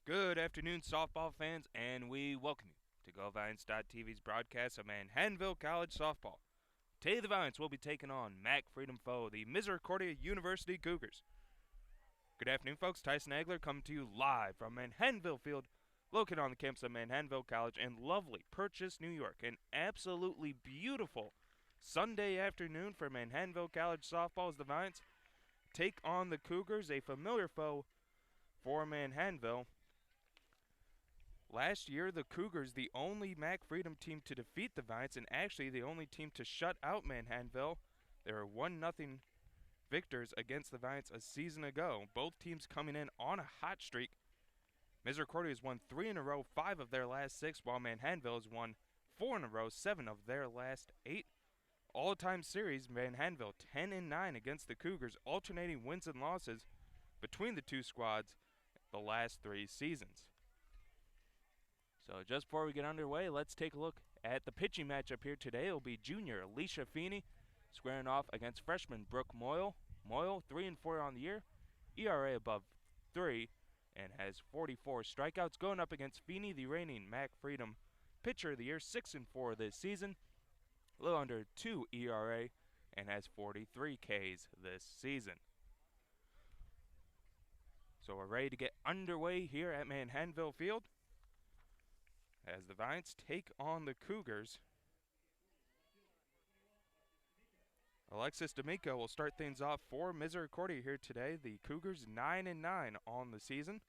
Good afternoon, softball fans, and we welcome you to GoValiants.tv's broadcast of Manhattanville College softball. Today, the Valiants will be taking on MAC Freedom foe, the Misericordia University Cougars. Good afternoon, folks. Tyson Agler coming to you live from Manhattanville Field, located on the campus of Manhattanville College in lovely Purchase, New York. An absolutely beautiful Sunday afternoon for Manhattanville College softball as the Valiants take on the Cougars, a familiar foe for Manhattanville. Last year, the Cougars, the only MAC Freedom team to defeat the Valiants, and actually the only team to shut out Manhattanville. They were 1-0 victors against the Valiants a season ago. Both teams coming in on a hot streak. Misericordia has won 3 in a row, 5 of their last 6, while Manhattanville has won 4 in a row, 7 of their last 8. All-time series, Manhattanville 10-9 against the Cougars, alternating wins and losses between the two squads the last 3 seasons. So just before we get underway, let's take a look at the pitching matchup here today. It will be junior Alicia Feeney squaring off against freshman Brooke Moyle. Moyle 3-4 on the year, ERA above 3, and has 44 strikeouts. Going up against Feeney, the reigning MAC Freedom pitcher of the year, 6-4 this season, a little under 2 ERA, and has 43 Ks this season. So we're ready to get underway here at Manhattanville Field as the Valiants take on the Cougars. Alexis D'Amico will start things off for Misericordia here today. The Cougars 9-9 on the season,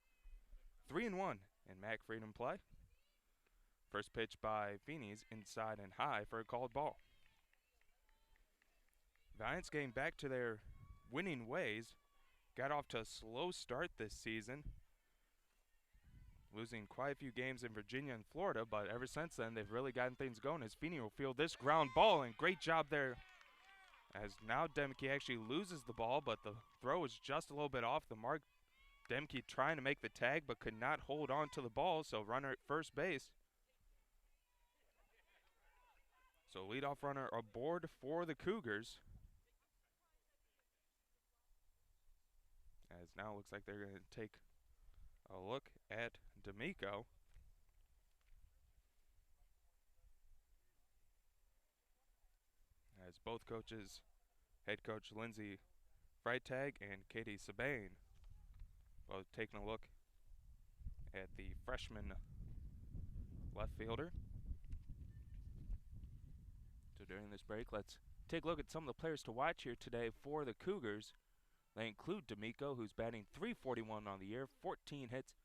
3-1 in MAC Freedom play. First pitch by Feeney's inside and high for a called ball. Valiants getting back to their winning ways. Got off to a slow start this season, losing quite a few games in Virginia and Florida, but ever since then they've really gotten things going as Feeney will field this ground ball, and great job there as now Demke actually loses the ball, but the throw is just a little bit off the mark. Demke trying to make the tag but could not hold on to the ball, so runner at first base. So leadoff runner aboard for the Cougars. As now it looks like they're going to take a look at D'Amico. As both coaches, head coach Lindsay Freitag and Katie Sabane, both taking a look at the freshman left fielder. So during this break, let's take a look at some of the players to watch here today for the Cougars. They include D'Amico, who's batting .341 on the year, 14 hits,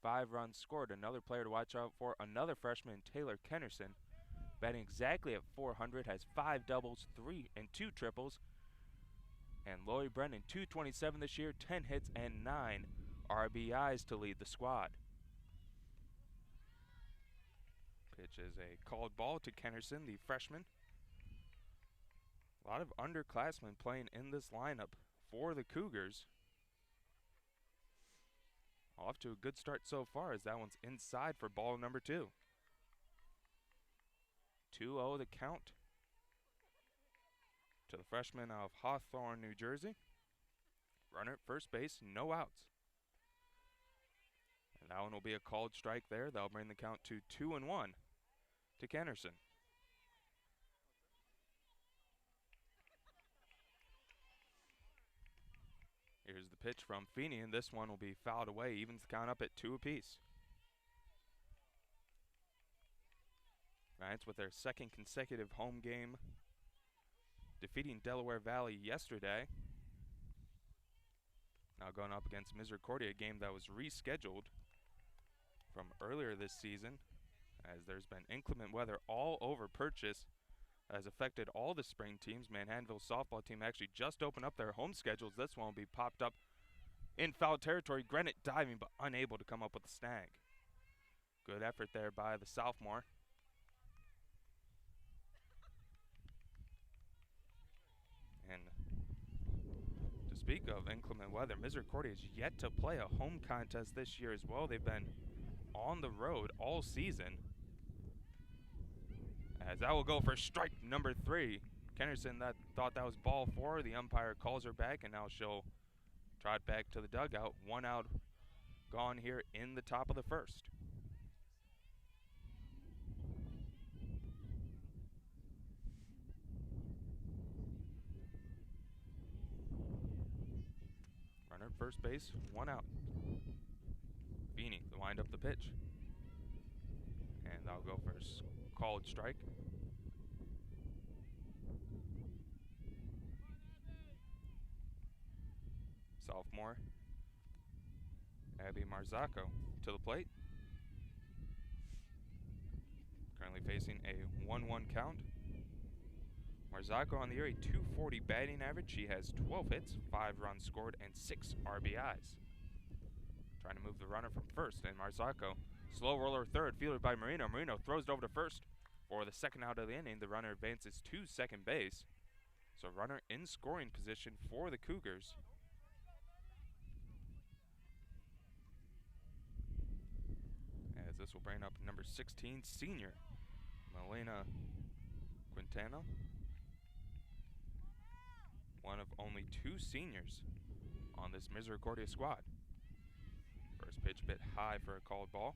5 runs scored. Another player to watch out for, another freshman, Taylor Kennerson, batting exactly at .400, has 5 doubles, 3 and 2 triples. And Lori Brennan, .227 this year, 10 hits and 9 RBIs to lead the squad. Pitch is a called ball to Kennerson, the freshman. A lot of underclassmen playing in this lineup for the Cougars. Off to a good start so far as that one's inside for ball number 2. 2-0 the count to the freshman of Hawthorne, New Jersey. Runner at first base, no outs. And that one will be a called strike there. That'll bring the count to 2-1 to Kennerson. Here's the pitch from Feeney, and this one will be fouled away. Evens the count up at 2 apiece. Valiants with their second consecutive home game, defeating Delaware Valley yesterday. Now going up against Misericordia, a game that was rescheduled from earlier this season, as there's been inclement weather all over Purchase, has affected all the spring teams. Manhattanville softball team actually just opened up their home schedules. This one will be popped up in foul territory. Granite diving, but unable to come up with a snag. Good effort there by the sophomore. And to speak of inclement weather, Misericordia has yet to play a home contest this year as well. They've been on the road all season. As that will go for strike number 3. Kennerson thought that was ball 4. The umpire calls her back, and now she'll trot back to the dugout. 1 out gone here in the top of the first. Runner at first base, 1 out. Feeney to wind up the pitch. And that'll go for a called strike. Sophomore Abby Marzocco to the plate. Currently facing a 1-1 count. Marzocco on the year, a .240 batting average. She has 12 hits, 5 runs scored, and 6 RBIs. Trying to move the runner from first, and Marzocco, slow roller third, fielded by Marino. Marino throws it over to first for the second out of the inning. The runner advances to second base. So runner in scoring position for the Cougars. As this will bring up number 16, senior Melina Quintana. One of only 2 seniors on this Misericordia squad. First pitch bit high for a called ball.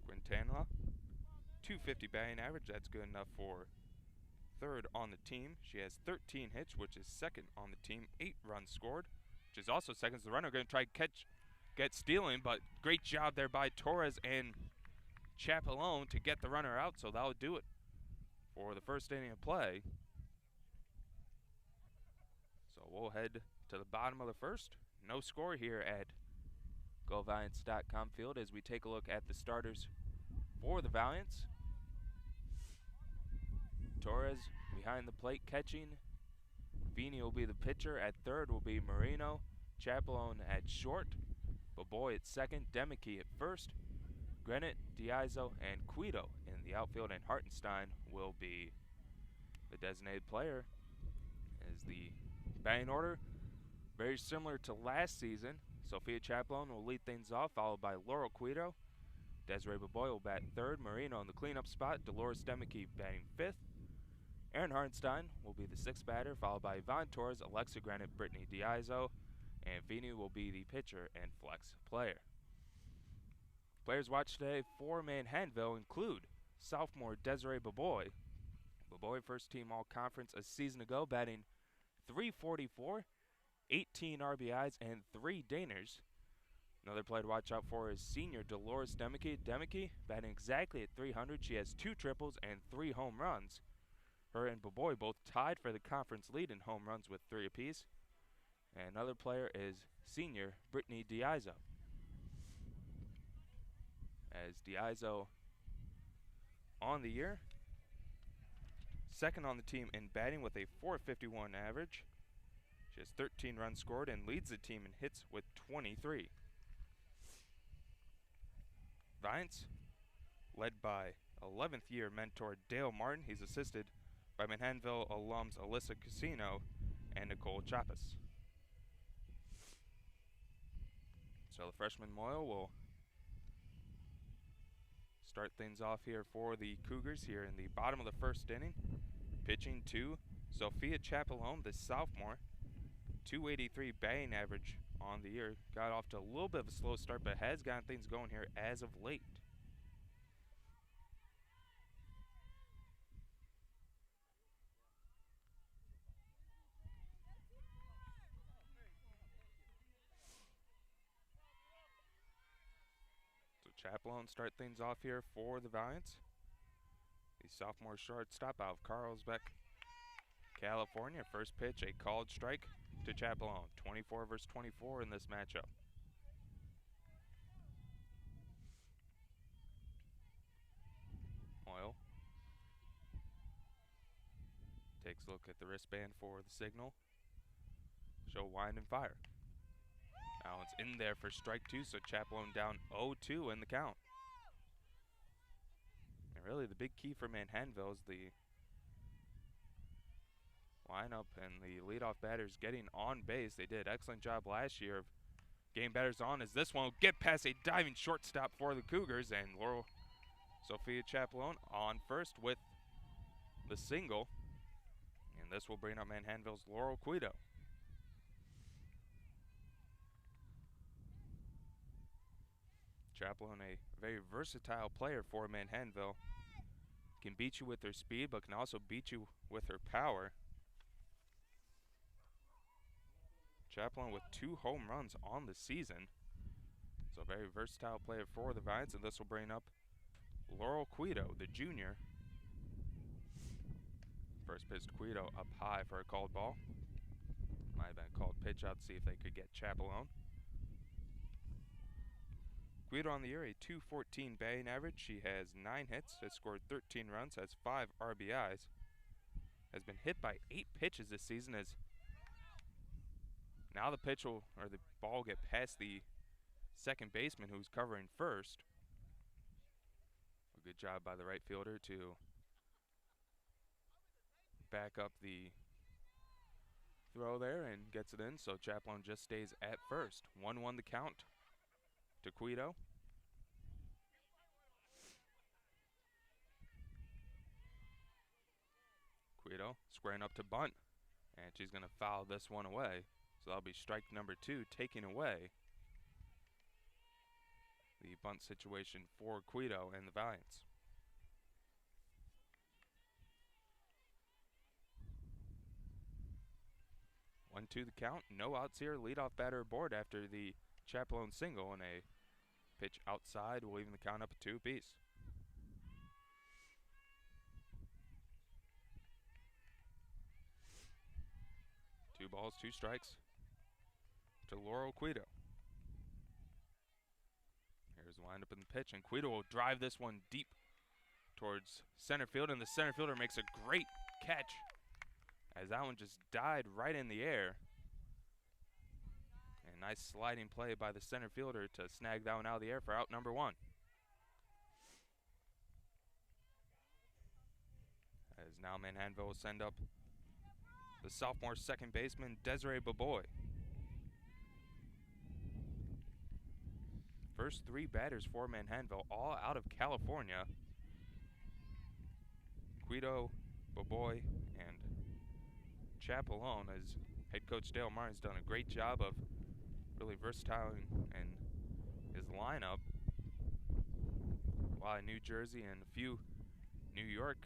Quintana, .250 batting average. That's good enough for third on the team. She has 13 hits, which is second on the team. 8 runs scored, which is also second. So the runner going to try to get stealing, but great job there by Torres and Chapelone to get the runner out. So that'll do it for the first inning of play. So we'll head to the bottom of the first. No score here at GoValiants.com field as we take a look at the starters for the Valiants. Torres behind the plate catching. Feeney will be the pitcher. At third will be Marino. Chapelone at short. Baboy at second. Demeke at first. Grenett, Diazo, and Quito in the outfield, and Hartenstein will be the designated player. As the batting order, very similar to last season. Sophia Chapelone will lead things off, followed by Laurel Quito. Desiree Baboy will bat third. Marino in the cleanup spot. Dolores Demeke batting fifth. Aaron Hartenstein will be the sixth batter, followed by Yvonne Torres, Alexa Grenett, Brittany Diazo, and Feeney will be the pitcher and flex player. Players watched today for Manhattanville include sophomore Desiree Baboy. Baboy, first team all-conference a season ago, batting .344, 18 RBIs, and 3 Daners. Another player to watch out for is senior Dolores Demeke. Demeke batting exactly at .300. She has 2 triples and 3 home runs. Her and Baboy both tied for the conference lead in home runs with 3 apiece. And another player is senior Brittany Diazo. As Diazo on the year, second on the team in batting with a .451 average. She has 13 runs scored and leads the team in hits with 23. Valiants, led by 11th year mentor Dale Martin. He's assisted by Manhattanville alums Alyssa Casino and Nicole Chapas. So the freshman Moyle will start things off here for the Cougars here in the bottom of the first inning. Pitching to Sophia Chapelone, the sophomore. .283 batting average on the year. Got off to a little bit of a slow start, but has gotten things going here as of late. Chapelone start things off here for the Valiants. The sophomore shortstop out of Carlsbad, California. First pitch, a called strike to Chapelone. 24 versus 24 in this matchup. Oil takes a look at the wristband for the signal. Show wind and fire. Now it's in there for strike 2, so Chapelone down 0-2 in the count. And really the big key for Manhattanville is the lineup and the leadoff batters getting on base. They did an excellent job last year of getting batters on, as this one will get past a diving shortstop for the Cougars, and Laurel Sophia Chapelone on first with the single. And this will bring up Manhattanville's Laurel Quito. Chaplin, a very versatile player for Manhattanville. Can beat you with her speed, but can also beat you with her power. Chaplin with 2 home runs on the season. So a very versatile player for the Valiants, and this will bring up Laurel Quito, the junior. First pitch to Quito up high for a called ball. Might have been a called pitch out to see if they could get Chaplin. Quito on the year, a .214 batting average. She has 9 hits, has scored 13 runs, has 5 RBIs. Has been hit by 8 pitches this season as now the pitch will, or the ball will get past the second baseman who's covering first. A good job by the right fielder to back up the throw there and gets it in, so Chaplin just stays at first. 1-1 the count to Quito. Quito squaring up to bunt, and she's going to foul this one away. So that'll be strike number 2, taking away the bunt situation for Quito and the Valiants. 1-2 the count, no outs here. Leadoff batter aboard after the Chaplin single, and a pitch outside will even the count up at 2 apiece. Two balls, 2 strikes to Laurel Quito. Here's the windup in the pitch, and Quito will drive this one deep towards center field, and the center fielder makes a great catch as that one just died right in the air. And nice sliding play by the center fielder to snag that one out of the air for out number 1. As now Manhattanville will send up the sophomore second baseman, Desiree Baboy. First 3 batters for Manhattanville, all out of California. Quito, Baboy, and Chaplin, as head coach Dale Martin's done a great job of really versatile in his lineup. A lot of New Jersey and a few New York.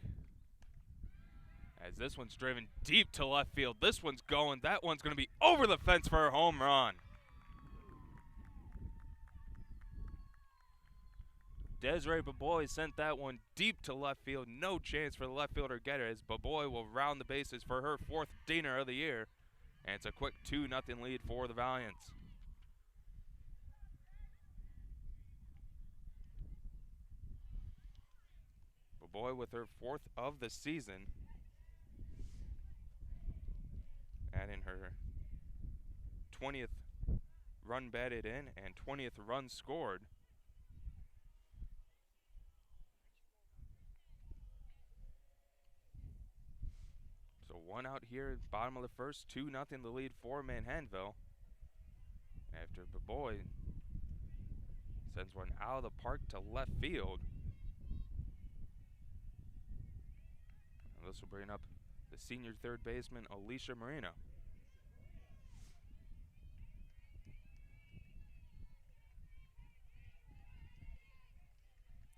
As this one's driven deep to left field. This one's going. That one's going to be over the fence for a home run. Desiree Baboy sent that one deep to left field. No chance for the left fielder getter as Baboy will round the bases for her 4th dinger of the year. And it's a quick 2-0 lead for the Valiants. Baboy with her 4th of the season, adding her 20th run batted in and 20th run scored. So 1 out here, bottom of the first, 2-0 the lead for Manhattanville. After Baboy sends one out of the park to left field. And this will bring up the senior third baseman, Alicia Marino.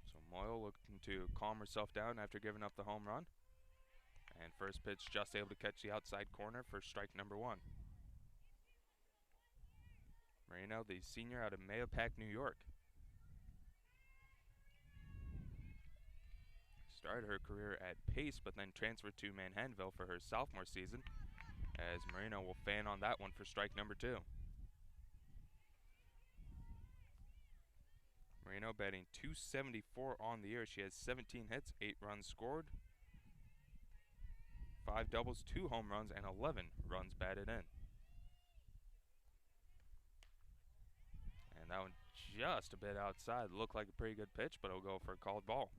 So Moyle looking to calm herself down after giving up the home run. And first pitch just able to catch the outside corner for strike number 1. Marino, the senior out of Mahopac, New York. Started her career at Pace, but then transferred to Manhattanville for her sophomore season, as Marino will fan on that one for strike number 2. Marino batting .274 on the year. She has 17 hits, 8 runs scored, 5 doubles, 2 home runs, and 11 runs batted in. And that one just a bit outside. Looked like a pretty good pitch, but it'll go for a called ball.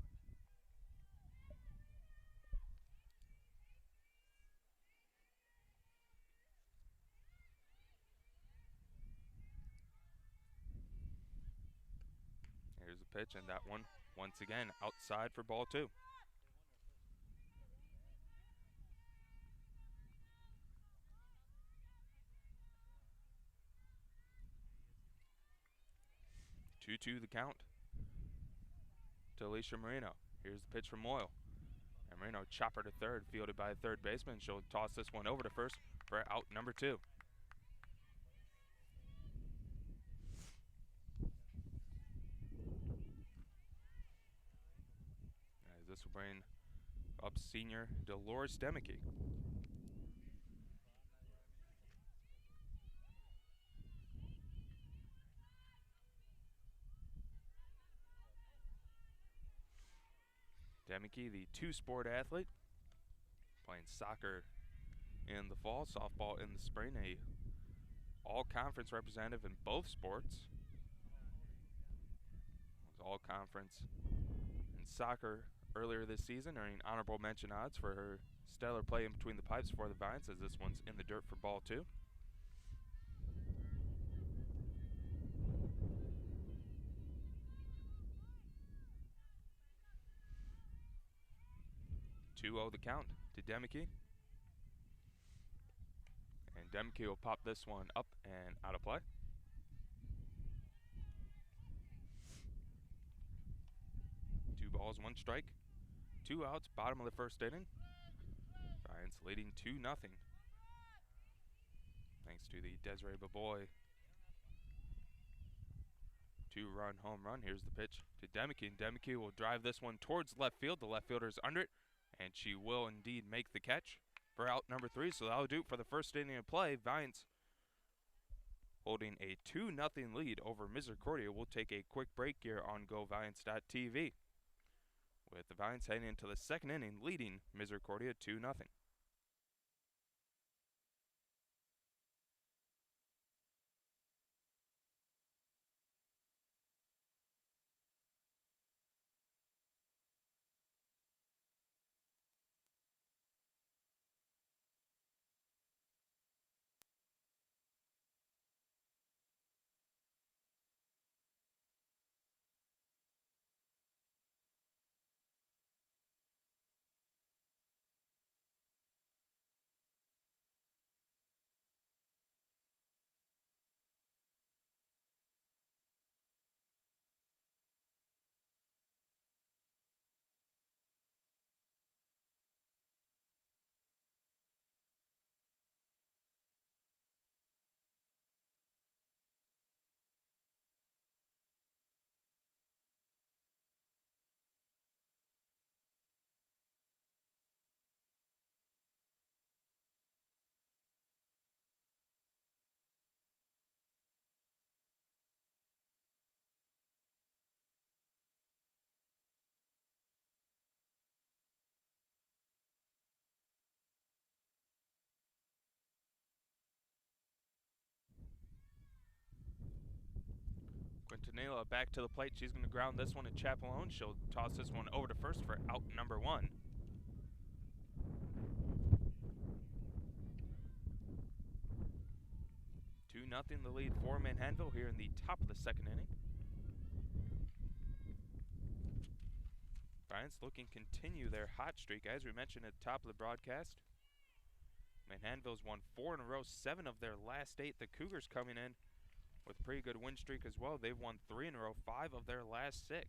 Here's the pitch, and that one, once again, outside for ball 2. 2-2 the count to Alicia Marino. Here's the pitch from Moyle. And Marino chopper to third, fielded by a third baseman. She'll toss this one over to first for out number 2. As this will bring up senior Dolores Demicky. Demicky, the two-sport athlete, playing soccer in the fall, softball in the spring, a all-conference representative in both sports. Was all-conference in soccer earlier this season, earning honorable mention odds for her stellar play in between the pipes for the Valiants, as this one's in the dirt for ball 2. The count to Demicky. And Demicky will pop this one up and out of play. 2 balls, 1 strike. 2 outs, bottom of the first inning. Valiants leading 2-0. Thanks to the Desiree Baboy 2-run home run. Here's the pitch to Demicky, and Demicky will drive this one towards left field. The left fielder is under it, and she will indeed make the catch for out number 3. So that'll do it for the first inning of play. Valiants holding a 2-0 lead over Misericordia. We'll take a quick break here on GoValiants.tv, with the Valiants heading into the second inning, leading Misericordia 2-0. Quintanilla back to the plate. She's going to ground this one at Chapelone. She'll toss this one over to first for out number 1. Two nothing the lead for Manhattanville here in the top of the second inning. Valiants looking to continue their hot streak. As we mentioned at the top of the broadcast, Manhattanville's won 4 in a row, 7 of their last 8. The Cougars coming in with a pretty good win streak as well. They've won 3 in a row, 5 of their last 6.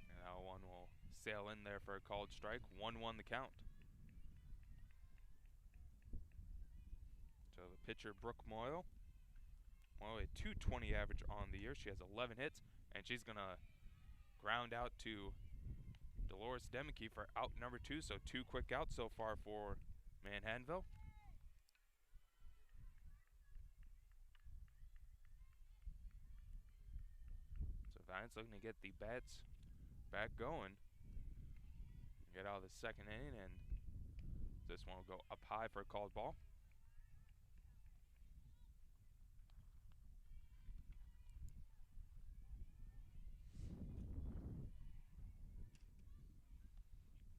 And that one will sail in there for a called strike. 1-1 the count. So the pitcher, Brooke Moyle. Moyle a .220 average on the year. She has 11 hits, and she's going to ground out to Dolores Demicky for out number 2. So 2 quick outs so far for Manhattanville. Valiants looking to get the bats back going. Get out of the second inning, and this one will go up high for a called ball.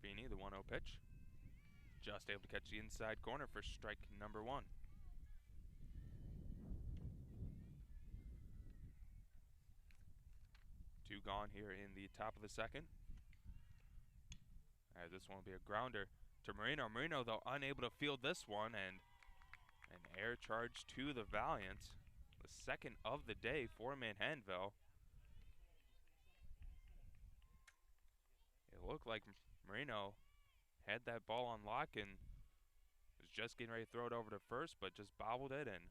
Feeney, the 1-0 pitch. Just able to catch the inside corner for strike number 1. Two gone here in the top of the second. As this one will be a grounder to Marino. Marino, though, unable to field this one, and An air charge to the Valiants, the second of the day for Manhattanville. It looked like Marino had that ball on lock and was just getting ready to throw it over to first, but just bobbled it, and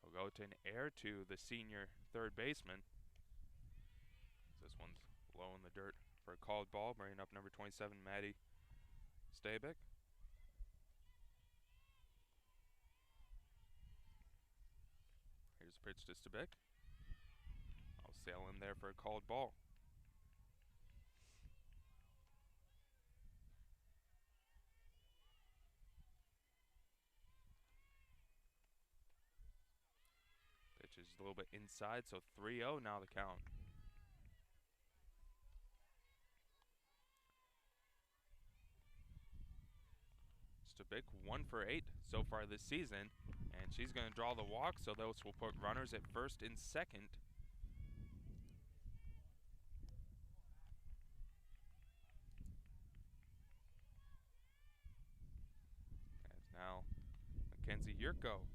he'll go to an air to the senior third baseman. This one's low in the dirt for a called ball, bringing up number 27, Maddie Stabik. Here's a pitch to Stabik. I'll sail in there for a called ball. Pitch is a little bit inside, so 3-0 now the count. Stabik 1 for 8 so far this season, and she's going to draw the walk, so those will put runners at first and second. As now Mackenzie Yurko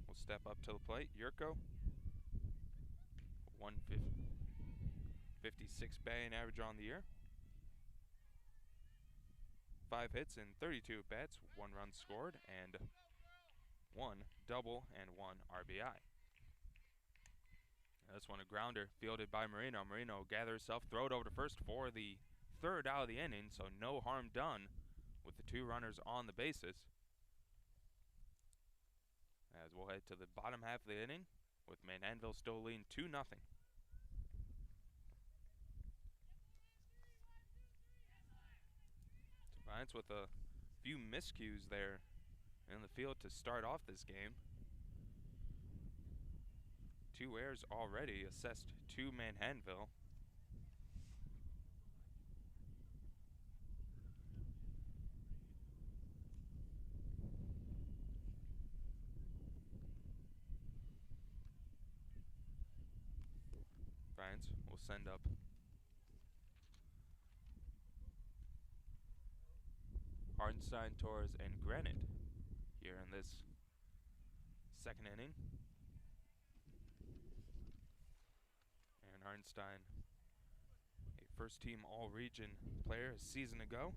will step up to the plate. Yurko, 156 batting average on the year. 5 hits and 32 at-bats, 1 run scored, and 1 double and 1 RBI. This one a grounder fielded by Marino. Marino gathers herself, throw it over to first for the third out of the inning, so no harm done with the 2 runners on the bases. As we'll head to the bottom half of the inning with Manhattanville still leading 2-0. Valiants with a few miscues there in the field to start off this game. 2 errors already assessed to Manhattanville. Valiants will send up Hartenstein, Torres, and Granite here in this second inning. And Hartenstein, a first-team All-Region player a season ago.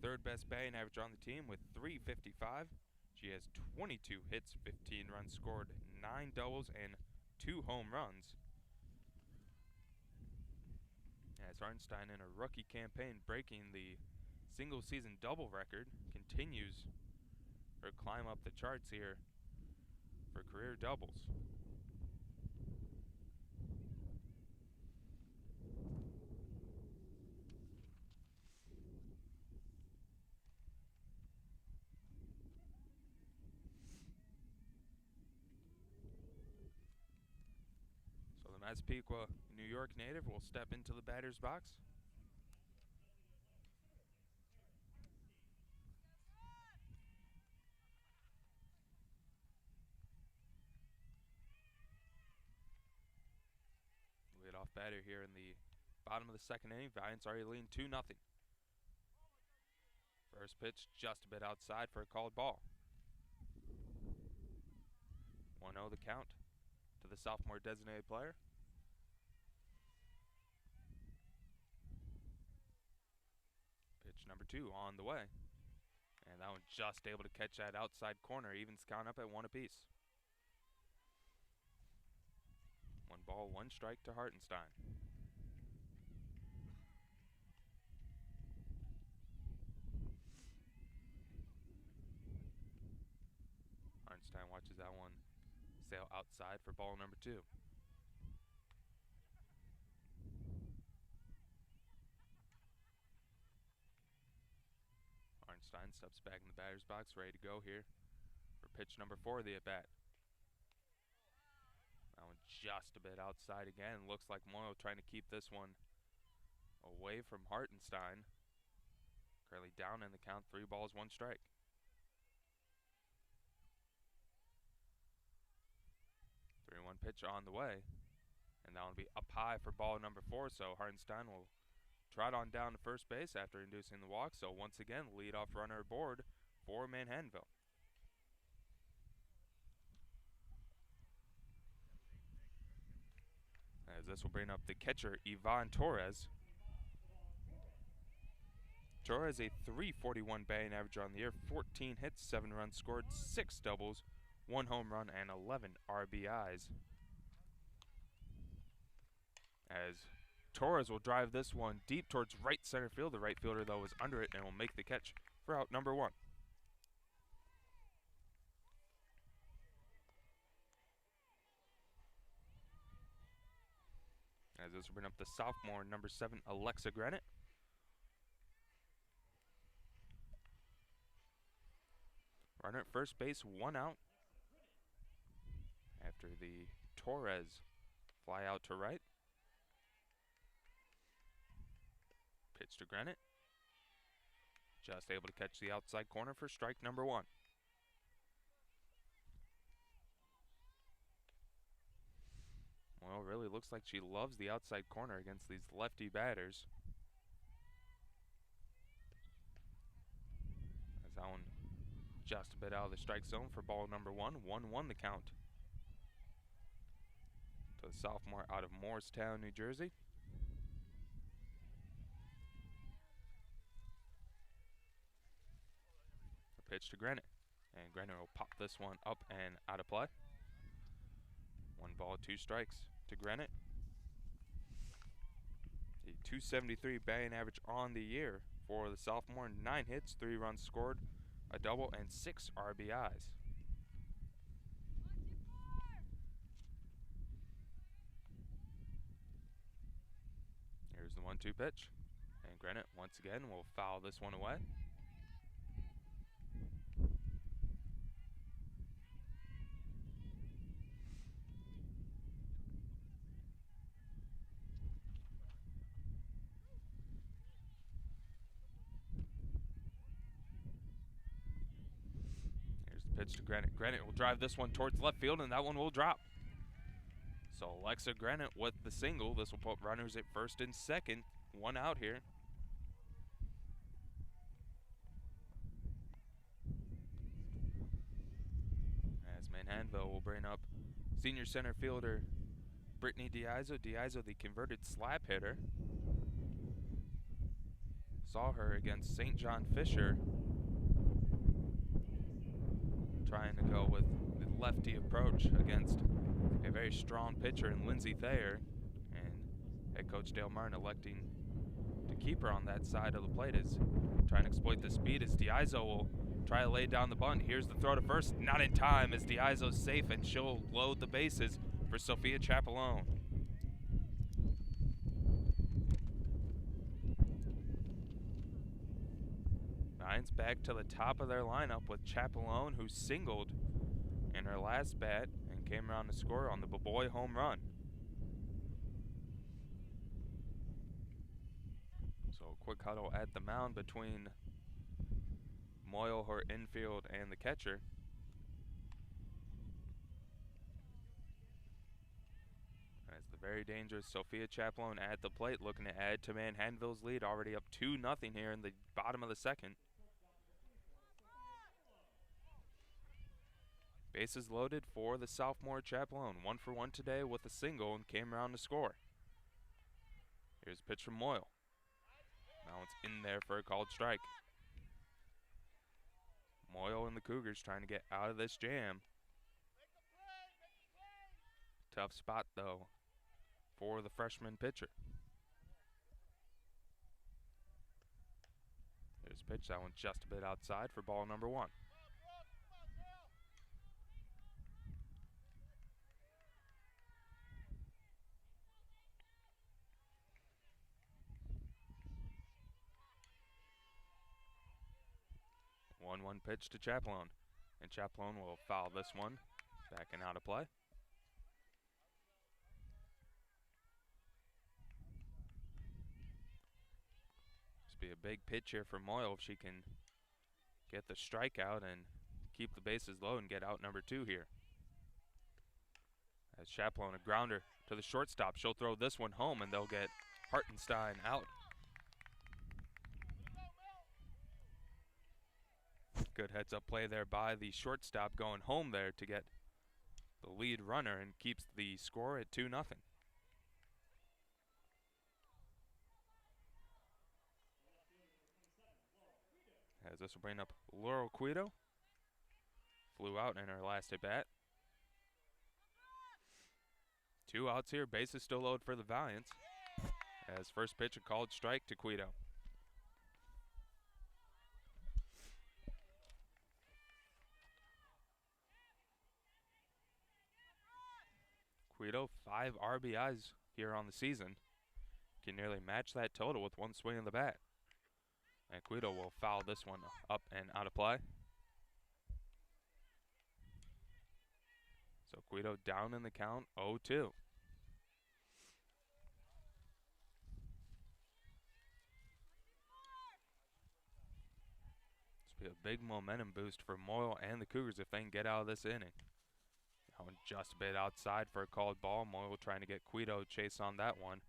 Third best batting average on the team with .355. She has 22 hits, 15 runs scored, 9 doubles, and 2 home runs. As Hartenstein in a rookie campaign breaking the single season double record, continues her climb up the charts here for career doubles. So the Massapequa, New York native will step into the batter's box. Leadoff batter here in the bottom of the second inning. Valiants already leading 2-0. First pitch just a bit outside for a called ball. 1-0 the count to the sophomore designated player. Pitch number 2 on the way. And that one just able to catch that outside corner. Evens count up at 1 apiece. 1 ball, 1 strike to Hartenstein. Hartenstein watches that one sail outside for ball number 2. Hartenstein steps back in the batter's box, ready to go here for pitch number 4 of the at-bat. That one just a bit outside again. Looks like Moyle trying to keep this one away from Hartenstein. Currently down in the count, 3 balls, 1 strike. 3-1 pitch on the way. And that will be up high for ball number 4, so Hartenstein will trot on down to first base after inducing the walk. So once again, leadoff runner aboard for Manhattanville. As this will bring up the catcher, Ivan Torres. Torres a .341 batting average on the year, 14 hits, 7 runs scored, 6 doubles, 1 home run, and 11 RBIs. As Torres will drive this one deep towards right center field. The right fielder, though, is under it and will make the catch for out number 1. As this will bring up the sophomore, number 7, Alexa Granite. Runner at first base, 1 out. After the Torres fly out to right. Pitch to Granite. Just able to catch the outside corner for strike number 1. Well, really looks like she loves the outside corner against these lefty batters. As that one just a bit out of the strike zone for ball number 1. 1-1 the count. To the sophomore out of Morristown, New Jersey. A pitch to Granite. And Granite will pop this one up and out of play. 1 ball, 2 strikes to Granite. A .273 batting average on the year for the sophomore. 9 hits, 3 runs scored, a double, and 6 RBIs. Here's the 1-2 pitch. And Granite once again will foul this one away. Pitch to Granite. Granite will drive this one towards left field, and that one will drop. So Alexa Granite with the single. This will put runners at first and second. 1 out here. As Manhattanville will bring up senior center fielder Brittany Diazo. Diazo, the converted slap hitter. Saw her against St. John Fisher, trying to go with the lefty approach against a very strong pitcher in Lindsay Thayer, and head coach Dale Martin electing to keep her on that side of the plate, is trying to exploit the speed as Diazo will try to lay down the bunt. Here's the throw to first, not in time as Diazo's safe, and she'll load the bases for Sophia Chapelone. Lions back to the top of their lineup with Chapelone, who singled in her last bat and came around to score on the Baboy home run. So a quick huddle at the mound between Moyle, her infield, and the catcher. As the very dangerous Sophia Chapelone at the plate, looking to add to Manhattanville's lead, already up 2-0 here in the bottom of the second. Bases loaded for the sophomore Chapelone. 1 for 1 today with a single and came around to score. Here's a pitch from Moyle. Now it's in there for a called strike. Moyle and the Cougars trying to get out of this jam. Tough spot, though, for the freshman pitcher. Here's a pitch. That one just a bit outside for ball number 1. One pitch to Chapelone, and Chapelone will foul this one back and out of play. This will be a big pitch here for Moyle if she can get the strikeout and keep the bases low and get out number 2 here. As Chapelone, a grounder to the shortstop. She'll throw this one home, and they'll get Hartenstein out. Good heads-up play there by the shortstop going home there to get the lead runner and keeps the score at 2-0. As this will bring up Laurel Quito. Flew out in her last at bat. 2 outs here, bases still loaded for the Valiants. As first pitch, a called strike to Quito. Quito, 5 RBIs here on the season. Can nearly match that total with one swing of the bat. And Quito will foul this one up and out of play. So Quito down in the count, 0-2. This will be a big momentum boost for Moyle and the Cougars if they can get out of this inning. That one just a bit outside for a called ball. Moyle trying to get Quito chase on that one.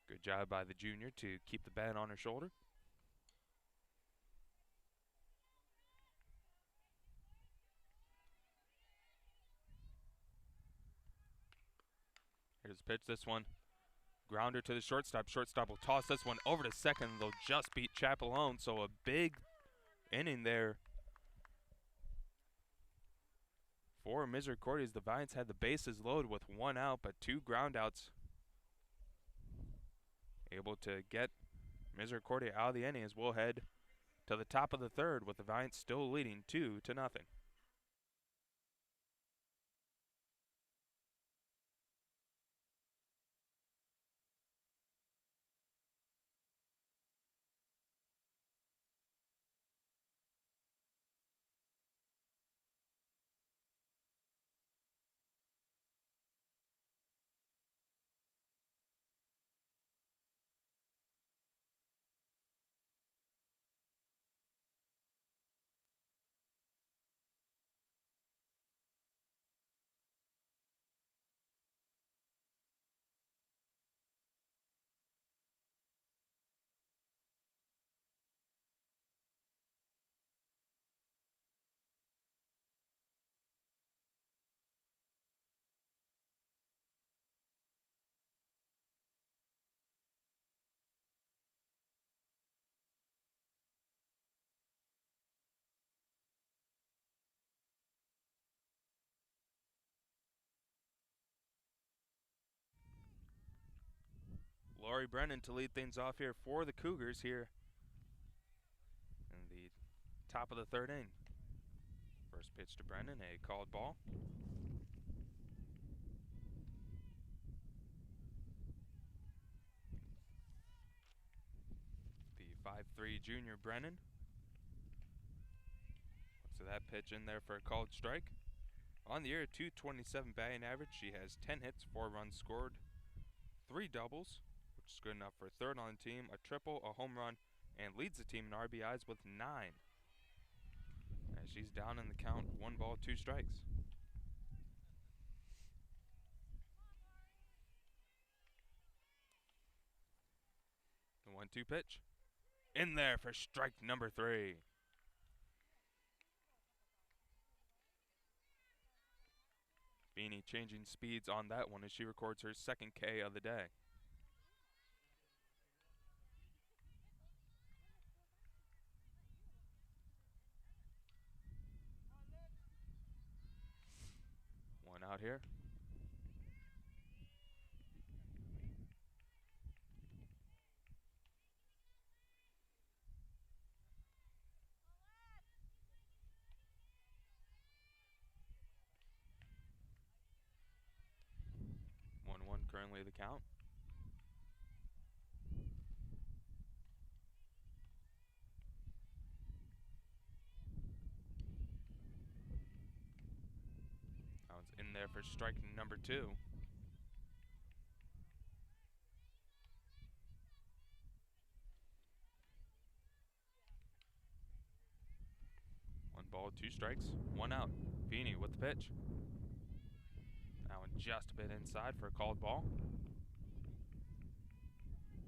Good job by the junior to keep the bat on her shoulder. Here's the pitch, this one. Grounder to the shortstop. Shortstop will toss this one over to second. They'll just beat Chapelone, so a big inning there for Misericordia. The Valiants had the bases loaded with 1 out, but 2 groundouts. Able to get Misericordia out of the inning as we'll head to the top of the third with the Valiants still leading 2-0. Lori Brennan to lead things off here for the Cougars here in the top of the third inning. First pitch to Brennan, a called ball. The 5'3" junior Brennan. Looks at that pitch in there for a called strike. On the year, 227 batting average. She has 10 hits, 4 runs scored, 3 doubles, which is good enough for third on the team, a triple, a home run, and leads the team in RBIs with 9. As she's down in the count, 1 ball, 2 strikes. The 1-2 pitch. In there for strike number 3. Feeney changing speeds on that one as she records her second K of the day. One out here. Currently the count. That one's in there for strike number 2. One ball, 2 strikes, 1 out. Feeney with the pitch. That one just a bit inside for a called ball.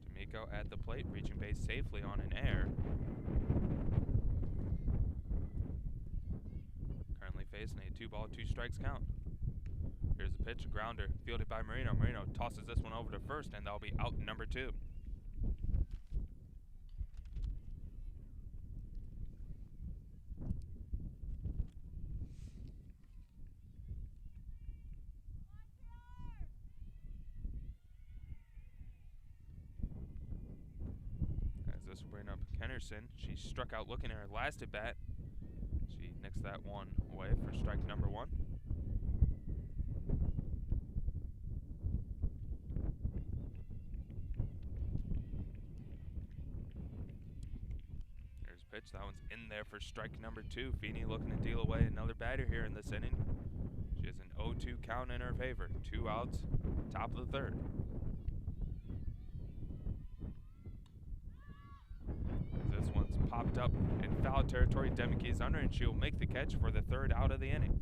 D'Amico at the plate, reaching base safely on an error. facing a 2-ball, 2 strikes count. Here's the pitch, a grounder, fielded by Marino. Marino tosses this one over to first, and that'll be out number 2. As this will bring up Kennerson. She struck out looking at her last at bat. She nicks that one away for strike number 1. Pitch. That one's in there for strike number 2. Feeney looking to deal away another batter here in this inning. She has an 0-2 count in her favor. 2 outs, top of the 3rd. This one's popped up in foul territory. Demeke is under, and she'll make the catch for the 3rd out of the inning.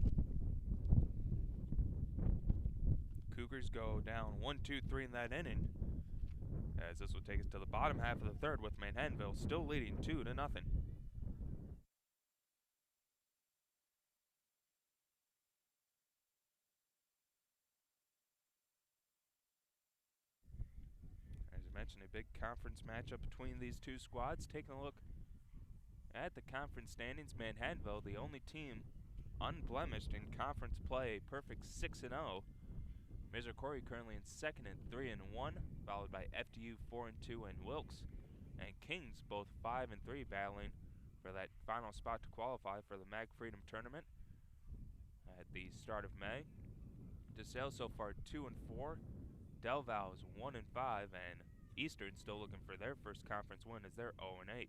Cougars go down 1-2-3 in that inning, as this will take us to the bottom half of the 3rd with Manhattanville still leading 2-0. As I mentioned, a big conference matchup between these two squads. Taking a look at the conference standings, Manhattanville, the only team unblemished in conference play, perfect 6-0. Misericordia currently in 2nd and 3-1, followed by FDU 4-2 and Wilkes, and Kings both 5-3, battling for that final spot to qualify for the Mag Freedom Tournament at the start of May. DeSale so far 2-4, Del Val is 1-5, and Eastern still looking for their first conference win as they're 0-8.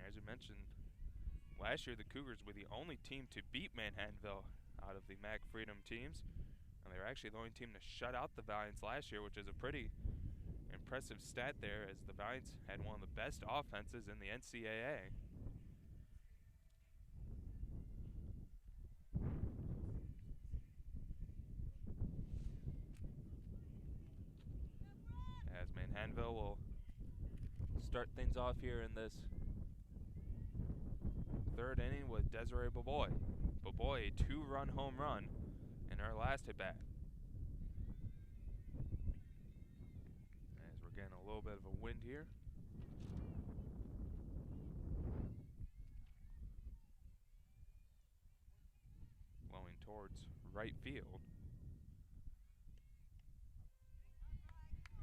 As we mentioned, last year, the Cougars were the only team to beat Manhattanville out of the Mag Freedom teams. And they were actually the only team to shut out the Valiants last year, which is a pretty impressive stat there, as the Valiants had one of the best offenses in the NCAA. As Manhattanville will start things off here in this 3rd inning with Desiree Boboy. Boboy, a 2-run home run in her last at bat. As we're getting a little bit of a wind here. Blowing towards right field.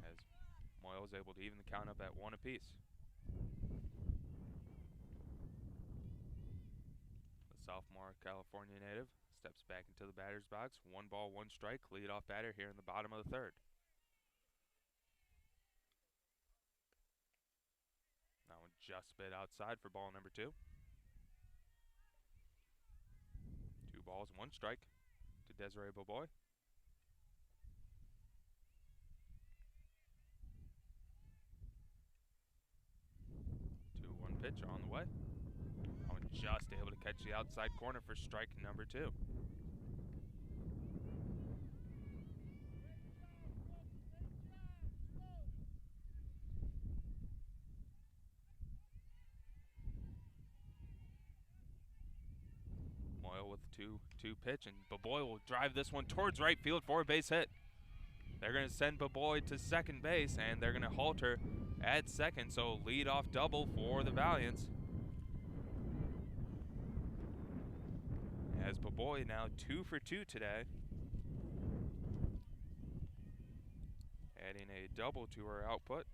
As Moyle is able to even the count up at 1 apiece. Sophomore California native steps back into the batter's box. 1 ball, 1 strike. Leadoff batter here in the bottom of the 3rd. That one just spit outside for ball number 2. 2 balls, 1 strike to Desiree Boboy. 2-1 pitch on the way. Just able to catch the outside corner for strike number 2. Moyle with the 2-2 pitch, and Boboy will drive this one towards right field for a base hit. They're going to send Boboy to second base, and they're going to halt her at second, so lead-off double for the Valiants. As Boboy now 2 for 2 today, adding a double to her output.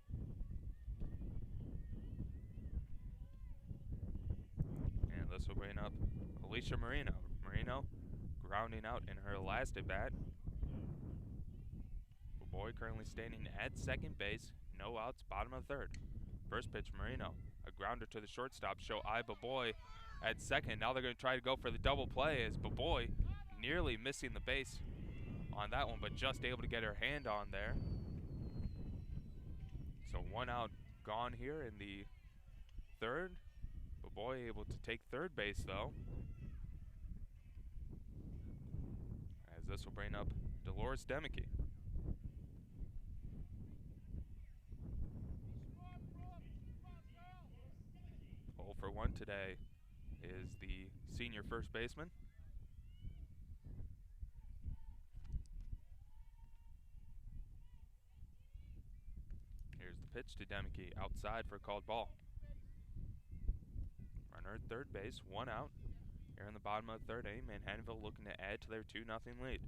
And this will bring up Alicia Marino. Marino grounding out in her last at bat. Boboy currently standing at second base, no outs, bottom of the 3rd. First pitch, Marino, a grounder to the shortstop. Show I Boboy at second. Now they're going to try to go for the double play, as Boboy nearly missing the base on that one, but just able to get her hand on there. So 1 out gone here in the 3rd. Boboy able to take third base though, as this will bring up Dolores Demeke. for 1 today is the senior first baseman. Here's the pitch to Demke, outside for a called ball. Runner at third base, 1 out. Here in the bottom of the 3rd inning, Manhattanville looking to add to their 2-0 lead.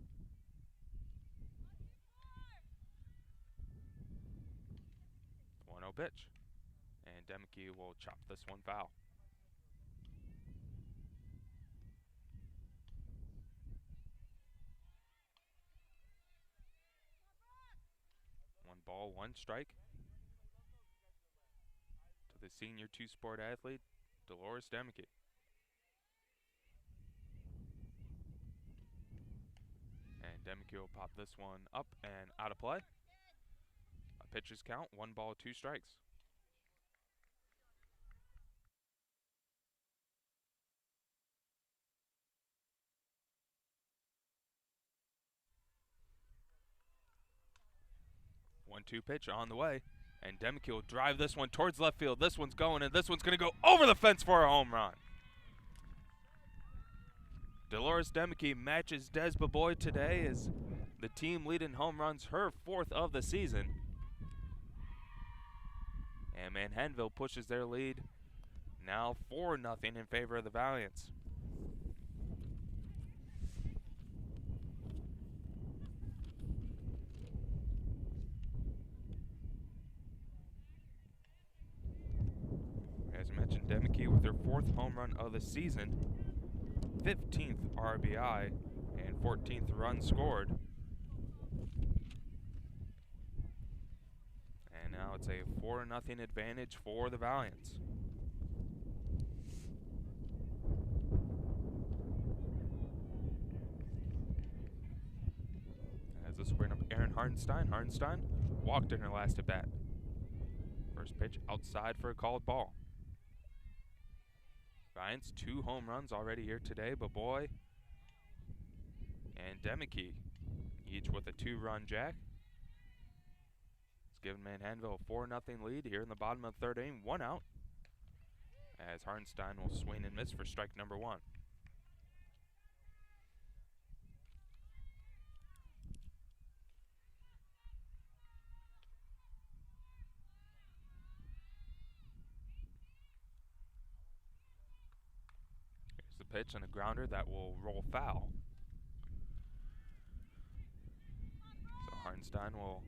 1-0 pitch. And Demke will chop this one foul. 1 ball, 1 strike to the senior 2-sport athlete, Dolores Demke. And Demke will pop this one up and out of play. A pitcher's count, 1 ball, 2 strikes. One-two pitch on the way, and Demke will drive this one towards left field. This one's going, and this one's going to go over the fence for a home run. Dolores Demke matches Des Baboy today as the team leading home runs, her 4th of the season. And Manhattanville pushes their lead now 4-0 in favor of the Valiants. As I mentioned, Demke with her 4th home run of the season, 15th RBI, and 14th run scored. And now it's a 4-0 advantage for the Valiants. As this will bring up Erin Hardenstein. Hardenstein walked in her last at bat. First pitch outside for a called ball. Valiants 2 home runs already here today. Baboy and Demke, each with a 2-run jack. It's given Manhattanville a 4-0 lead here in the bottom of the 3rd inning. 1 out, as Hardenstein will swing and miss for strike number 1. Pitch and a grounder that will roll foul. So Hardenstein will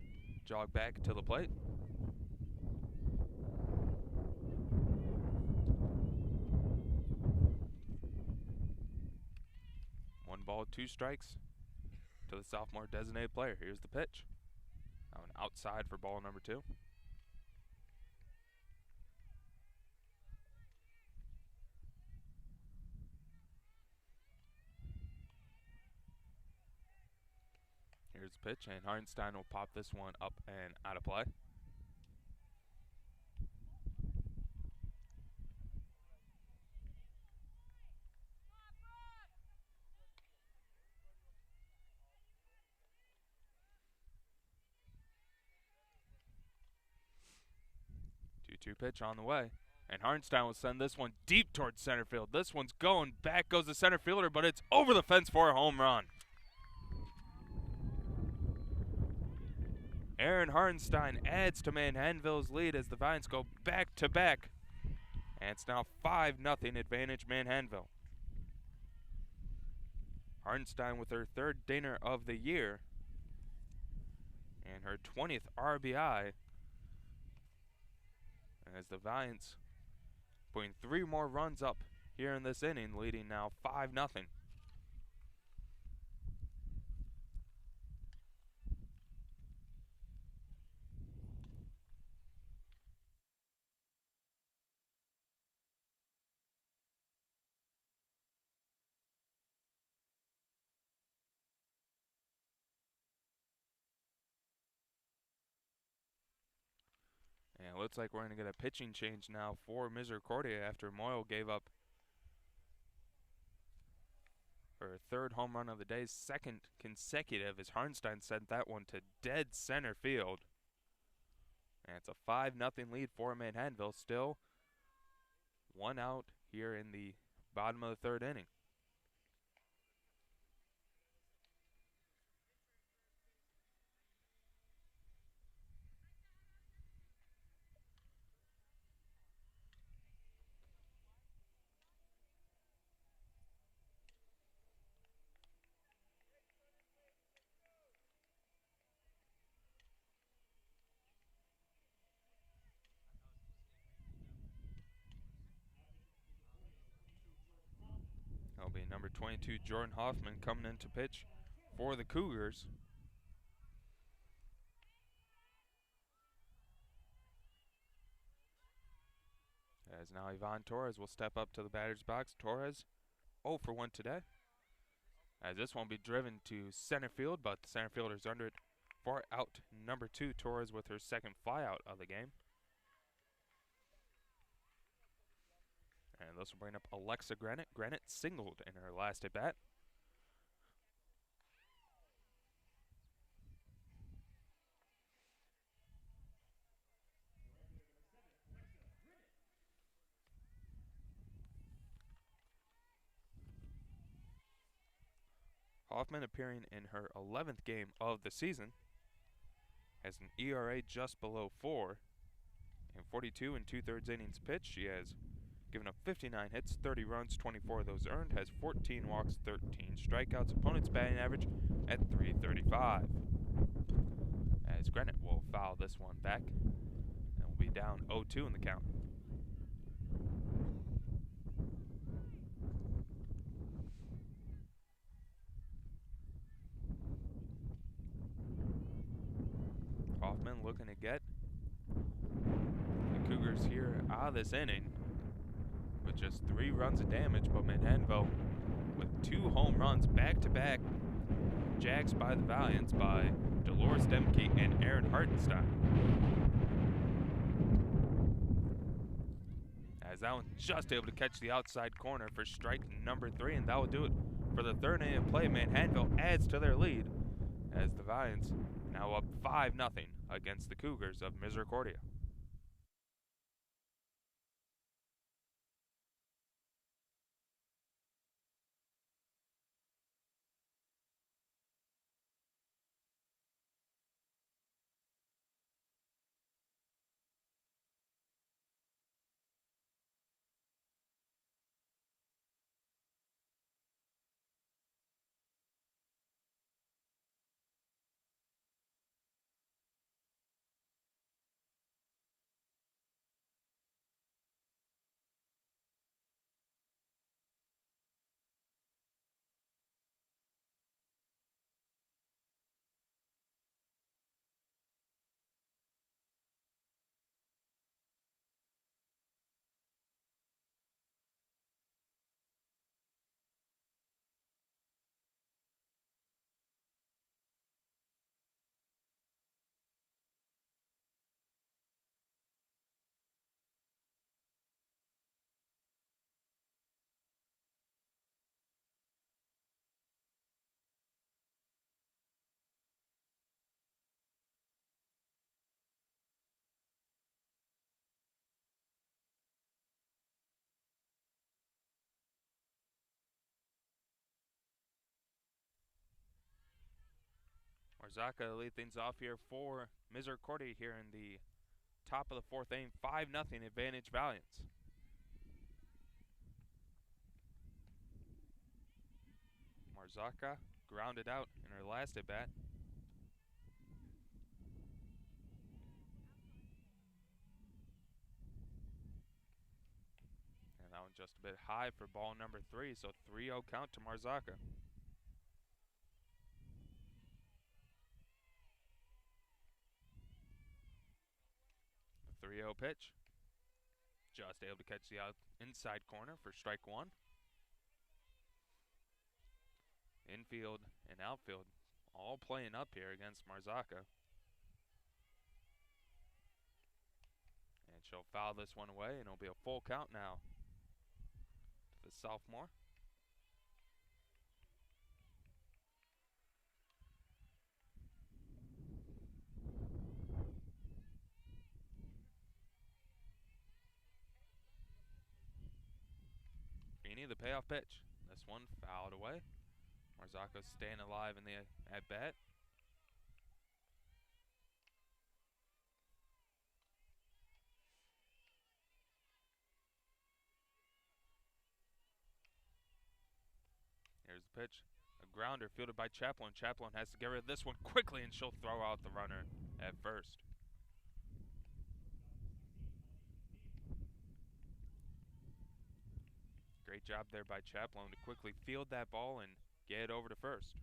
jog back to the plate. One ball, 2 strikes to the sophomore designated player. Here's the pitch. Now an outside for ball number 2. Here's the pitch, and Hardenstein will pop this one up and out of play. Two pitch on the way, and Hardenstein will send this one deep towards center field. This one's going, back goes the center fielder, but it's over the fence for a home run. Erin Hardenstein adds to Manhattanville's lead as the Valiants go back-to-back. And it's now 5-0 advantage Manhattanville. Hardenstein with her 3rd dinger of the year and her 20th RBI. As the Valiants putting 3 more runs up here in this inning, leading now 5-0. And it looks like we're going to get a pitching change now for Misericordia after Moyle gave up her 3rd home run of the day, 2nd consecutive, as Hardenstein sent that one to dead center field. And it's a 5-0 lead for Manhattanville, still 1 out here in the bottom of the third inning. That'll be number 22, Jordan Hoffman, coming in to pitch for the Cougars. As now Ivan Torres will step up to the batter's box. Torres 0 for 1 today. As this one will be driven to center field, but the center fielder's under it for out number 2. Torres with her second flyout of the game. And this will bring up Alexa Granite. Granite singled in her last at bat. Hoffman appearing in her 11th game of the season. Has an ERA just below 4. In 42 and 2/3 innings pitched, she has given up 59 hits, 30 runs, 24 of those earned, has 14 walks, 13 strikeouts. Opponent's batting average at .335. As Granite will foul this one back and will be down 0-2 in the count. Hoffman looking to get the Cougars here out of this inning with just 3 runs of damage, but Manhattanville with 2 home runs back-to-back jacks by the Valiants by Dolores Demke and Aaron Hartenstein. As that one just able to catch the outside corner for strike number 3, and that will do it for the third inning of play. Manhattanville adds to their lead as the Valiants now up 5-0 against the Cougars of Misericordia. Marzaka to lead things off here for Misericordia here in the top of the 4th inning. 5-0 advantage Valiants. Marzaka grounded out in her last at bat. And that one just a bit high for ball number 3, so 3-0 count to Marzaka. The 3-0 pitch. Just able to catch the inside corner for strike 1. Infield and outfield all playing up here against Marzaka. And she'll foul this one away, and it'll be a full count now to the sophomore. Haney, the payoff pitch. This one fouled away. Marzocco staying alive in the at-bat. Here's the pitch. A grounder fielded by Chaplin. Chaplin has to get rid of this one quickly, and she'll throw out the runner at first. Great job there by Chaplin to quickly field that ball and get it over to first.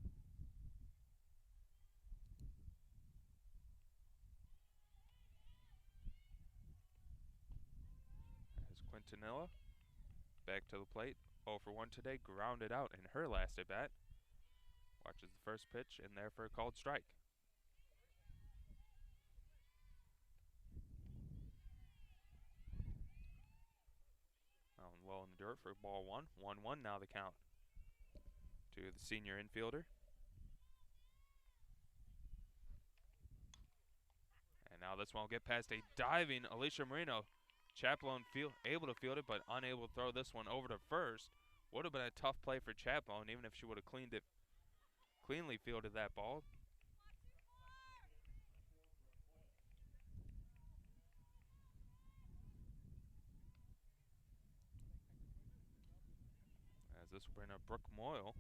As Quintanilla back to the plate. 0 for 1 today, grounded out in her last at bat. Watches the first pitch and there for a called strike. Low in the dirt for ball 1. 1-1 now the count to the senior infielder. And now this one will get past a diving Alicia Marino. Chaplin able to field it, but unable to throw this one over to first. Would have been a tough play for Chaplin, even if she would have cleanly fielded that ball. As this will bring up Brooke Moyle.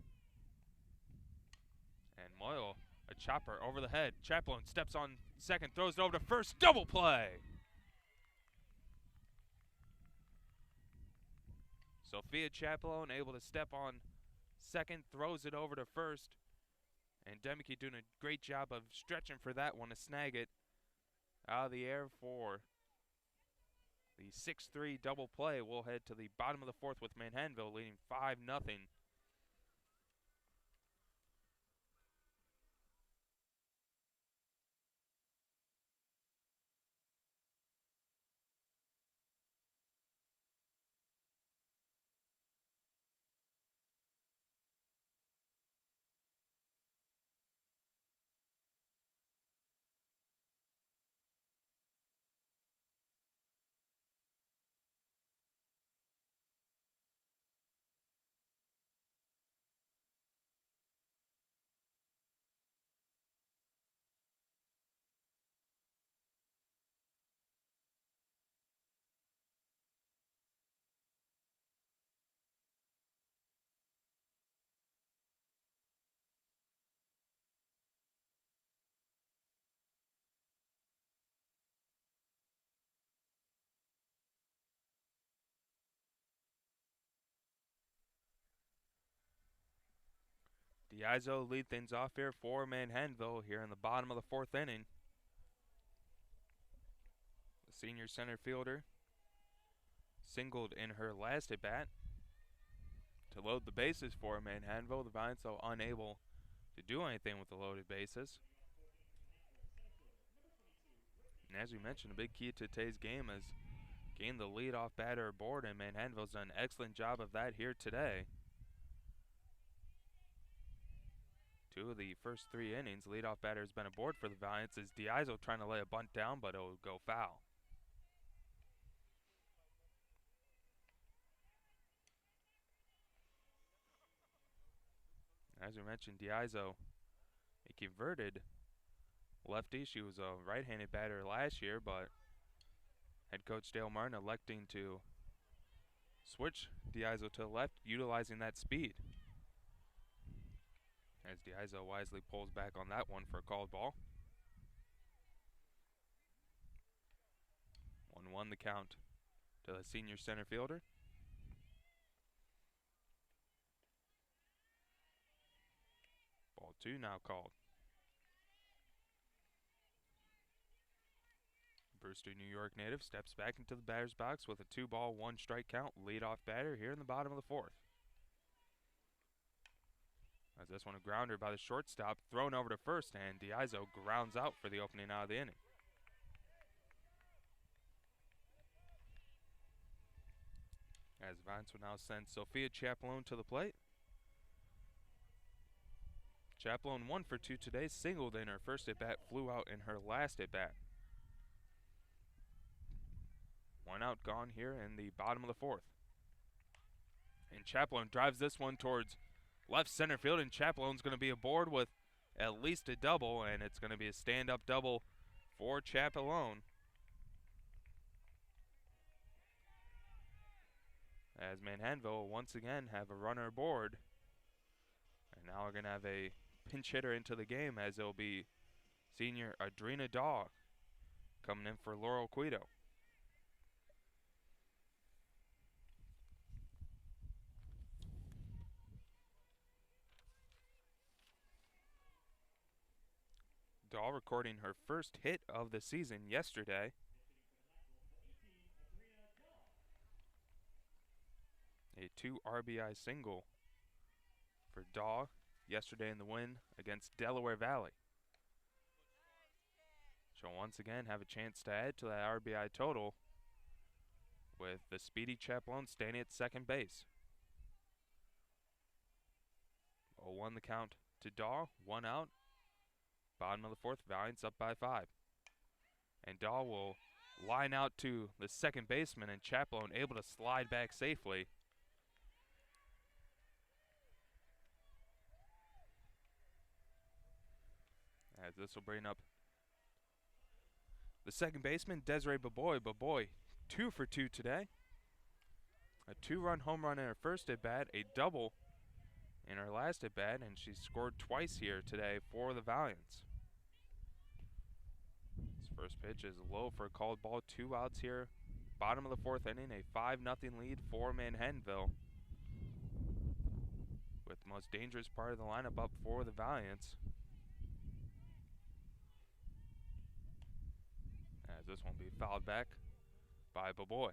And Moyle, a chopper over the head. Chaplin steps on second, throws it over to first. Double play! Sophia Chaplin able to step on second, throws it over to first. And Demke doing a great job of stretching for that one to snag it out of the air for the 6-3 double play. We'll head to the bottom of the fourth with Manhattanville leading 5-0. Diazo lead things off here for Manhattanville here in the bottom of the fourth inning. The senior center fielder singled in her last at bat to load the bases for Manhattanville. The Valiants are unable to do anything with the loaded bases. And as we mentioned, a big key to today's game is getting the leadoff batter aboard, and Manhattanville's done an excellent job of that here today. 2 of the first 3 innings, leadoff batter has been aboard for the Valiants as Diazo trying to lay a bunt down, but it'll go foul. As we mentioned, Diazo, a converted lefty. She was a right-handed batter last year, but head coach Dale Martin electing to switch Diazo to the left, utilizing that speed. As Diazo wisely pulls back on that one for a called ball. 1-1 the count to the senior center fielder. Ball 2 now called. Brewster, New York native, steps back into the batter's box with a 2-ball, 1-strike count. Leadoff batter here in the bottom of the fourth. As this one a grounder by the shortstop, thrown over to first, and Diazo grounds out for the opening out of the inning. As Valiants will now send Sophia Chaplin to the plate. Chaplin 1 for 2 today, singled in her first at bat, flew out in her last at bat. 1 out gone here in the bottom of the fourth. And Chaplone drives this one towards left center field, and Chaplone's going to be aboard with at least a double, and it's going to be a stand-up double for Chaplone. As Manhattanville once again have a runner aboard. And now we're going to have a pinch hitter into the game, as it'll be senior Adrena Daw coming in for Laurel Quito. Daw recording her first hit of the season yesterday. A 2 RBI single for Daw yesterday in the win against Delaware Valley. She'll once again have a chance to add to that RBI total with the speedy Chaplone standing at second base. 0-1 the count to Daw, 1 out. Bottom of the fourth, Valiants up by 5. And Daw will line out to the second baseman, and Chaplone able to slide back safely. As this will bring up the second baseman, Desiree Baboy. Baboy, 2 for 2 today. A 2-run home run in her first at bat, a double in her last at bat, and she scored twice here today for the Valiants. This first pitch is low for a called ball, 2 outs here. Bottom of the fourth inning, a 5-0 lead for Manhattanville, with the most dangerous part of the lineup up for the Valiants. As this one will be fouled back by Baboy.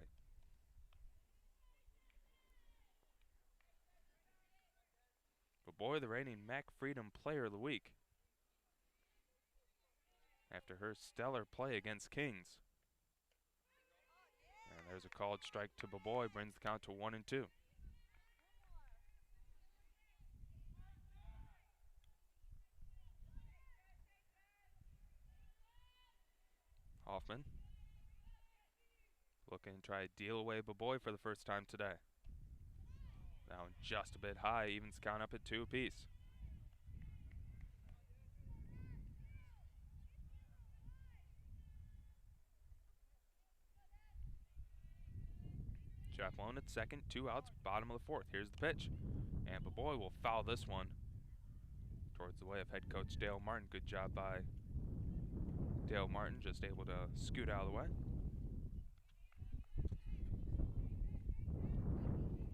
Baboy, the reigning Mac Freedom Player of the Week, after her stellar play against Kings. And there's a called strike to Baboy, brings the count to 1-2. Hoffman looking to try to deal away Baboy for the first time today. Now just a bit high, evens count up at 2 apiece. Chaplone at second, 2 outs, bottom of the fourth. Here's the pitch, and Baboy will foul this one towards the way of head coach Dale Martin. Good job by Dale Martin, just able to scoot out of the way.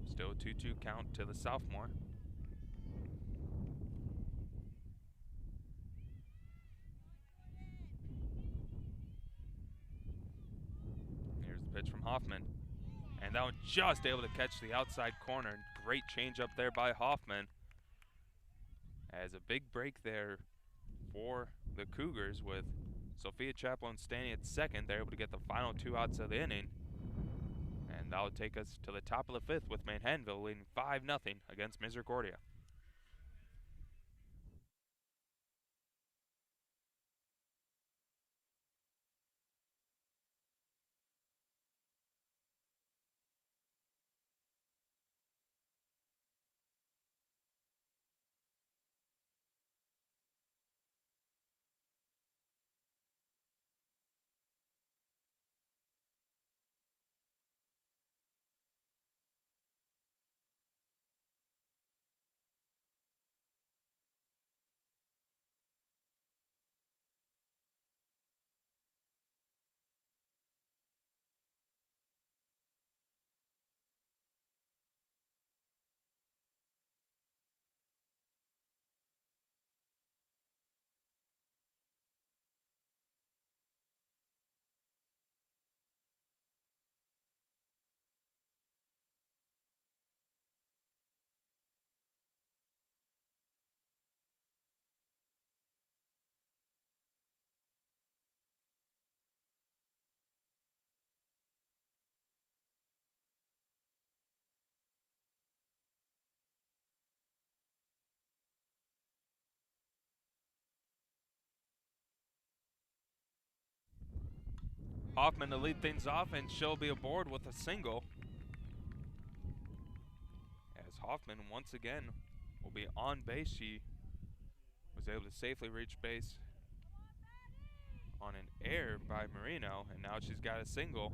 Still a 2-2 count to the sophomore. Here's the pitch from Hoffman. And that one just able to catch the outside corner. Great change up there by Hoffman. As a big break there for the Cougars, with Sophia Chaplone standing at second. They're able to get the final 2 outs of the inning. And that will take us to the top of the fifth, with Manhattanville leading 5-0 against Misericordia. Hoffman to lead things off, and she'll be aboard with a single. Hoffman once again will be on base. She was able to safely reach base on an error by Marino, and now she's got a single.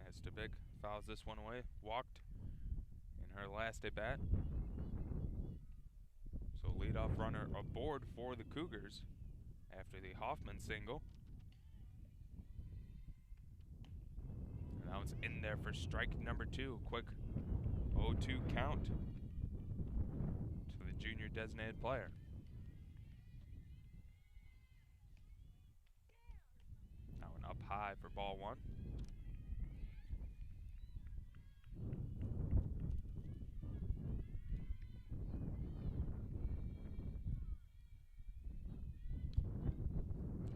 As Stabik fouls this one away, walked in her last at bat. So leadoff runner aboard for the Cougars after the Hoffman single. And that one's in there for strike number 2. Quick 0-2 count to the junior designated player. That one up high for ball 1.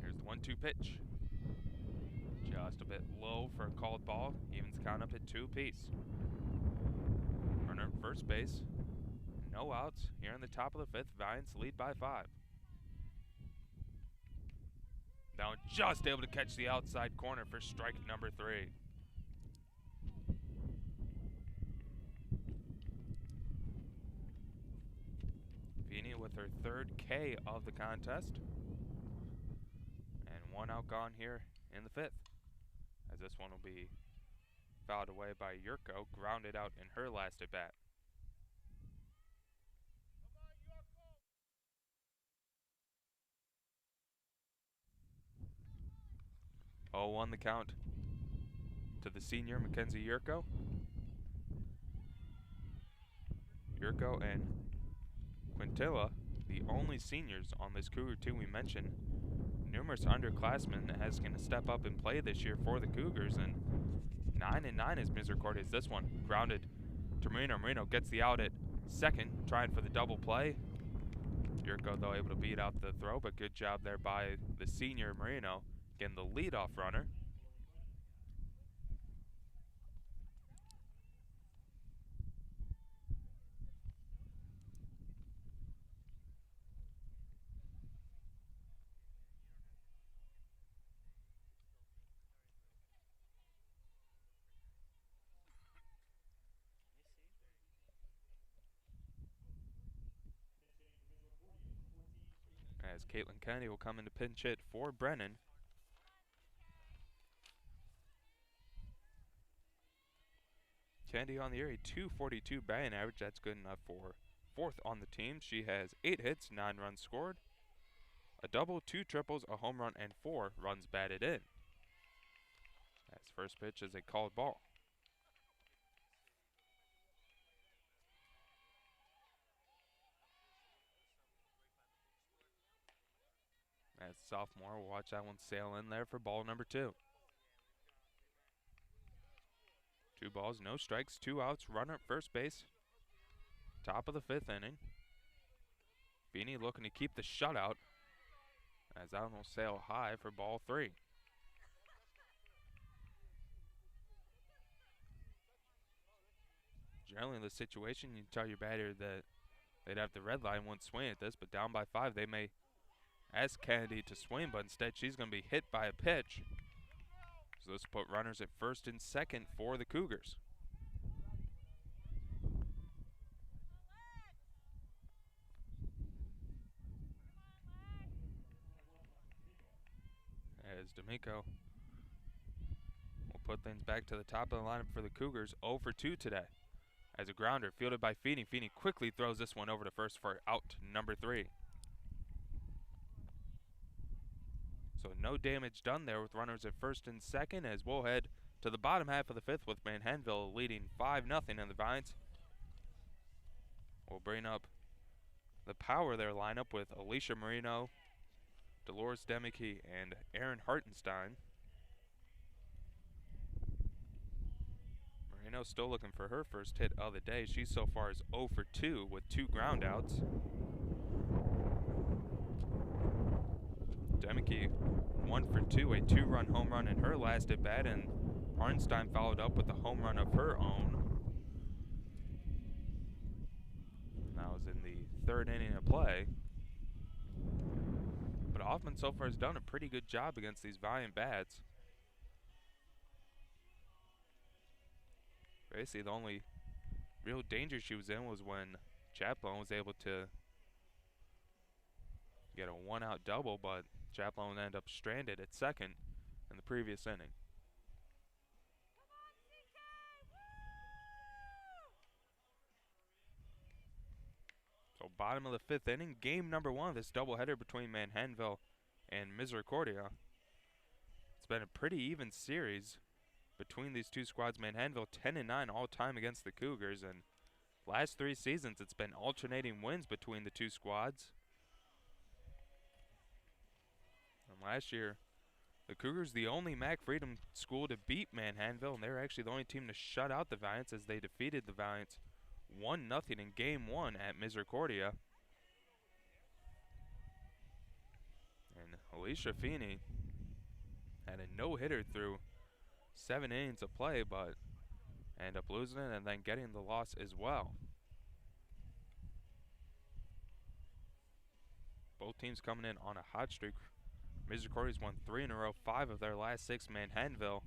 Here's the 1-2 pitch. Just a bit low for a called ball. Evens count up at 2 apiece. Runner at first base. No outs. Here in the top of the 5th, Valiants lead by 5. Now just able to catch the outside corner for strike number 3. Feeney with her 3rd K of the contest. And 1 out gone here in the 5th. As this one will be fouled away by Yurko, grounded out in her last at bat. Oh, 1 the count to the senior Mackenzie Yurko. Yurko and Quintilla, the only seniors on this Cougar team we mentioned. Numerous underclassmen as going to step up and play this year for the Cougars, and 9-9 is Misericordia. This one grounded to Marino. Marino gets the out at second, trying for the double play. Yurko, though, able to beat out the throw, but good job there by the senior Marino, getting the leadoff runner. As Caitlin Kennedy will come in to pinch hit for Brennan. Kennedy on the year, a .242 batting average. That's good enough for 4th on the team. She has 8 hits, 9 runs scored, a double, 2 triples, a home run, and 4 runs batted in. As first pitch is a called ball. As sophomore, we'll watch that one sail in there for ball number 2. 2 balls, no strikes, 2 outs, runner at first base. Top of the 5th inning. Feeney looking to keep the shutout as that one will sail high for ball 3. Generally in this situation, you tell your batter that they'd have the red line, one swing at this, but down by 5, they may ask Kennedy to swing, but instead she's going to be hit by a pitch. So this will put runners at 1st and 2nd for the Cougars. As D'Amico will put things back to the top of the lineup for the Cougars, 0 for 2 today. As a grounder fielded by Feeney. Feeney quickly throws this one over to first for out number 3. So no damage done there with runners at 1st and 2nd as we'll head to the bottom half of the 5th with Manhattanville leading 5-0 in the Valiants. We'll bring up the power of their lineup with Alicia Marino, Dolores Demicky, and Erin Hartenstein. Marino still looking for her first hit of the day. She so far is 0 for 2 with 2 groundouts. Demicky 1 for 2, a 2-run home run in her last at bat, and Hartenstein followed up with a home run of her own. That was in the 3rd inning of play. But Hoffman so far has done a pretty good job against these Valiant bats. Basically, the only real danger she was in was when Chaplin was able to get a one-out double, but Chaplin would end up stranded at second in the previous inning. So bottom of the fifth inning, game number one of this doubleheader between Manhattanville and Misericordia. It's been a pretty even series between these two squads. Manhattanville 10-9 all time against the Cougars, and last 3 seasons it's been alternating wins between the two squads. And last year, the Cougars the only Mac Freedom school to beat Manhattanville, and they were actually the only team to shut out the Valiants as they defeated the Valiants 1-0 in game 1 at Misericordia. And Alicia Feeney had a no-hitter through 7 innings of play, but ended up losing it and then getting the loss as well. Both teams coming in on a hot streak. Misericordia's won 3 in a row, 5 of their last 6. Manhattanville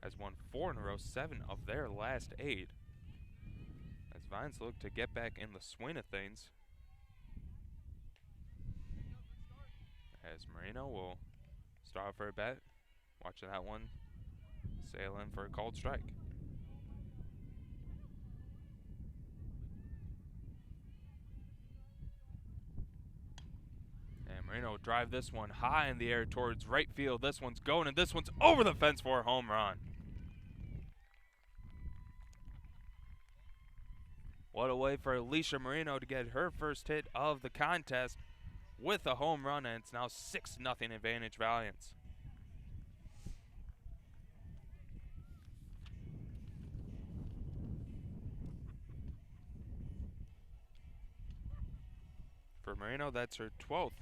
has won 4 in a row, 7 of their last 8. As Vines look to get back in the swing of things. As Marino will start for a bat. Watching that one sail in for a called strike. And Marino will drive this one high in the air towards right field. This one's going, and this one's over the fence for a home run. What a way for Alicia Marino to get her first hit of the contest with a home run, and it's now 6-0 advantage Valiants. For Marino, that's her 12th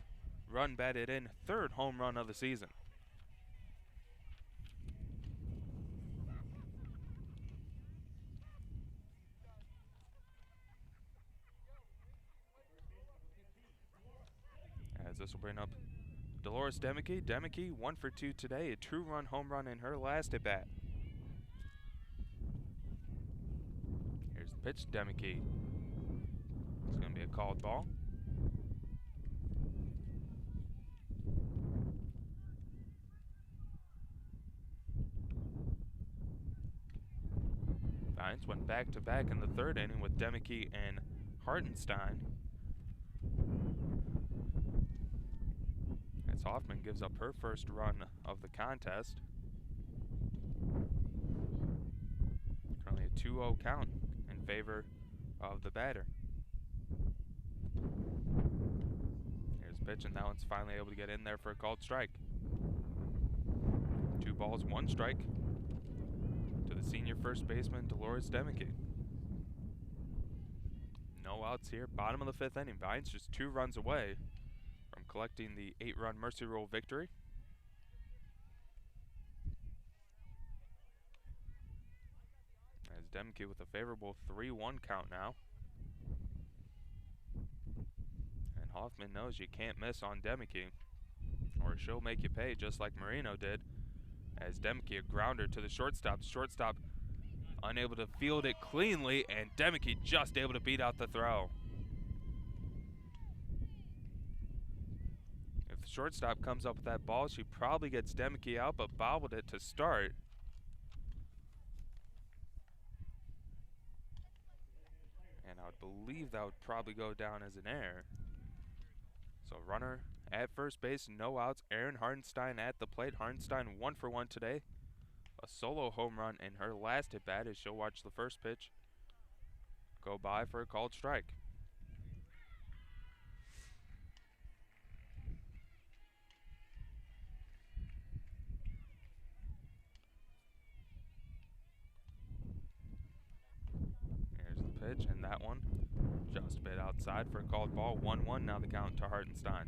run batted in, 3rd home run of the season. As this will bring up Dolores Demeke. Demeke 1 for 2 today, a 2-run home run in her last at bat. Here's the pitch, Demeke. It's going to be a called ball. Vines went back-to-back in the 3rd inning with Demeke and Hartenstein. As Hoffman gives up her first run of the contest. Currently a 2-0 count in favor of the batter. Here's the pitch, and that one's finally able to get in there for a called strike. 2 balls, 1 strike to the senior first baseman, Dolores Demeke. No outs here, bottom of the 5th inning. Vines just 2 runs away from collecting the 8-run Mercy Rule victory. As Demke with a favorable 3-1 count now. And Hoffman knows you can't miss on Demke, or she'll make you pay just like Marino did. As Demke, a grounder to the shortstop. Shortstop unable to field it cleanly, and Demke just able to beat out the throw. If the shortstop comes up with that ball, she probably gets Demke out, but bobbled it to start. And I would believe that would probably go down as an error. So runner at first base, no outs. Erin Hartenstein at the plate. Hartenstein 1 for 1 today. A solo home run in her last at bat as she'll watch the first pitch go by for a called strike. Here's the pitch, and that one just a bit outside for a called ball. 1-1 now the count to Hartenstein.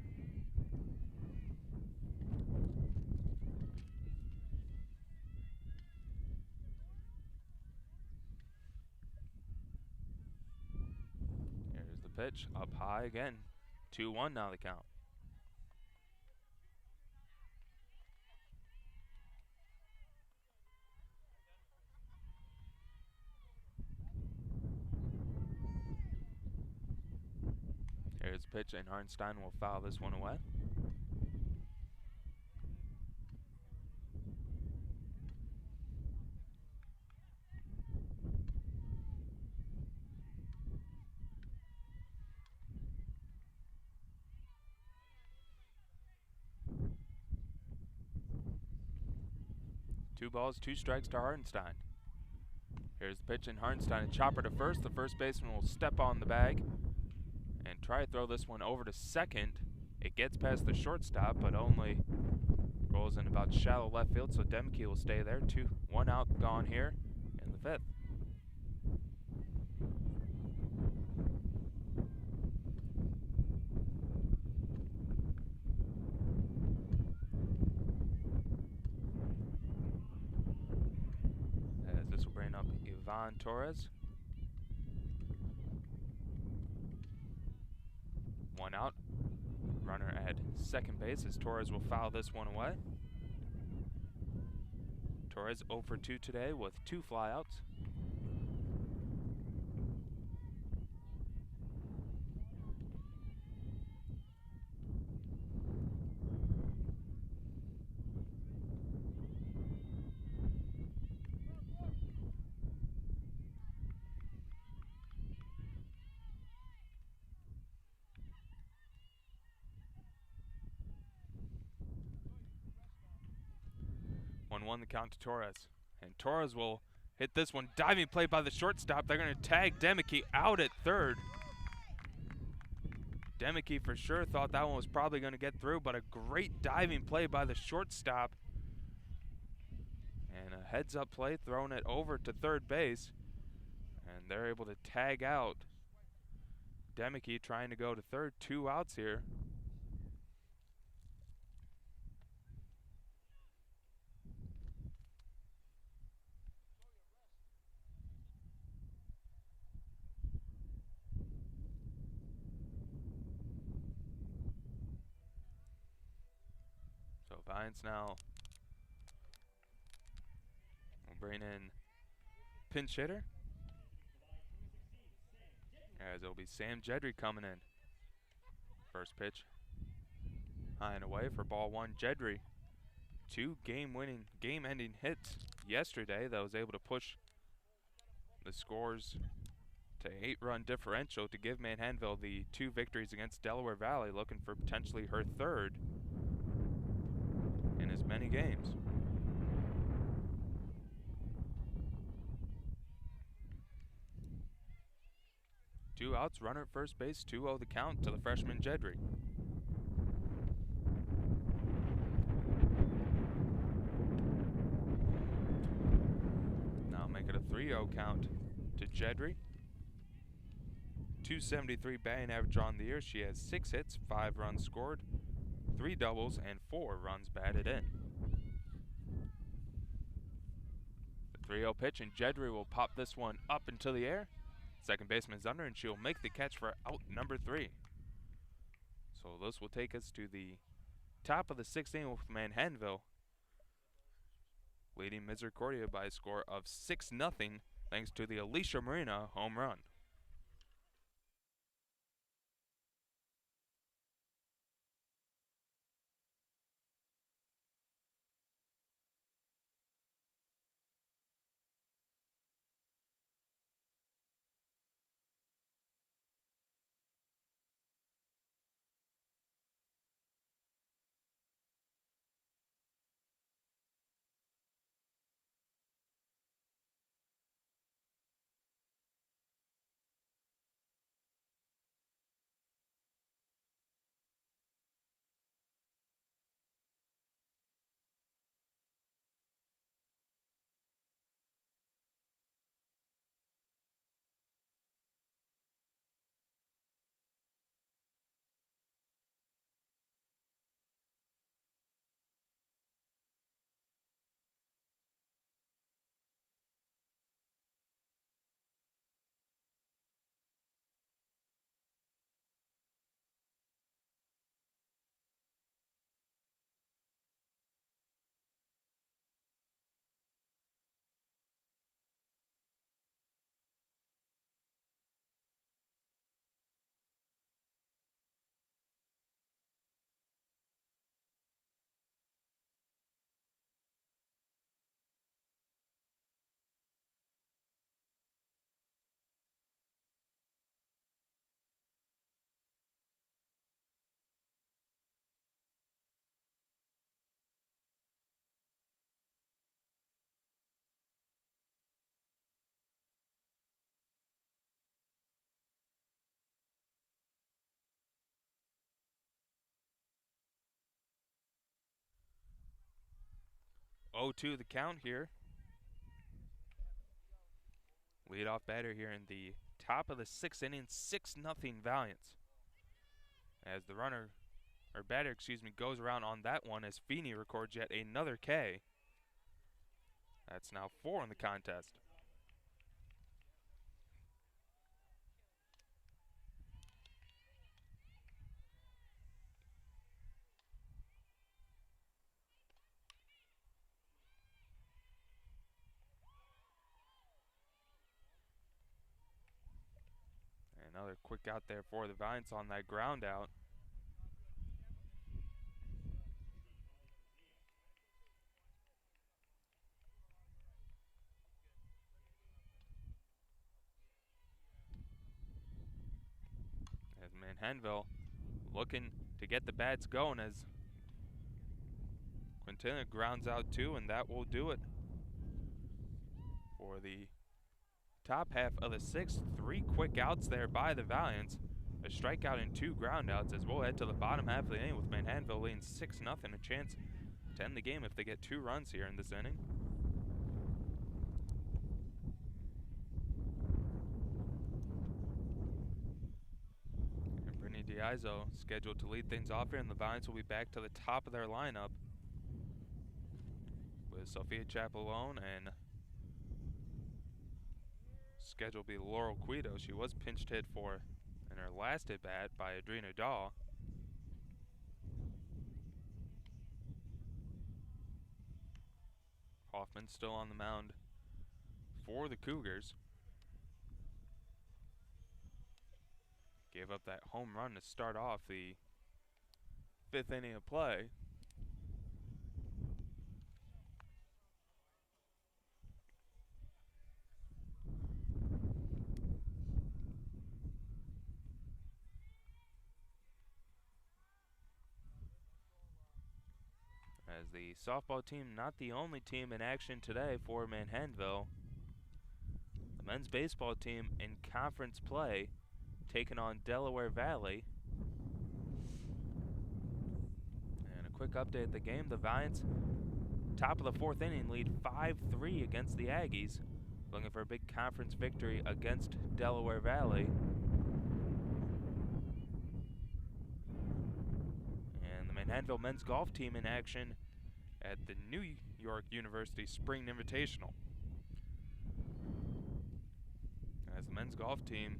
Here's the pitch, up high again. 2-1 now the count. pitch, and Hartenstein will foul this one away. Two balls, two strikes to Hartenstein. Here's the pitch, and Hartenstein, a chopper to first. The first baseman will step on the bag and try to throw this one over to second. It gets past the shortstop, but only rolls in about shallow left field, so Demke will stay there. 1 out gone here in the fifth. As this will bring up Ivan Torres. 1 out. Runner at second base as Torres will foul this one away. Torres 0 for 2 today with 2 flyouts. One the count to Torres. And Torres will hit this one. Diving play by the shortstop. They're going to tag Demke out at third. Demke for sure thought that one was probably going to get through, but a great diving play by the shortstop. And a heads-up play, throwing it over to third base. And they're able to tag out Demke trying to go to third. 2 outs here. So Valiants now will bring in pinch hitter. As it'll be Sam Jedry coming in. First pitch high and away for ball 1. Jedry, 2 game-winning, game-ending hits yesterday that was able to push the scores to 8-run differential to give Manhattanville the 2 victories against Delaware Valley, looking for potentially her 3rd in as many games. Two outs, runner at first base, 2-0 the count to the freshman Jedry. Now make it a 3-0 count to Jedry. 273 batting average on the year. She has 6 hits, 5 runs scored, 3 doubles, and 4 runs batted in. The 3-0 pitch, and Jedry will pop this one up into the air. Second baseman's under, and she'll make the catch for out number 3. So this will take us to the top of the 6th inning with Manhattanville leading Misericordia by a score of 6-0 thanks to the Alicia Marina home run. 0-2 the count here. Leadoff batter here in the top of the 6th inning, 6-0 Valiants. As the batter, goes around on that one as Feeney records yet another K. That's now 4 in the contest. Another quick out there for the Valiants on that ground out. As Manhattanville looking to get the bats going as Quintana grounds out 2, and that will do it for the top half of the 6th. 3 quick outs there by the Valiants. A strikeout and 2 groundouts as we'll head to the bottom half of the inning with Manhattanville leading 6-0. A chance to end the game if they get 2 runs here in this inning. And Brittany Diazo scheduled to lead things off here, and the Valiants will be back to the top of their lineup with Sophia Chapelone and scheduled to be Laurel Quito. She was pinched hit for in her last at bat by Adrena Daw. Hoffman still on the mound for the Cougars. Gave up that home run to start off the 5th inning of play. As the softball team not the only team in action today for Manhattanville. The men's baseball team in conference play taking on Delaware Valley. And a quick update of the game. The Valiants, top of the 4th inning, lead 5-3 against the Aggies. Looking for a big conference victory against Delaware Valley. And the Manhattanville men's golf team in action at the New York University Spring Invitational. As the men's golf team,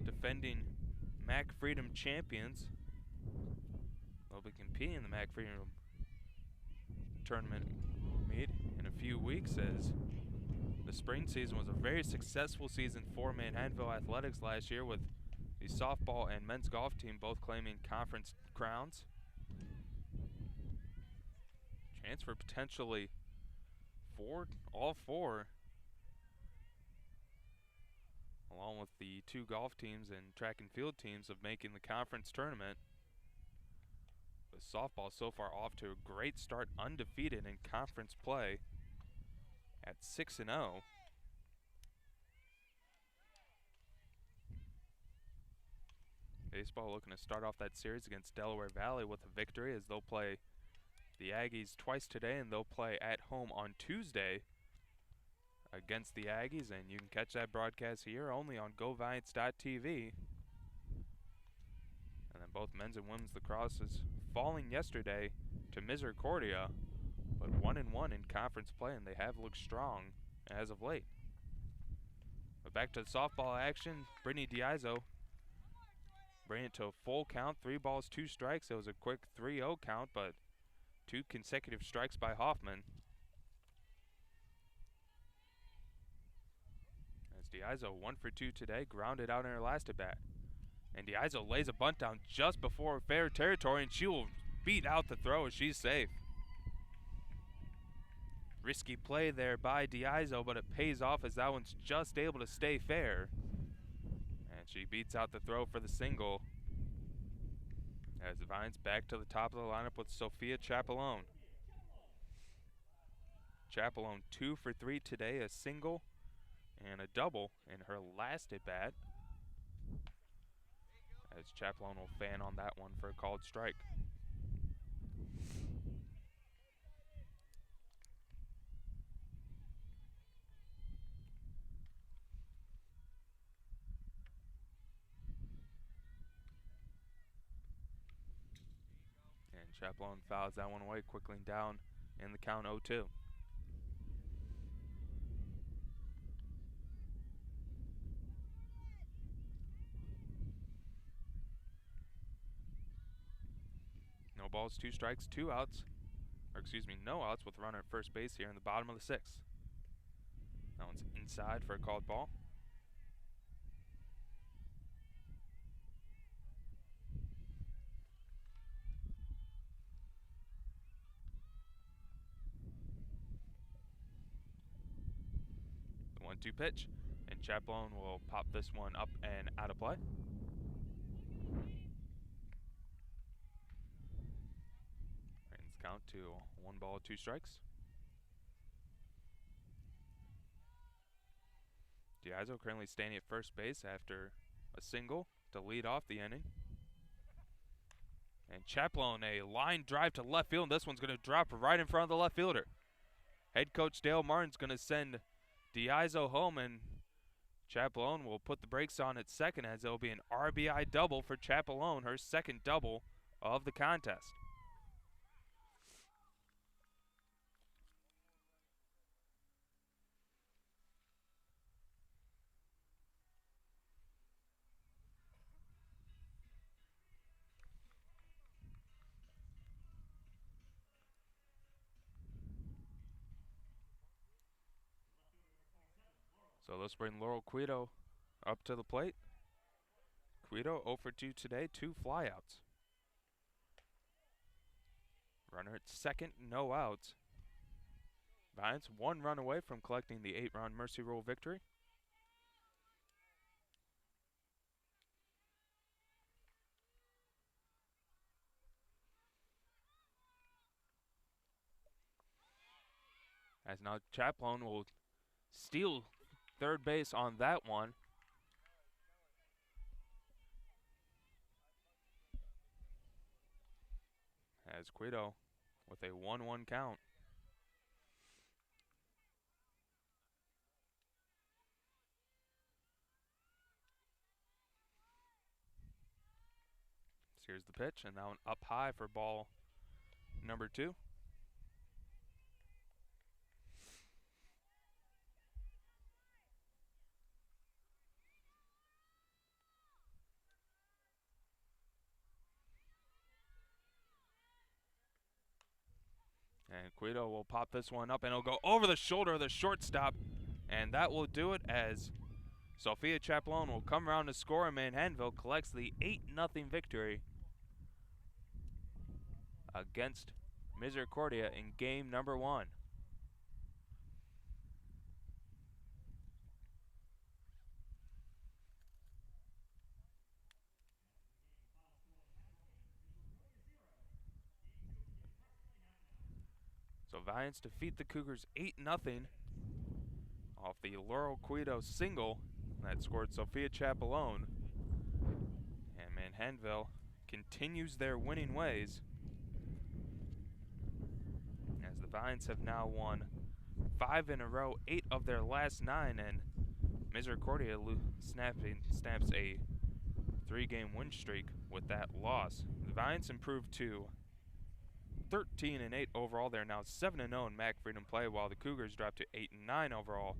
defending MAC Freedom champions, they'll be competing in the MAC Freedom tournament meet in a few weeks, as the spring season was a very successful season for Manhattanville Athletics last year, with the softball and men's golf team both claiming conference crowns. Chance for potentially all four, along with the 2 golf teams and track and field teams, of making the conference tournament. With softball so far off to a great start, undefeated in conference play at 6-0. Baseball looking to start off that series against Delaware Valley with a victory, as they'll play the Aggies twice today, and they'll play at home on Tuesday against the Aggies, and you can catch that broadcast here only on GoValiants.tv. And then both men's and women's lacrosse is falling yesterday to Misericordia, but 1-1 in conference play, and they have looked strong as of late. But back to the softball action. Brittany Diazo bringing it to a full count, 3 balls, 2 strikes. It was a quick 3-0 count, but 2 consecutive strikes by Hoffman. As Diazo 1 for 2 today, grounded out in her last at bat. And Diazo lays a bunt down just before fair territory, and she will beat out the throw as she's safe. Risky play there by Diazo, but it pays off as that one's just able to stay fair. And she beats out the throw for the single. As the Valiants back to the top of the lineup with Sophia Chapelone. Chapelone 2 for 3 today, a single and a double in her last at bat. As Chapelone will fan on that one for a called strike. And Chaplon fouls that one away, quickly down in the count 0-2. No balls, 2 strikes, 2 outs. Or excuse me, no outs with a runner at first base here in the bottom of the 6th. That one's inside for a called ball. The 1-2 pitch, and Chaplon will pop this one up and out of play. Brings the count to 1 ball, 2 strikes. Diazo currently standing at first base after a single to lead off the inning. And Chaplon, a line drive to left field, and this one's going to drop right in front of the left fielder. Head coach Dale Martin's going to send Diazo home, and Chaplon will put the brakes on at second, as it'll be an RBI double for Chaplon, her second double of the contest. So let's bring Laurel Cueto up to the plate. Cueto 0 for 2 today, 2 flyouts. Runner at second, no outs. Valiants 1 run away from collecting the 8-run Mercy Rule victory. As now Chaplon will steal third base on that one. As Cueto with a 1-1 count. So here's the pitch, and now up high for ball number 2. And Cueto will pop this one up, and it'll go over the shoulder of the shortstop, and that will do it, as Sophia Chaplon will come around to score, and Manhattanville collects the 8-0 victory against Misericordia in game number 1. So Valiants defeat the Cougars 8-0 off the Laurel Cueto single that scored Sophia Chaplon. And Manhattanville continues their winning ways, as the Valiants have now won 5 in a row, 8 of their last 9, and Misericordia snaps a 3-game win streak with that loss. The Valiants improved to 13-8 overall. They're now 7-0 in MAC Freedom play, while the Cougars dropped to 8-9 overall,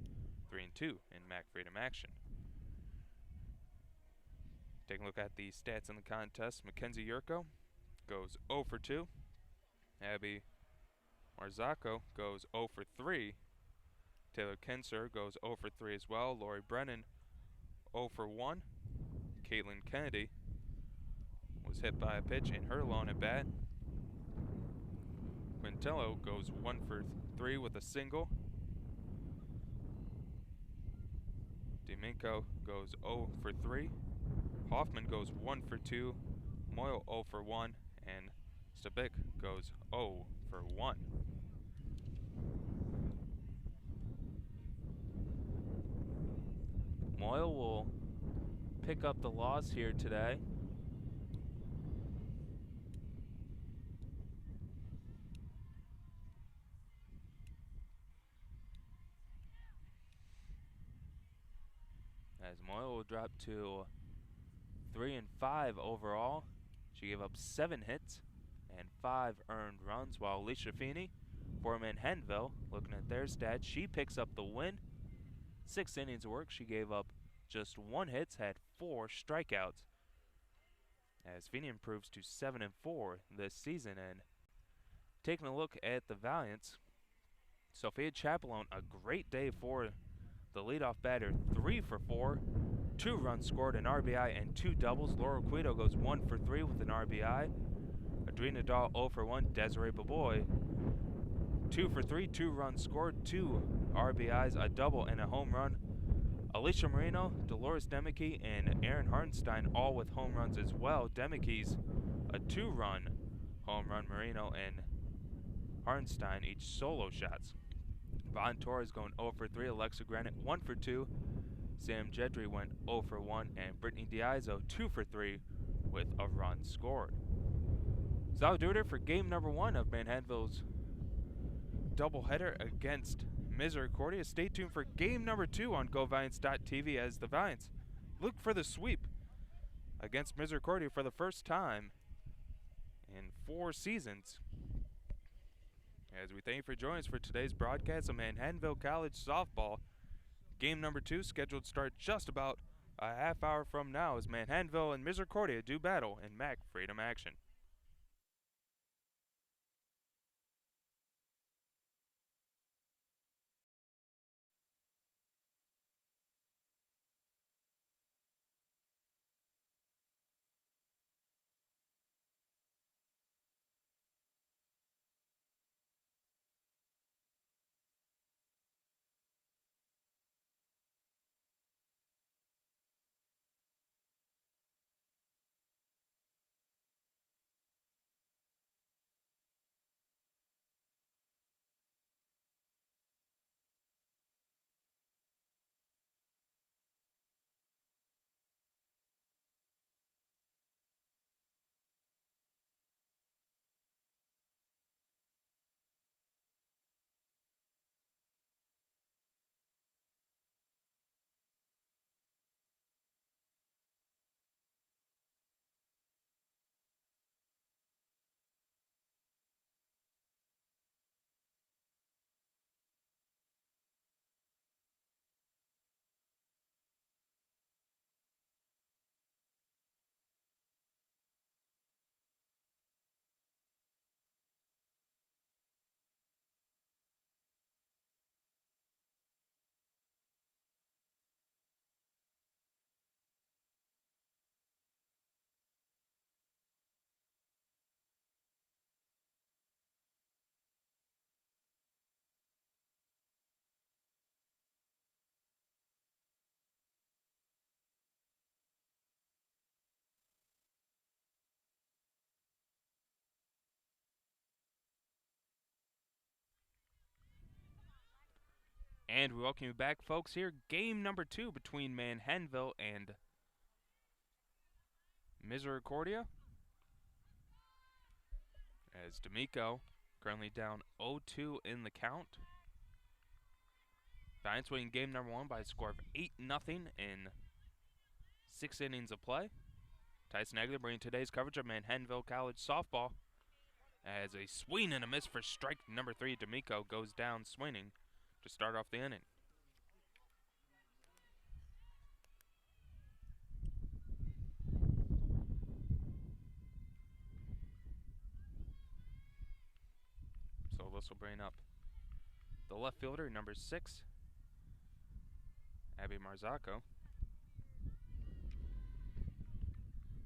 3-2 in MAC Freedom action. Taking a look at the stats in the contest, Mackenzie Yurko goes 0 for 2. Abby Marzocco goes 0 for 3. Taylor Kinser goes 0 for 3 as well. Lori Brennan 0 for 1. Caitlin Kennedy was hit by a pitch in her lone at bat. Quintello goes 1 for 3 with a single. D'Amico goes 0 for 3. Hoffman goes 1 for 2. Moyle 0 for 1. And Stabik goes 0 for 1. Moyle will pick up the loss here today. As Moyle will drop to 3-5 overall. She gave up 7 hits and 5 earned runs, while Alicia Feeney for Manhattanville, looking at their stats, she picks up the win. 6 innings of work, she gave up just 1 hit, had 4 strikeouts, as Feeney improves to 7-4 this season. And taking a look at the Valiants, Sophia Chapelone, a great day for the leadoff batter, 3 for 4, 2 runs scored, an RBI, and 2 doubles. Laura Quito goes 1 for 3 with an RBI. Adrina Dahl 0 for 1. Desiree Baboy 2 for 3, 2 runs scored, 2 RBIs, a double, and a home run. Alicia Marino, Dolores Demeke, and Erin Hartenstein all with home runs as well. Demeke's a 2-run home run. Marino and Hartenstein each solo shots. Von Torres going 0 for 3. Alexa Granite 1 for 2. Sam Jedry went 0 for 1. And Brittany Diazo 2 for 3 with a run scored. So that'll do it for game number 1 of Manhattanville's doubleheader against Misericordia. Stay tuned for game number 2 on GoValiants.tv as the Valiants look for the sweep against Misericordia for the first time in 4 seasons. As we thank you for joining us for today's broadcast of Manhattanville College softball. Game number 2 scheduled to start just about a half hour from now as Manhattanville and Misericordia do battle in MAC Freedom action. And we welcome you back, folks. Here, game number 2 between Manhattanville and Misericordia. As D'Amico currently down 0-2 in the count. Valiants winning game number 1 by a score of 8-0 in 6 innings of play. Tyson Egler bringing today's coverage of Manhattanville College softball. As a swing and a miss for strike number 3, D'Amico goes down swinging to start off the inning. So this will bring up the left fielder, number 6, Abby Marzocco.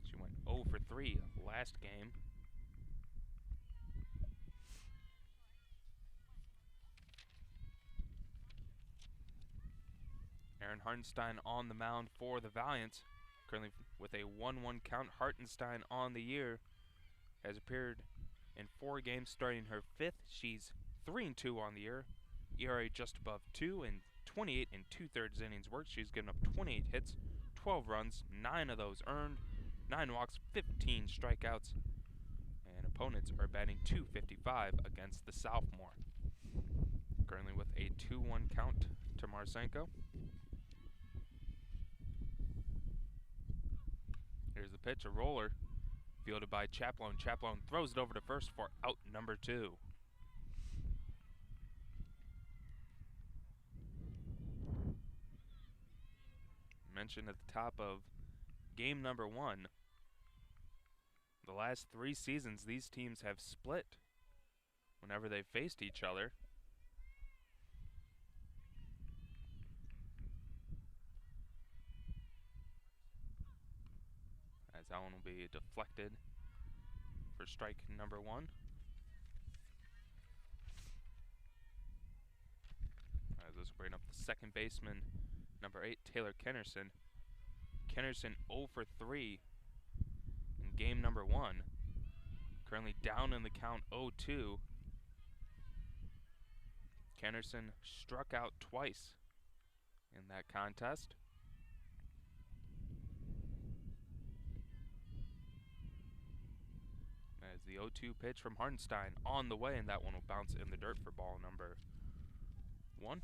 She went 0 for 3 last game. Erin Hartenstein on the mound for the Valiants, currently with a 1-1 count. Hartenstein on the year has appeared in 4 games, starting her 5th. She's 3-2 on the year, ERA just above 2, and 28 2/3 innings worked. She's given up 28 hits, 12 runs, 9 of those earned, 9 walks, 15 strikeouts, and opponents are batting .255 against the sophomore. Currently with a 2-1 count to Marsenko. Here's the pitch, a roller Fielded by Chaplone. Chaplone throws it over to first for out number 2. Mentioned at the top of game number 1, the last 3 seasons these teams have split whenever they faced each other. As that one will be deflected for strike number 1. As this will bring up the second baseman, number 8, Taylor Kennerson. Kennerson 0 for 3 in game number 1. Currently down in the count 0-2. Kennerson struck out twice in that contest. As the 0-2 pitch from Hartenstein on the way, and that one will bounce in the dirt for ball number 1.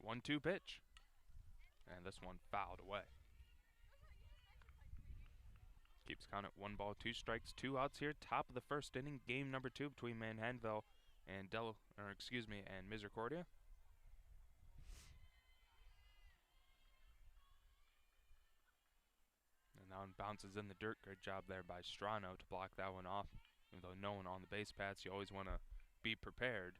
One-two pitch, and this one fouled away. Keeps count at 1 ball, 2 strikes, 2 outs here. Top of the first inning, game number 2 between Manhattanville and Misericordia. And that one bounces in the dirt. Great job there by Strano to block that one off. Even though no one on the base paths, you always want to be prepared.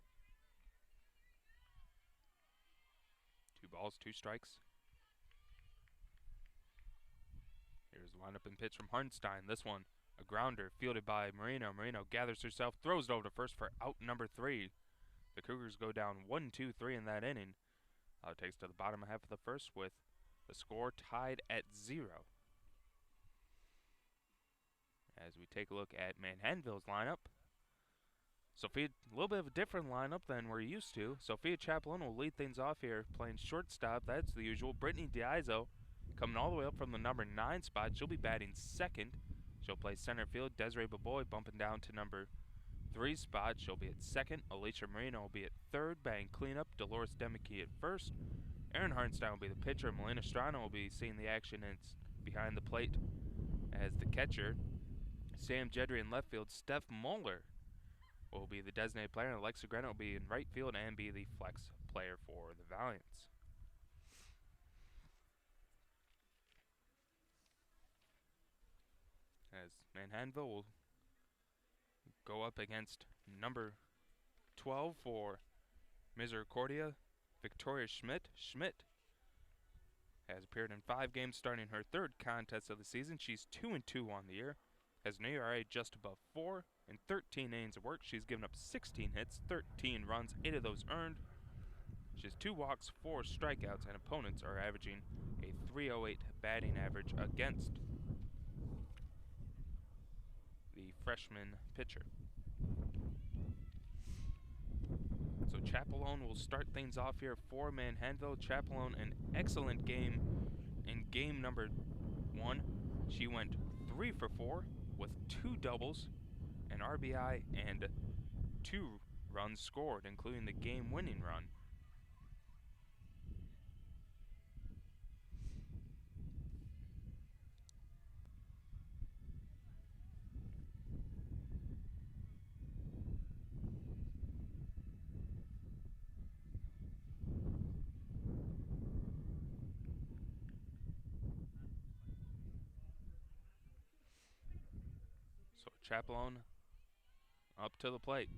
2 balls, 2 strikes. Here's the lineup and pitch from Hartenstein. This one, a grounder fielded by Marino. Marino gathers herself, throws it over to first for out number 3. The Cougars go down 1-2-3 in that inning. It takes to the bottom half of the first with the score tied at 0. As we take a look at Manhattanville's lineup, Sophia, a little bit of a different lineup than we're used to. Sophia Chaplin will lead things off here, playing shortstop. That's the usual. Brittany Diazo coming all the way up from the number 9 spot. She'll be batting second. She'll play center field. Desiree Baboy bumping down to number 3 spot. She'll be at second. Alicia Marino will be at third, batting cleanup. Dolores Demeke at first. Erin Hartenstein will be the pitcher. Melina Strano will be seeing the action and behind the plate as the catcher. Sam Jedry in left field. Steph Moeller will be the designated player, and Alexa Grenna will be in right field and be the flex player for the Valiants. As Manhattanville will go up against number 12 for Misericordia, Victoria Schmidt. Schmidt has appeared in 5 games, starting her 3rd contest of the season. She's 2-2 on the year, has an ERA just above 4. In 13 innings of work, she's given up 16 hits, 13 runs, 8 of those earned. She has 2 walks, 4 strikeouts, and opponents are averaging a .308 batting average against the freshman pitcher. So Chaplone will start things off here for Manhattanville. Chaplone, an excellent game in game number 1. She went 3 for 4 with 2 doubles, an RBI, and 2 runs scored, including the game-winning run. So Chaplone up to the plate.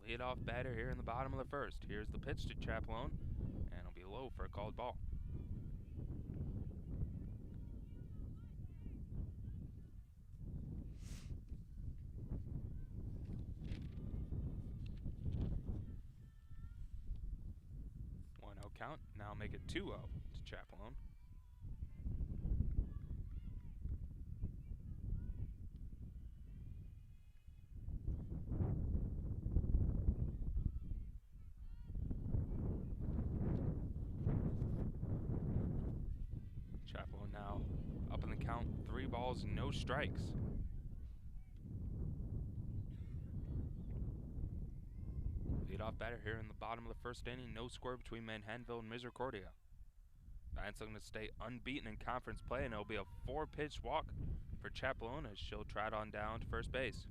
Lead-off batter here in the bottom of the first. Here's the pitch to Chaplone, and it'll be low for a called ball. One out count. Now make it 2-0 to Chaplone. Chaplone now up in the count, 3 balls, no strikes. leadoff batter here in the bottom of the first inning. No score between Manhattanville and Misericordia. Valiants looking to stay unbeaten in conference play, and it'll be a 4-pitch walk for Chaplone as she'll trot on down to first base.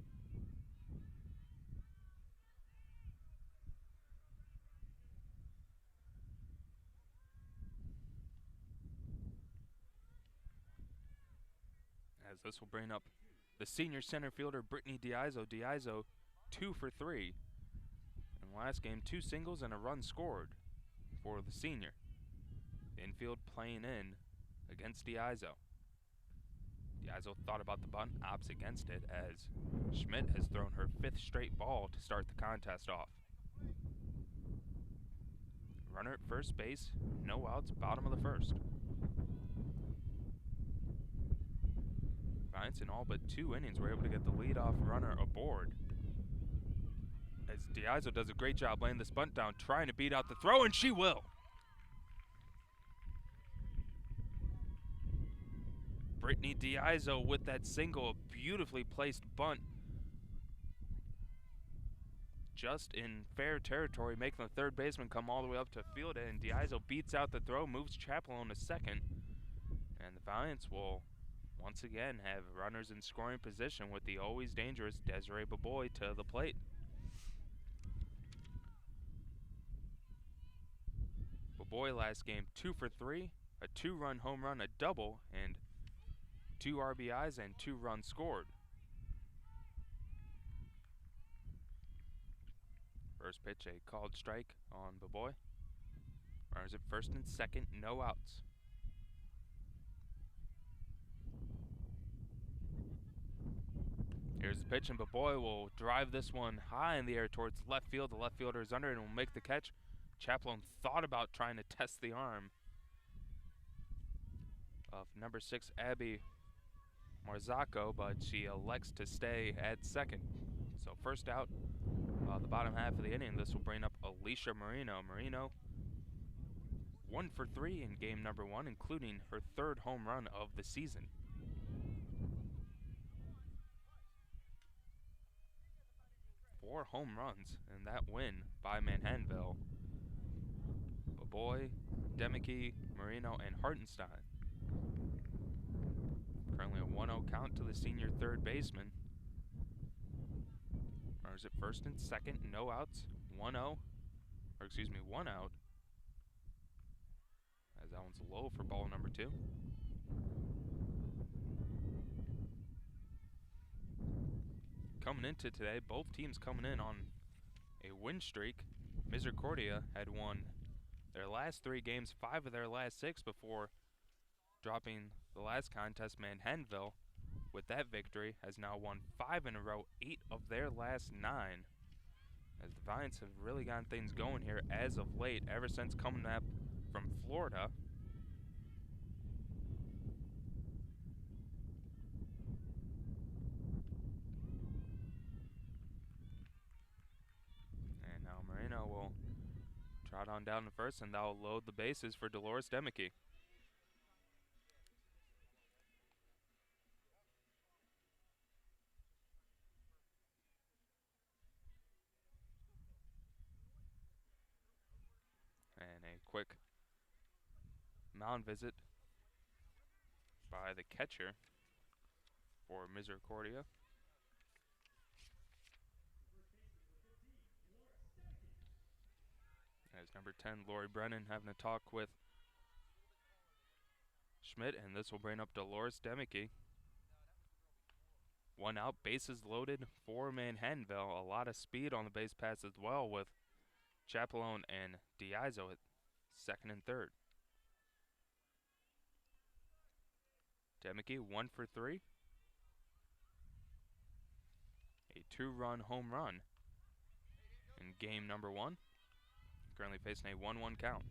As this will bring up the senior center fielder, Brittany Diaizo. Diaizo 2 for 3. In the last game, 2 singles and a run scored for the senior. The infield playing in against Diaizo. Diaizo thought about the bunt, opts against it, as Schmidt has thrown her 5th straight ball to start the contest off. Runner at first base, no outs, bottom of the first. Valiants in all but 2 innings were able to get the leadoff runner aboard. As Diaizo does a great job laying this bunt down, trying to beat out the throw, and she will. Brittany Diaizo with that single, a beautifully placed bunt. Just in fair territory, making the third baseman come all the way up to field it, and Diaizo beats out the throw, moves Chaplone to second. And the Valiants will once again have runners in scoring position with the always dangerous Desiree Baboy to the plate. Baboy last game 2 for 3, a 2-run home run, a double, and 2 RBIs and 2 runs scored. First pitch, a called strike on Baboy. Runners at first and second, no outs. Here's the pitch, and Baboy will drive this one high in the air towards left field. The left fielder is under it and will make the catch. Chaplone thought about trying to test the arm of number 6, Abby Marzocco, but she elects to stay at second. So first out, the bottom half of the inning. This will bring up Alicia Marino. Marino 1 for 3 in game number 1, including her 3rd home run of the season. Four home runs in that win by Manhattanville. Baboy, Demicky, Marino, and Hartenstein. Currently a 1-0 count to the senior third baseman. Runners at first and second, no outs, 1 out. As that one's low for ball number 2. Coming into today, both teams coming in on a win streak. Misericordia had won their last 3 games, 5 of their last 6 before dropping the last contest. Manhattanville, with that victory, has now won 5 in a row, 8 of their last 9. As the Valiants have really gotten things going here as of late, ever since coming up from Florida. And now Marino will trot on down to first, and that'll load the bases for Dolores Demicky. And a quick mound visit by the catcher for Misericordia. As number 10, Lori Brennan, having a talk with Schmidt, and this will bring up Dolores Demicky. 1 out, bases loaded for Manhattanville. A lot of speed on the base pass as well, with Chaplone and Diaizo at second and third. Demicky 1 for 3. A 2-run home run in game number 1. Currently facing a 1-1 count.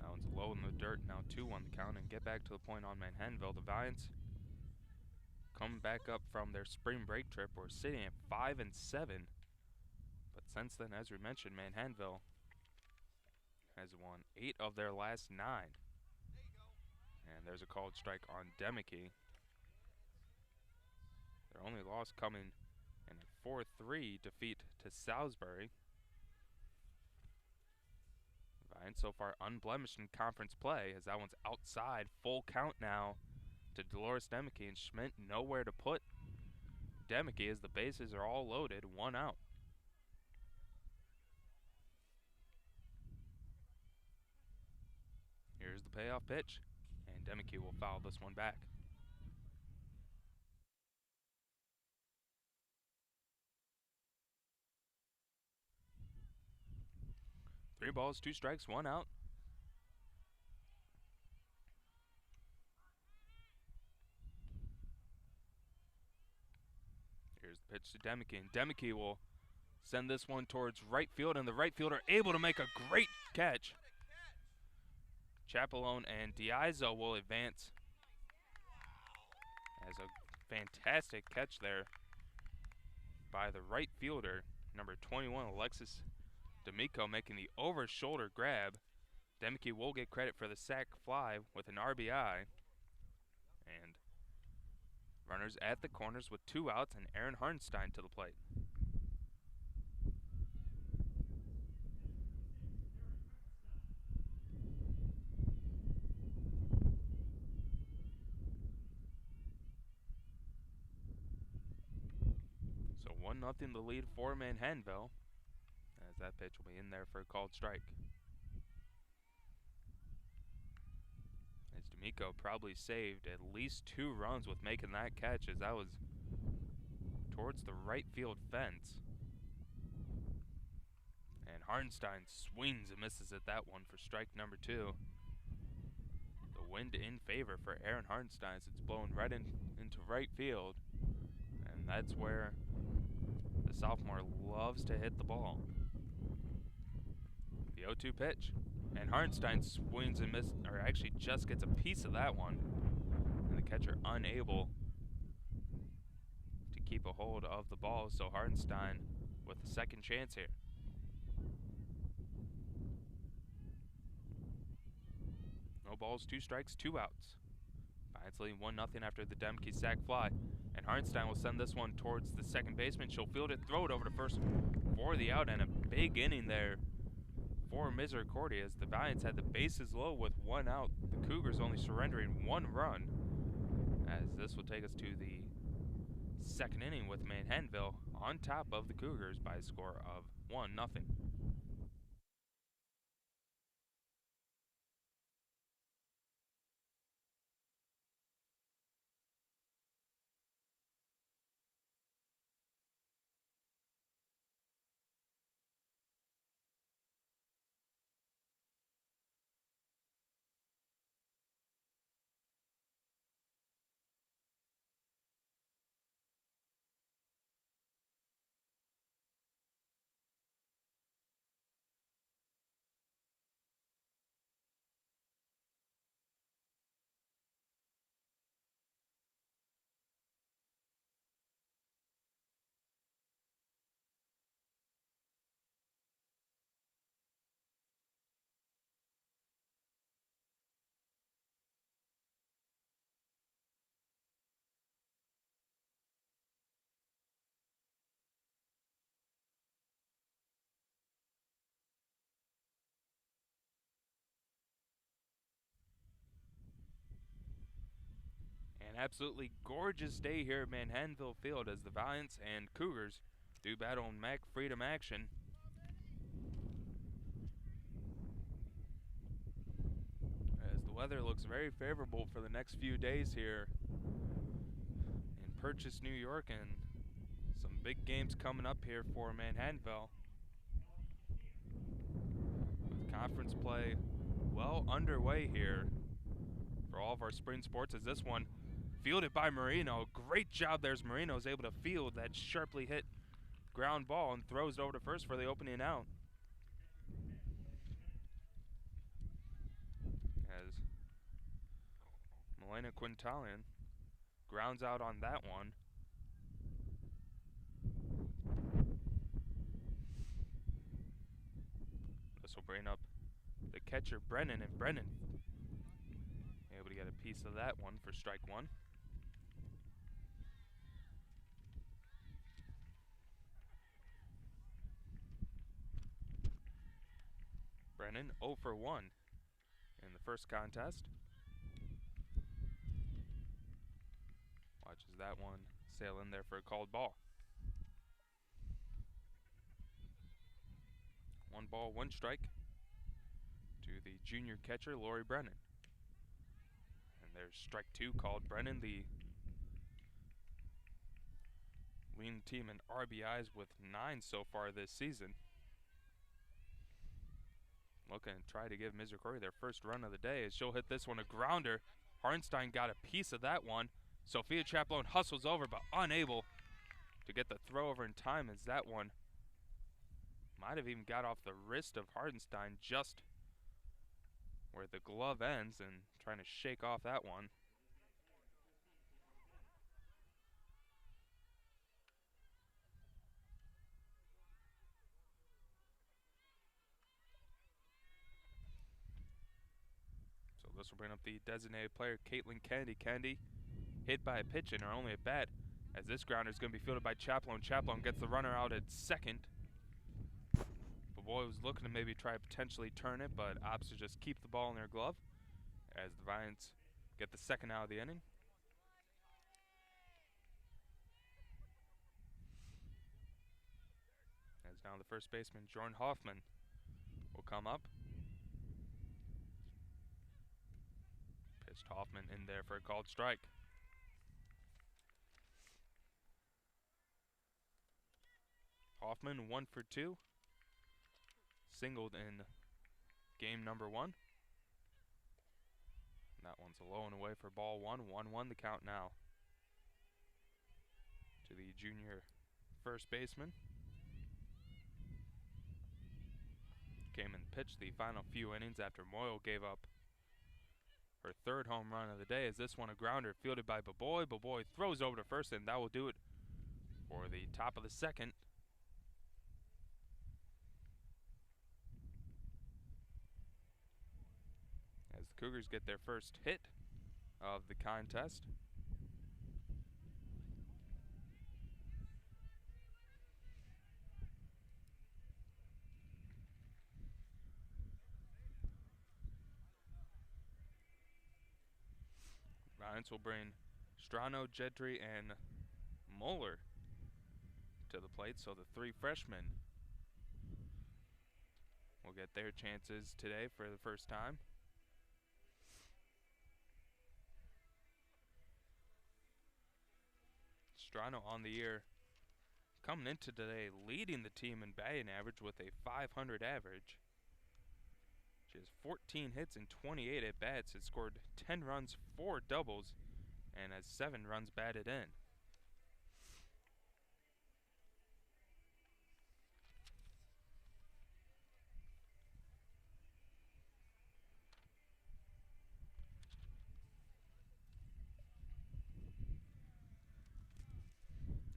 That one's low in the dirt, now 2-1 the count, and get back to the point on Manhattanville. The Valiants coming back up from their spring break trip. We're sitting at 5-7. But since then, as we mentioned, Manhattanville has won 8 of their last 9. And there's a called strike on Demicky. Their only loss coming in a 4-3 defeat to Salisbury. Valiants so far unblemished in conference play, as that one's outside. Full count now to Dolores Demicky, and Schmidt nowhere to put Demicky as the bases are all loaded, 1 out. Here's the payoff pitch, and Demicky will foul this one back. 3 balls, 2 strikes, 1 out. Here's the pitch to Demicky, and Demicky will send this one towards right field, and the right fielder able to make a great catch. Chapelone and Diazo will advance. As a fantastic catch there by the right fielder, number 21, Alexis D'Amico, making the over-shoulder grab. Demicky will get credit for the sac fly with an RBI. And runners at the corners with 2 outs, and Aaron Harnstein to the plate. So 1-0 the lead for Manhattanville, as that pitch will be in there for a called strike. As D'Amico probably saved at least 2 runs with making that catch, as that was towards the right field fence. And Harnstein swings and misses at that one for strike number 2. The wind in favor for Aaron Harnstein, as it's blowing right into right field. And that's where the sophomore loves to hit the ball. The 0-2 pitch, and Harnstein swings and misses, or actually just gets a piece of that one. And the catcher unable to keep a hold of the ball, so Harnstein with a second chance here. No balls, 2 strikes, 2 outs. Valiants leading 1-0 after the Demicky sac fly. And Harnstein will send this one towards the second baseman. She'll field it, throw it over to first for the out, and a big inning there for Misericordia, as the Valiants had the bases low with 1 out. The Cougars only surrendering 1 run, as this will take us to the second inning with Manhattanville on top of the Cougars by a score of 1-0. An absolutely gorgeous day here at Manhattanville Field, as the Valiants and Cougars do battle in Mac Freedom action. As the weather looks very favorable for the next few days here in Purchase, New York, and some big games coming up here for Manhattanville, with conference play well underway here for all of our spring sports, as this one fielded by Marino. Great job there's Marino is able to field that sharply hit ground ball and throws it over to first for the opening out. As Milena Quintalian grounds out on that one. This will bring up the catcher Brennan, and Brennan able to get a piece of that one for strike one. Brennan 0 for 1 in the first contest. Watches that one sail in there for a called ball. 1 ball, 1 strike to the junior catcher, Lori Brennan. And there's strike 2 called. Brennan, the leading team in RBIs with 9 so far this season. Looking to try to give Misericordia their first run of the day as she'll hit this one, a grounder. Hartenstein got a piece of that one. Sophia Chaplone hustles over but unable to get the throw over in time as that one might have even got off the wrist of Hartenstein just where the glove ends, and trying to shake off that one. So this will bring up the designated player, Caitlin Kennedy. Kennedy hit by a pitch and are only at bat as this grounder is going to be fielded by Chaplone. Chaplone gets the runner out at second. Boy was looking to maybe try to potentially turn it, but opts to just keep the ball in their glove as the Valiants get the second out of the inning. As now the first baseman, Jordan Hoffman, will come up. Pitched Hoffman in there for a called strike. Hoffman 1 for 2. Singled in game number 1. And that one's low and away for ball 1. 1-1 the count now to the junior first baseman. Came and pitched the final few innings after Moyle gave up her third home run of the day as this one a grounder fielded by Baboy. Baboy throws over to first, and that will do it for the top of the second. As the Cougars get their first hit of the contest. Valiants will bring Strano, Gentry, and Moeller to the plate, so the 3 freshmen will get their chances today for the first time. Strano on the year, coming into today leading the team in batting average with a .500 average. She has 14 hits and 28 at-bats, has scored 10 runs, 4 doubles, and has 7 runs batted in.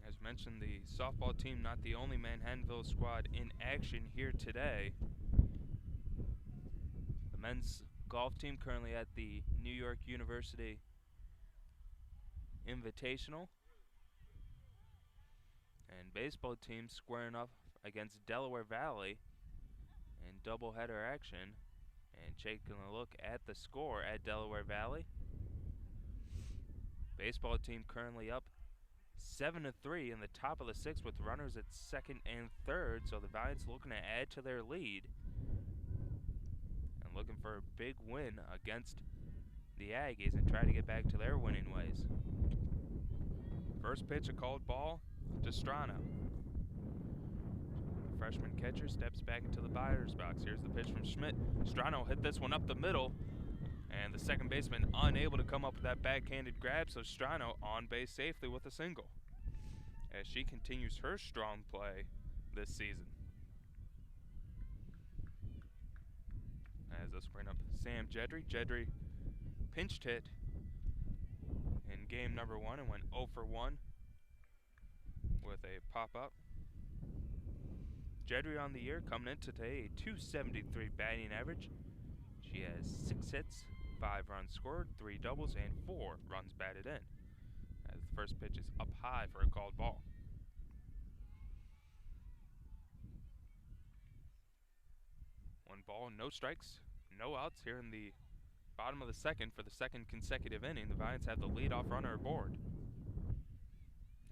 As mentioned, the softball team not the only Manhattanville squad in action here today. The men's golf team currently at the New York University Invitational. And baseball team squaring up against Delaware Valley in doubleheader action. And taking a look at the score at Delaware Valley. Baseball team currently up 7-3 in the top of the 6th with runners at second and third. So the Valiants looking to add to their lead and looking for a big win against the Aggies and try to get back to their winning ways. First pitch, a called ball to Strano. The freshman catcher steps back into the batter's box. Here's the pitch from Schmidt. Strano hit this one up the middle, and the second baseman unable to come up with that backhanded grab, so Strano on base safely with a single as she continues her strong play this season. As this bring up Sam Jedry. Jedry pinched hit in game number 1 and went 0 for 1 with a pop-up. Jedry on the year coming in today a .273 batting average. She has 6 hits, 5 runs scored, 3 doubles, and 4 runs batted in. As the first pitch is up high for a called ball. One ball, no strikes, no outs here in the bottom of the second for the second consecutive inning. The Valiants have the leadoff runner aboard.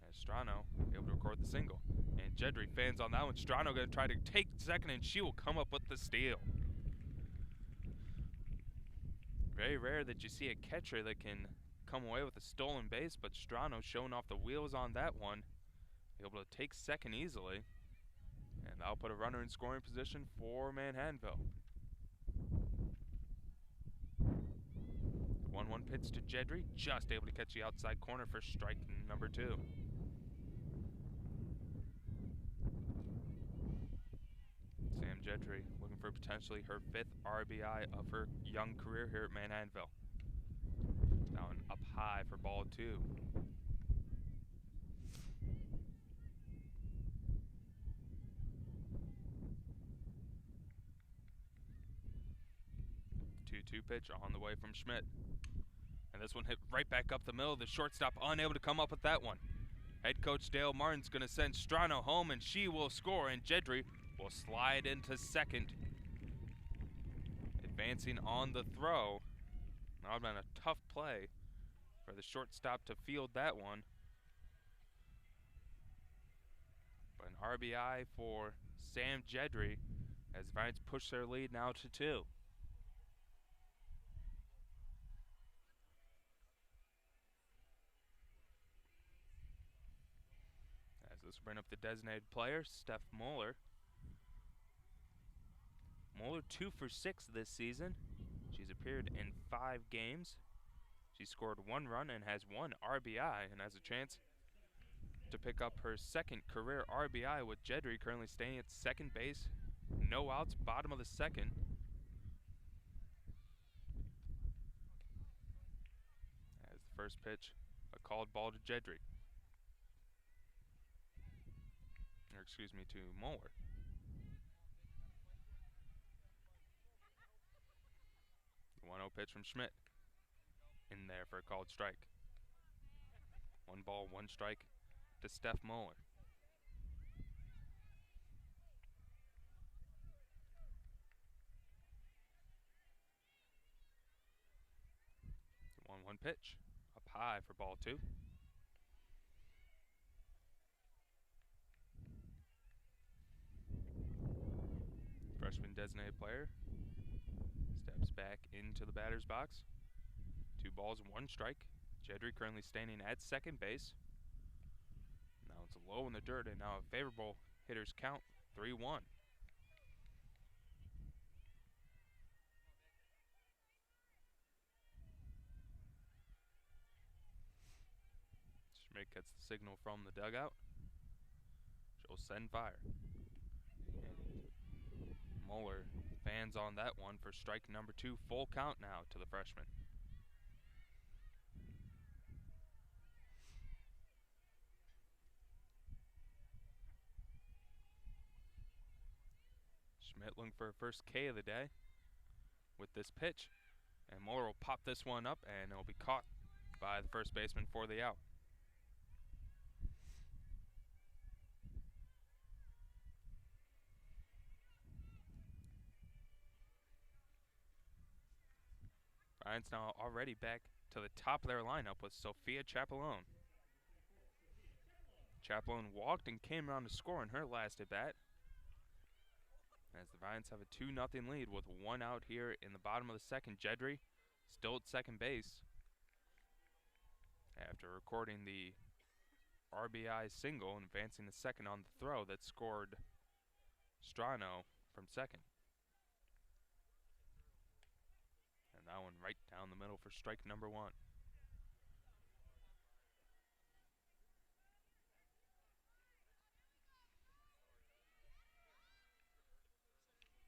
As Strano able to record the single. And Jedry fans on that one. Strano going to try to take second, and she will come up with the steal. Very rare that you see a catcher that can come away with a stolen base, but Strano showing off the wheels on that one. Able to take second easily. And that'll put a runner in scoring position for Manhattanville. 1-1 pitch to Jedry, just able to catch the outside corner for strike number 2. Sam Jedry looking for potentially her 5th RBI of her young career here at Manhattanville. Down up high for ball 2. 2-2 pitch on the way from Schmidt. And this one hit right back up the middle. The shortstop unable to come up with that one. Head coach Dale Martin's going to send Strano home, and she will score, and Jedry will slide into second. Advancing on the throw. That would have been a tough play for the shortstop to field that one. But an RBI for Sam Jedry as the Valiants push their lead now to 2. This will bring up the designated player, Steph Moeller. Moeller 2 for 6 this season. She's appeared in 5 games. She scored 1 run and has 1 RBI and has a chance to pick up her 2nd career RBI, with Jedry currently staying at second base. No outs, bottom of the 2nd. As the first pitch, a called ball to Jedry. Or excuse me, to Moeller. The 1-0 pitch from Schmidt. In there for a called strike. 1 ball, 1 strike to Steph Moeller. The 1-1 pitch. Up high for ball 2. Freshman designated player steps back into the batter's box. 2 balls, 1 strike. Jedry currently standing at second base. Now it's low in the dirt, and now a favorable hitter's count, 3-1. Schmidt gets the signal from the dugout. She'll send fire. Moeller fans on that one for strike number 2. Full count now to the freshman. Schmidt looking for her first K of the day with this pitch. And Moeller will pop this one up, and it'll be caught by the first baseman for the out. Valiants now already back to the top of their lineup with Sophia Chapelone. Chapelone walked and came around to score in her last at bat, as the Valiants have a 2-0 lead with 1 out here in the bottom of the 2nd. Jedry still at second base after recording the RBI single and advancing the 2nd on the throw that scored Strano from 2nd. And that one right down the middle for strike number 1.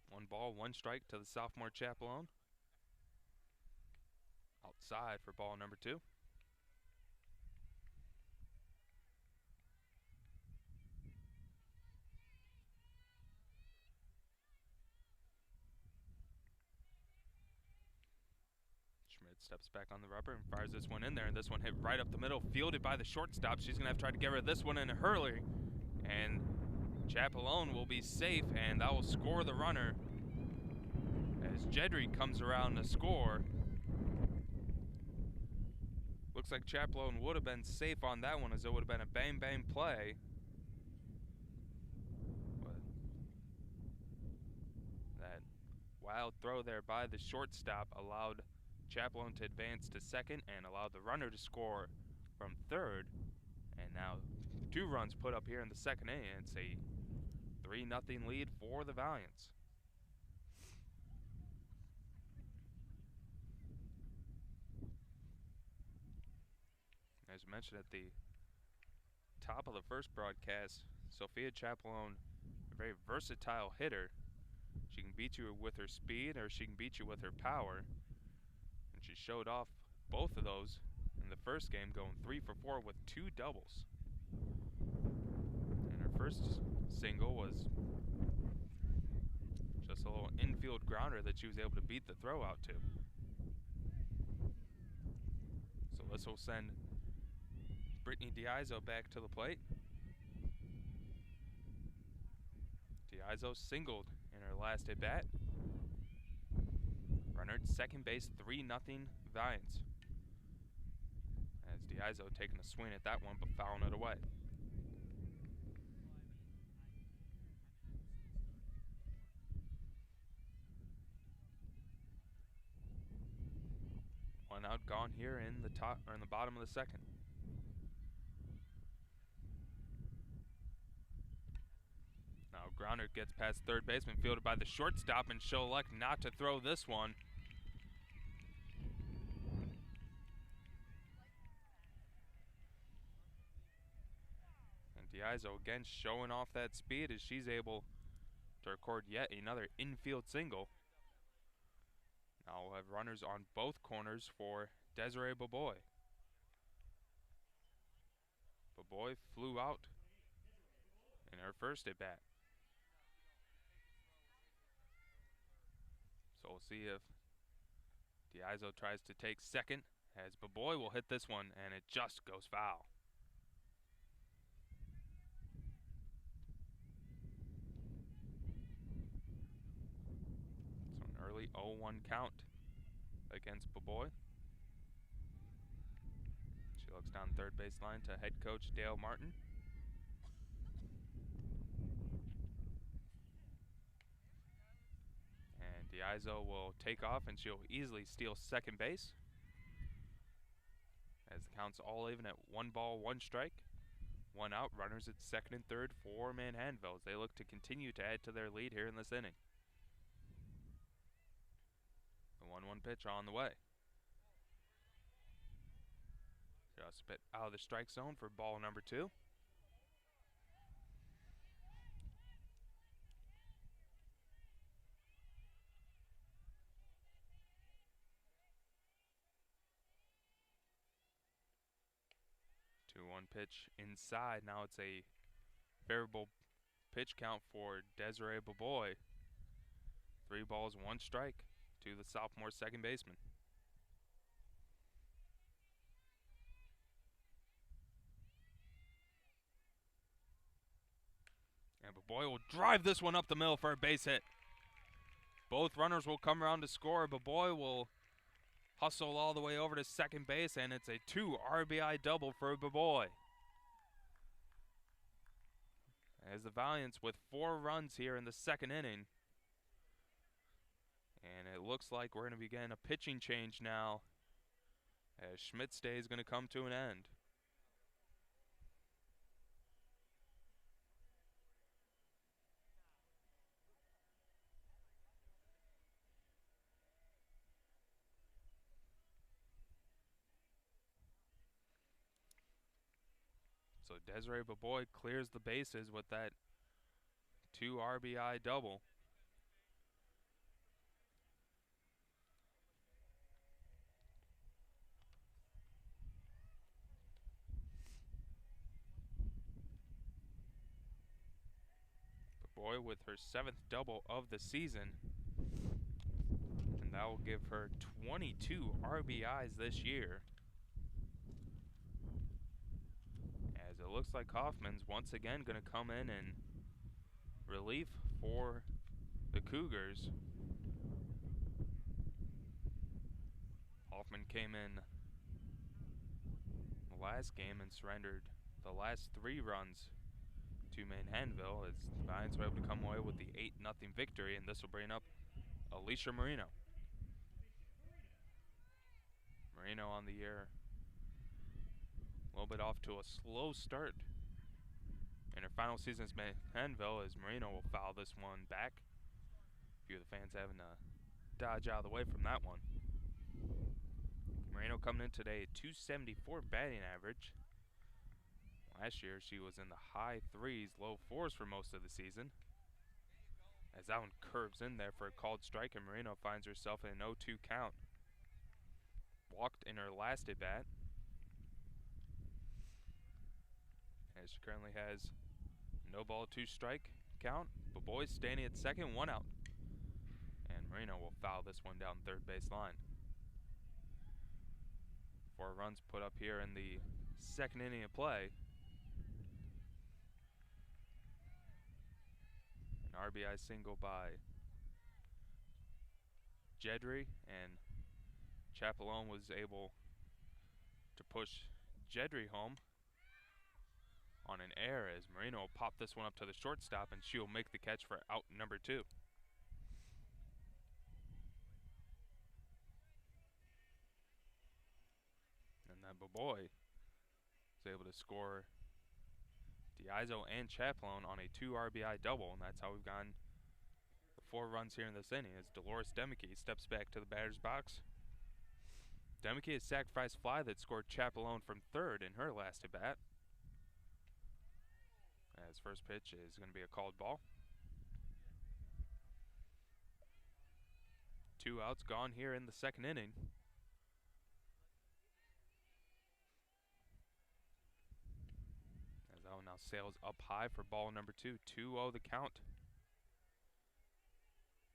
One ball, 1 strike to the sophomore Chapelone. Outside for ball number 2. Steps back on the rubber and fires this one in there. And this one hit right up the middle, fielded by the shortstop. She's going to have to try to get rid of this one in a hurry. And Chapelone will be safe, and that will score the runner as Jedry comes around to score. Looks like Chapelone would have been safe on that one, as it would have been a bang-bang play. But that wild throw there by the shortstop allowed Chapelone to advance to second and allowed the runner to score from third. And now 2 runs put up here in the second inning. It's a 3-0 lead for the Valiants. As mentioned at the top of the first broadcast, Sophia Chapelone, a very versatile hitter. She can beat you with her speed, or she can beat you with her power. And she showed off both of those in the first game, going 3 for 4 with 2 doubles. And her first single was just a little infield grounder that she was able to beat the throw out to. So this will send Brittany Diaizo back to the plate. Diaizo singled in her last at bat. Runner at second base, 3-0 Valiants. As Diaizo taking a swing at that one, but fouling it away. One out, gone here in the top, or in the bottom of the second. Now grounder gets past third baseman, fielded by the shortstop, and she'll elect not to throw this one. And Diaizo again showing off that speed as she's able to record yet another infield single. Now we'll have runners on both corners for Desiree Baboy. Baboy flew out in her first at bat. So we'll see if Diaizo tries to take second, as Baboy will hit this one, and it just goes foul. So an early 0-1 count against Baboy. She looks down third baseline to head coach Dale Martin. And Diaizo will take off, and she'll easily steal second base, as the count's all even at 1 ball, 1 strike. 1 out, runners at second and third for Manhattanville as they look to continue to add to their lead here in this inning. The 1-1 pitch on the way. Just a bit out of the strike zone for ball number 2. One pitch inside. Now it's a favorable pitch count for Desiree Baboy. 3 balls, 1 strike to the sophomore second baseman. And Baboy will drive this one up the middle for a base hit. Both runners will come around to score. Baboy will hustle all the way over to second base, and it's a 2 RBI double for Baboy. As the Valiants with 4 runs here in the second inning. And it looks like we're going to begin a pitching change now, as Schmidt's day is going to come to an end. So Desiree Baboy clears the bases with that 2 RBI double. Baboy with her 7th double of the season. And that will give her 22 RBIs this year. As it looks like Hoffman's once again going to come in relief for the Cougars. Hoffman came in the last game and surrendered the last 3 runs to Manhattanville, as the Valiants were able to come away with the 8-0 victory, and this will bring up Alicia Marino. Marino on the year, a little bit off to a slow start in her final season as Manhattanville, as Marino will foul this one back. A few of the fans having to dodge out of the way from that one. Marino coming in today, 274 batting average. Last year she was in the high 3s, low 4s for most of the season. As that one curves in there for a called strike, and Marino finds herself in an 0-2 count. Walked in her last at bat, as she currently has no ball, 2 strike count. But boys standing at second, 1 out. And Marino will foul this one down third base line. 4 runs put up here in the second inning of play. An RBI single by Jedry, and Chapelone was able to push Jedry home on an error, as Marino will pop this one up to the shortstop, and she will make the catch for out number 2. And then Baboy is able to score Diazo and Chapelone on a 2 RBI double, and that's how we've gotten the 4 runs here in this inning, as Dolores Demeke steps back to the batter's box. Demeke has sacrificed fly that scored Chapelone from third in her last at bat. As first pitch is going to be a called ball. 2 outs gone here in the second inning. As that one now sails up high for ball number 2. 2-0 the count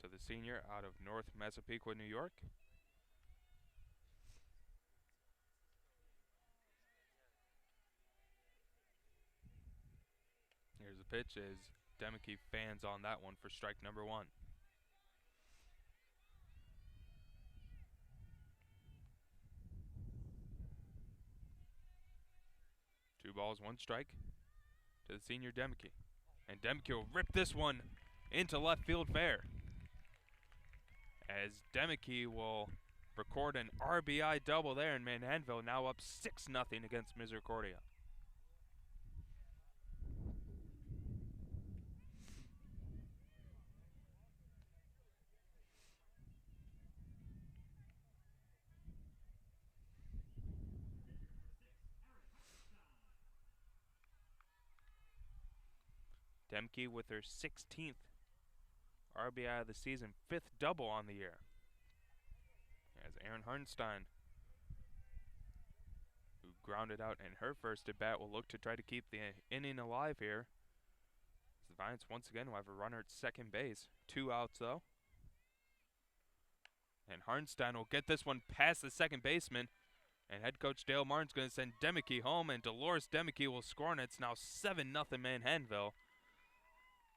to the senior out of North Massapequa, New York. Here's the pitch as Demeke fans on that one for strike number 1. Two balls, 1 strike to the senior Demeke. And Demeke will rip this one into left field fair, as Demeke will record an RBI double there, and Manhattanville now up 6-0 against Misericordia. Demke with her 16th RBI of the season, 5th double on the year. As Erin Harnstein, who grounded out in her first at bat, will look to try to keep the inning alive here. As the Valiants once again will have a runner at second base. 2 outs though. And Harnstein will get this one past the second baseman. And head coach Dale Martin's going to send Demeke home, and Dolores Demeke will score, and it's now 7-0 Manhattanville,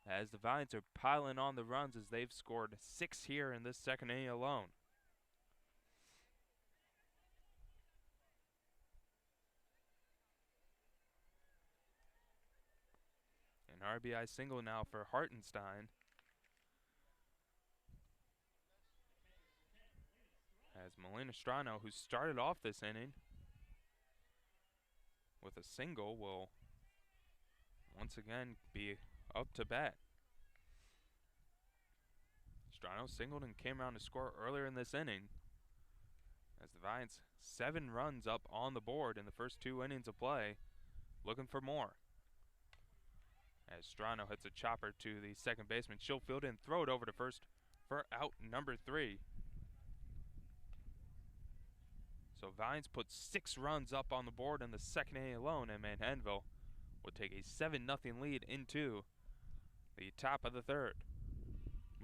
as the Valiants are piling on the runs, as they've scored 6 here in this second inning alone. An RBI single now for Hartenstein, as Melina Strano, who started off this inning with a single, will once again be up to bat. Strano singled and came around to score earlier in this inning, as the Valiants 7 runs up on the board in the first 2 innings of play, looking for more. As Strano hits a chopper to the second baseman, she'll field and throw it over to first for out number 3. So Valiants put 6 runs up on the board in the second inning alone, and Manhattanville would take a 7-0 lead into the top of the third.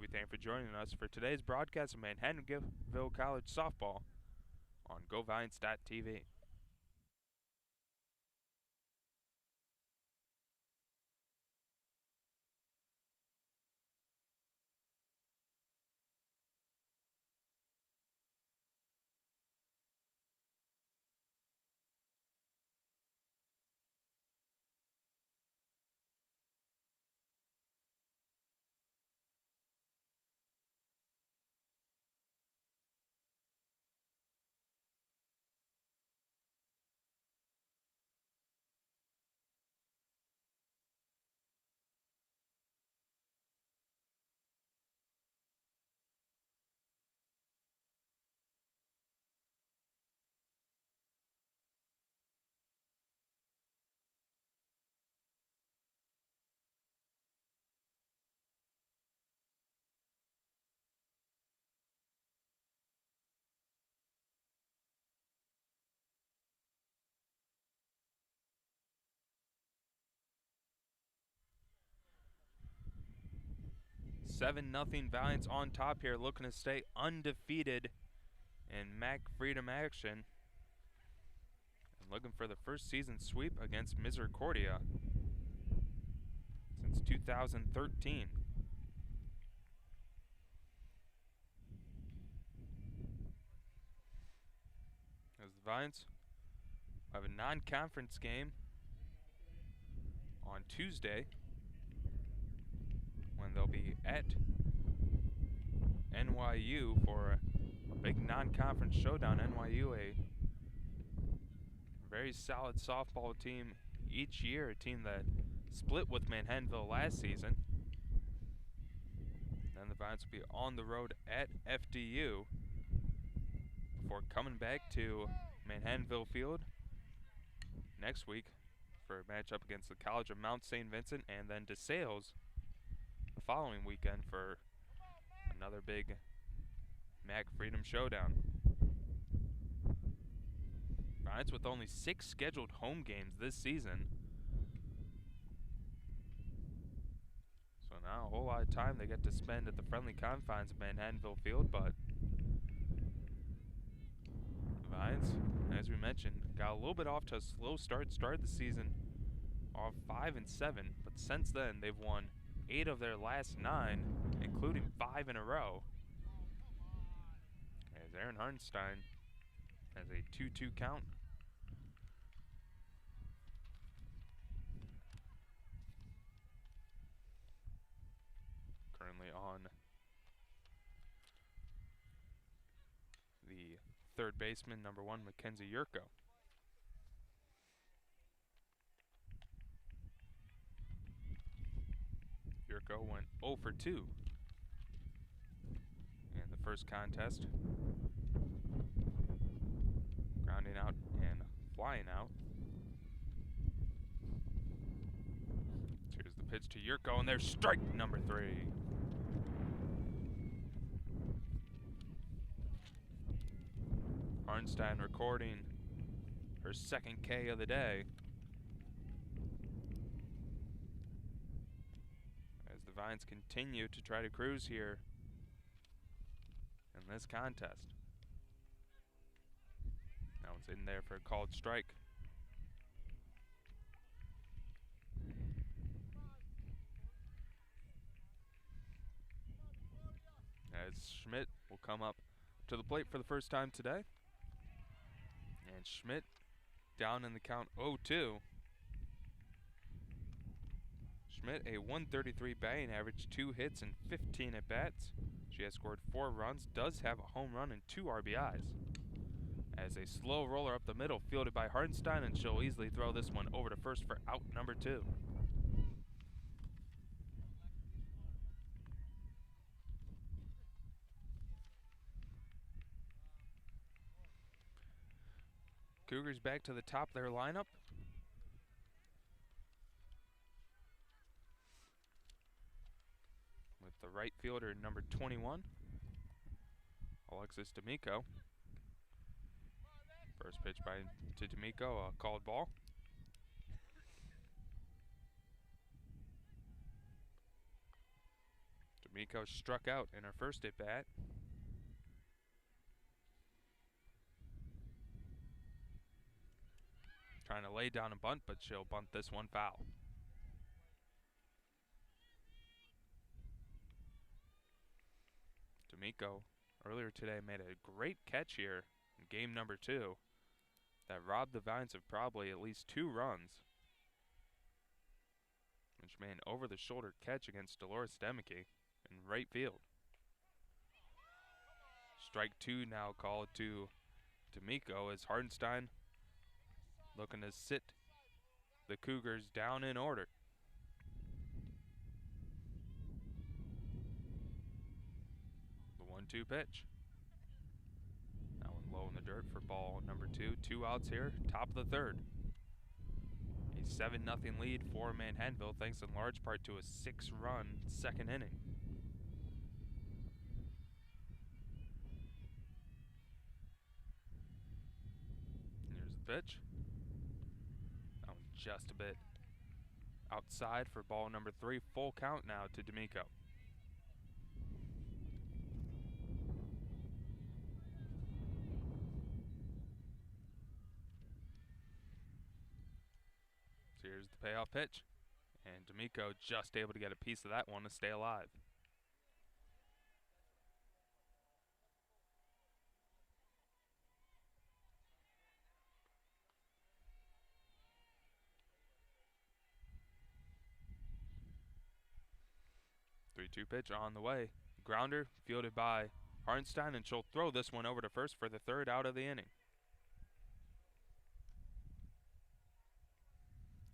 We thank you for joining us for today's broadcast of Manhattanville College softball on GoValiants.tv. Seven nothing Valiants on top here, looking to stay undefeated in MAC Freedom action. And looking for the first season sweep against Misericordia since 2013. As the Valiants have a non-conference game on Tuesday when they'll be at NYU for a big non-conference showdown. NYU, a very solid softball team each year, a team that split with Manhattanville last season. Then the Valiants will be on the road at FDU before coming back to Manhattanville Field next week for a matchup against the College of Mount St. Vincent, and then DeSales the following weekend for another big MAC Freedom showdown. Valiants with only 6 scheduled home games this season. So now a whole lot of time they get to spend at the friendly confines of Manhattanville Field, but the Valiants, as we mentioned, got a little bit off to a slow start, started the season off 5-7, but since then they've won 8 of their last 9, including 5 in a row. As Aaron Hartenstein has a 2-2 count. Currently on the third baseman, number 1, Mackenzie Yurko. Yurko went 0 for 2 in the first contest, grounding out and flying out. Here's the pitch to Yurko, and there's strike number 3. Hartenstein recording her second K of the day. As the Vines continue to try to cruise here in this contest. Now it's in there for a called strike. As Schmidt will come up to the plate for the first time today. And Schmidt down in the count 0-2. Schmidt, a 133 batting average, 2 hits and 15 at-bats. She has scored 4 runs, does have a home run and 2 RBIs. As a slow roller up the middle, fielded by Hartenstein, and she'll easily throw this one over to first for out number 2. Cougars back to the top of their lineup. With the right fielder, number 21, Alexis D'Amico. First pitch to D'Amico, a called ball. D'Amico struck out in her first at bat. Trying to lay down a bunt, but she'll bunt this one foul. D'Amico earlier today made a great catch here in game number 2 that robbed the Valiants of probably at least 2 runs. And she made an over-the-shoulder catch against Dolores Demicky in right field. Strike 2 now called to D'Amico as Hardenstein looking to sit the Cougars down in order. The 1-2 pitch. That one low in the dirt for ball number 2. 2 outs here, top of the 3rd. A 7-0 lead for Manhattanville thanks in large part to a 6-run second inning. Here's the pitch. That one just a bit outside for ball number 3. Full count now to D'Amico. So here's the payoff pitch. And D'Amico just able to get a piece of that one to stay alive. Three-two pitch on the way. Grounder fielded by Hardenstein, and she'll throw this one over to first for the 3rd out of the inning.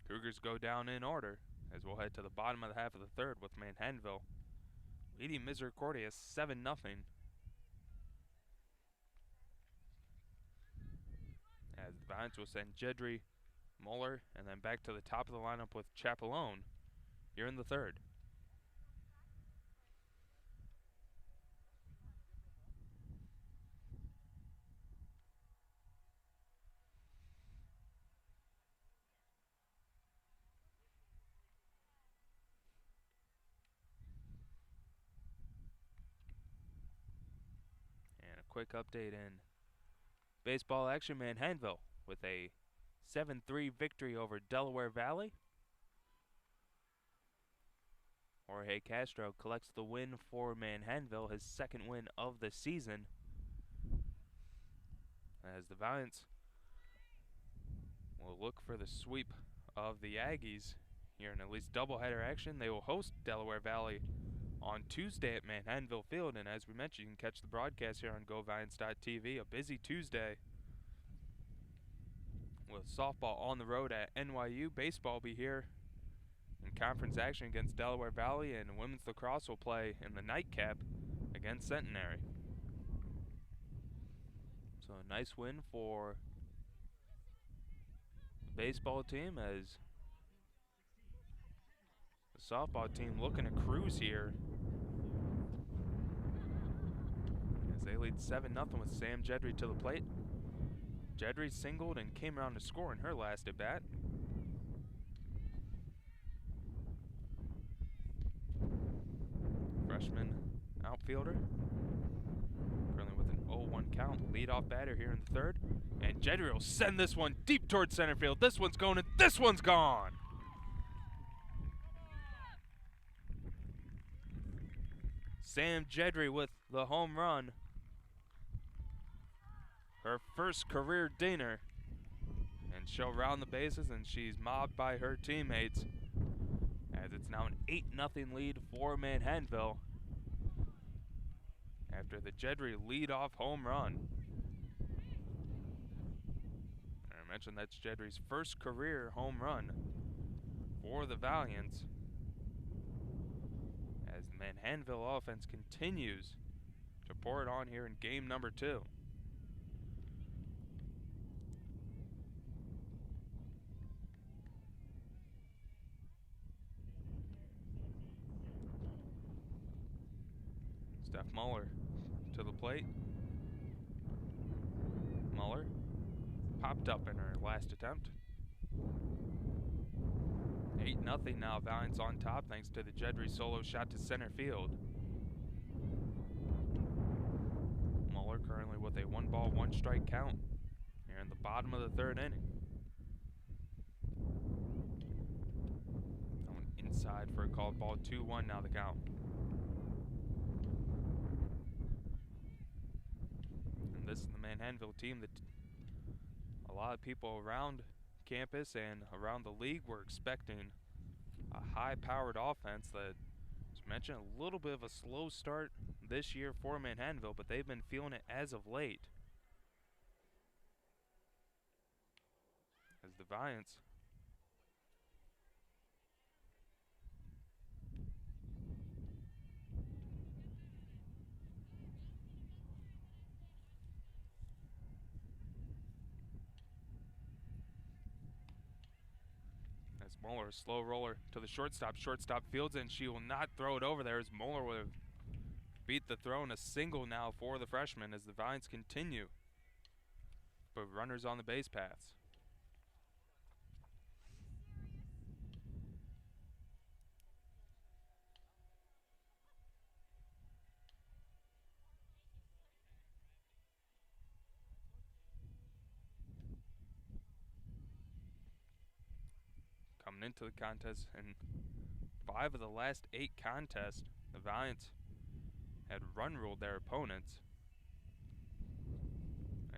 Cougars go down in order as we'll head to the bottom of the half of the 3rd with Manhattanville leading Misericordia 7-0. As the Valiants will send Jedry, Muller, and then back to the top of the lineup with Chapelone here in the 3rd. Quick update in baseball action. Manhattanville with a 7-3 victory over Delaware Valley. Jorge Castro collects the win for Manhattanville, his 2nd win of the season. As the Valiants will look for the sweep of the Aggies here in at least doubleheader action. They will host Delaware Valley on Tuesday at Manhattanville Field, and as we mentioned, you can catch the broadcast here on GoValiants.tv. A busy Tuesday with softball on the road at NYU. Baseball will be here in conference action against Delaware Valley, and women's lacrosse will play in the nightcap against Centenary. So a nice win for the baseball team as the softball team looking to cruise here. They lead 7-0 with Sam Jedry to the plate. Jedry singled and came around to score in her last at bat. Freshman outfielder, currently with an 0-1 count. Leadoff batter here in the 3rd. And Jedry will send this one deep towards center field. This one's going and this one's gone. Sam Jedry with the home run. Her first career dinger, and she'll round the bases, and she's mobbed by her teammates as it's now an 8-0 lead for Manhattanville after the Jedry leadoff home run. And I mentioned that's Jedry's first career home run for the Valiants as the Manhattanville offense continues to pour it on here in game number 2. Steph Muller to the plate. Muller popped up in her last attempt. 8-0 now, Valiants on top thanks to the Jedry solo shot to center field. currently with a 1-ball, 1-strike count here in the bottom of the third inning. Going inside for a called ball, 2-1 now the count. And this is the Manhattanville team that a lot of people around campus and around the league were expecting a high-powered offense that, as mentioned, a little bit of a slow start this year for Manhattanville, but they've been feeling it as of late. As the Valiants as Muller, slow roller to the shortstop. Shortstop fields it, and she will not throw it over there as Muller would have beat the throw in a single now for the freshman as the Valiants continue. But runners on the base paths. Coming into the contest, in 5 of the last 8 contests, the Valiants had run ruled their opponents.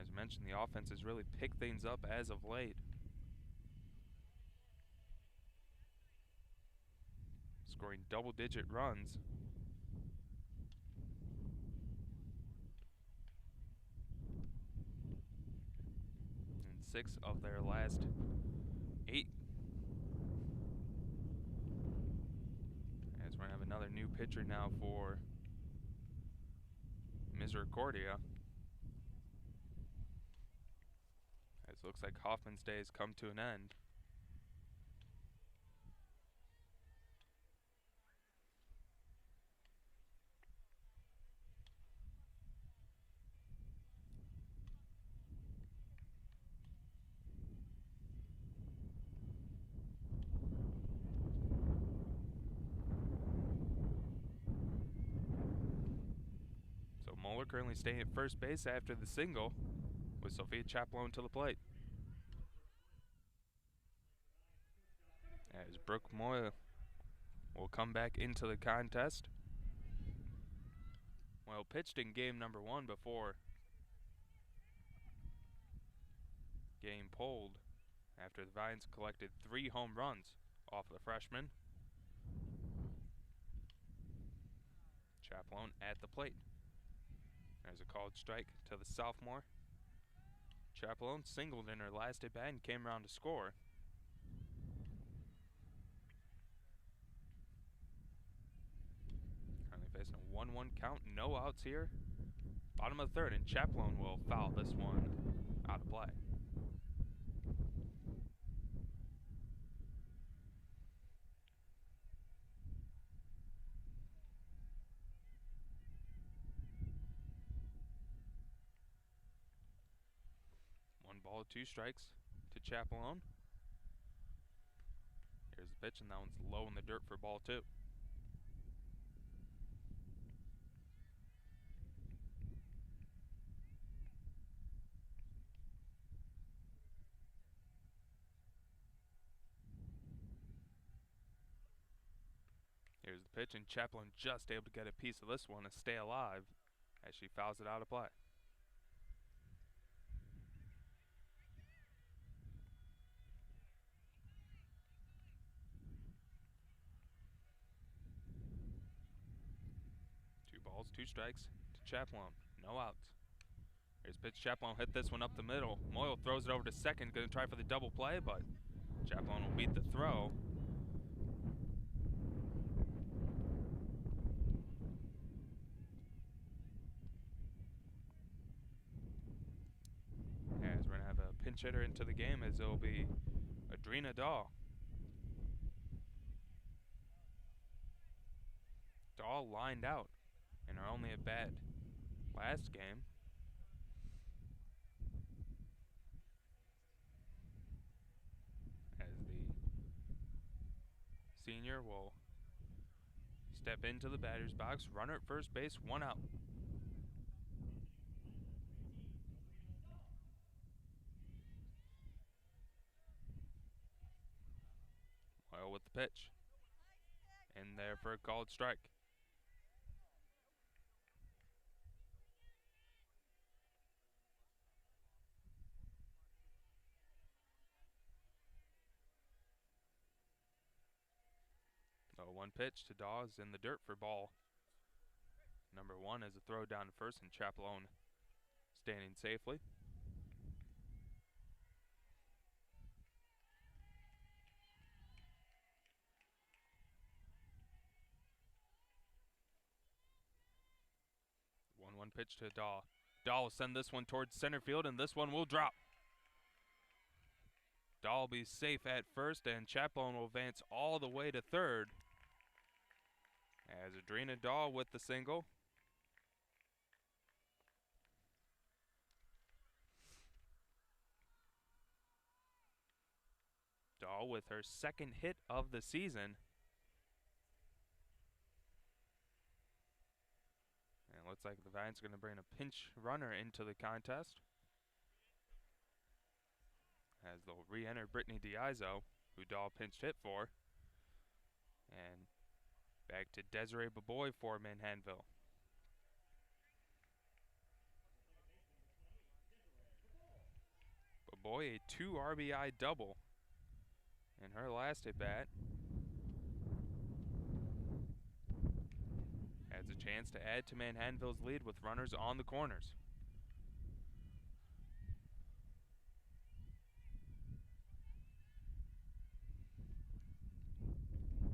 As mentioned, the offense has really picked things up as of late. Scoring double-digit runs. In 6 of their last 8. As we're going to have another new pitcher now for Misericordia. As it looks like Hoffman's day has come to an end. Muller currently staying at first base after the single, with Sophia Chaplone to the plate. As Brooke Moyle will come back into the contest. Moyle pitched in game number 1 before getting pulled after the Valiants collected 3 home runs off the freshman. Chaplone at the plate. There's a called strike to the sophomore. Chaplone singled in her last at bat and came around to score. Currently facing a 1-1 count, no outs here. Bottom of the third, and Chaplone will foul this one out of play. Ball, 2 strikes to Chaplone. Here's the pitch, and that one's low in the dirt for ball 2. Here's the pitch, and Chaplone just able to get a piece of this one to stay alive as she fouls it out of play. Balls, 2 strikes to Chaplone, no outs. Here's pitch, Chaplone hit this one up the middle. Moyle throws it over to second, going to try for the double play, but Chaplone will beat the throw. As we're going to have a pinch hitter into the game, as it will be Adrina Dahl. Dahl lined out in her only at bat last game. As the senior will step into the batter's box, runner at first base, 1 out. the pitch. In there for a called strike. So 1 pitch to Dawes in the dirt for ball. Number 1 is a throw down to first, and Chapelone standing safely. One pitch to Daw. Daw will send this one towards center field, and this one will drop. Daw will be safe at first, and Chapelone will advance all the way to third. As Adrena Daw with the single. Daw with her second hit of the season. And it looks like the Valiants are going to bring a pinch runner into the contest, as they'll re-enter Brittany Diazo, who Dahl pinched hit for. And back to Desiree Baboy for Manhattanville. Baboy, a 2 RBI double in her last at bat. Has a chance to add to Manhattanville's lead with runners on the corners.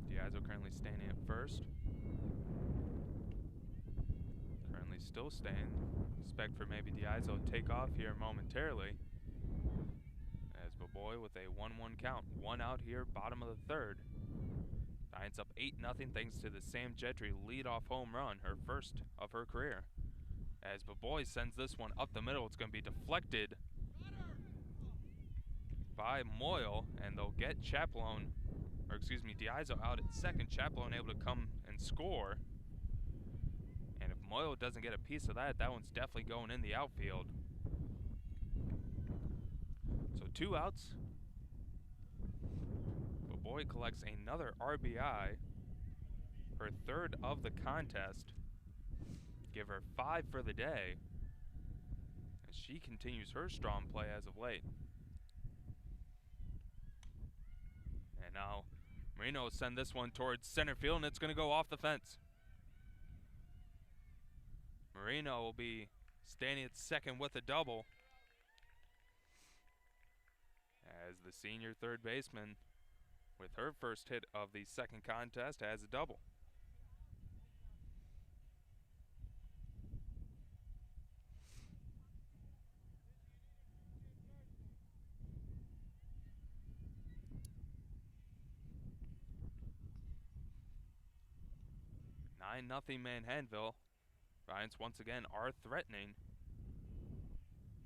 Diazo currently standing at first. Currently still staying. Expect for maybe Diazo to take off here momentarily. As Baboy with a 1-1 count. 1 out here, bottom of the third. Valiants up 8-0 thanks to the Sam Gentry leadoff home run, her first of her career. As Baboy sends this one up the middle, it's going to be deflected by Moyle, and they'll get Chapelone, or excuse me, Diazo out at second. Chapelone able to come and score. And if Moyle doesn't get a piece of that, that one's definitely going in the outfield. So 2 outs. Baboy collects another RBI, her third of the contest. Give her 5 for the day, as she continues her strong play as of late. And now Marino will send this one towards center field, and it's going to go off the fence. Marino will be standing at second with a double, as the senior third baseman, with her first hit of the second contest, has a double. Nothing Manhattanville. Valiants once again are threatening,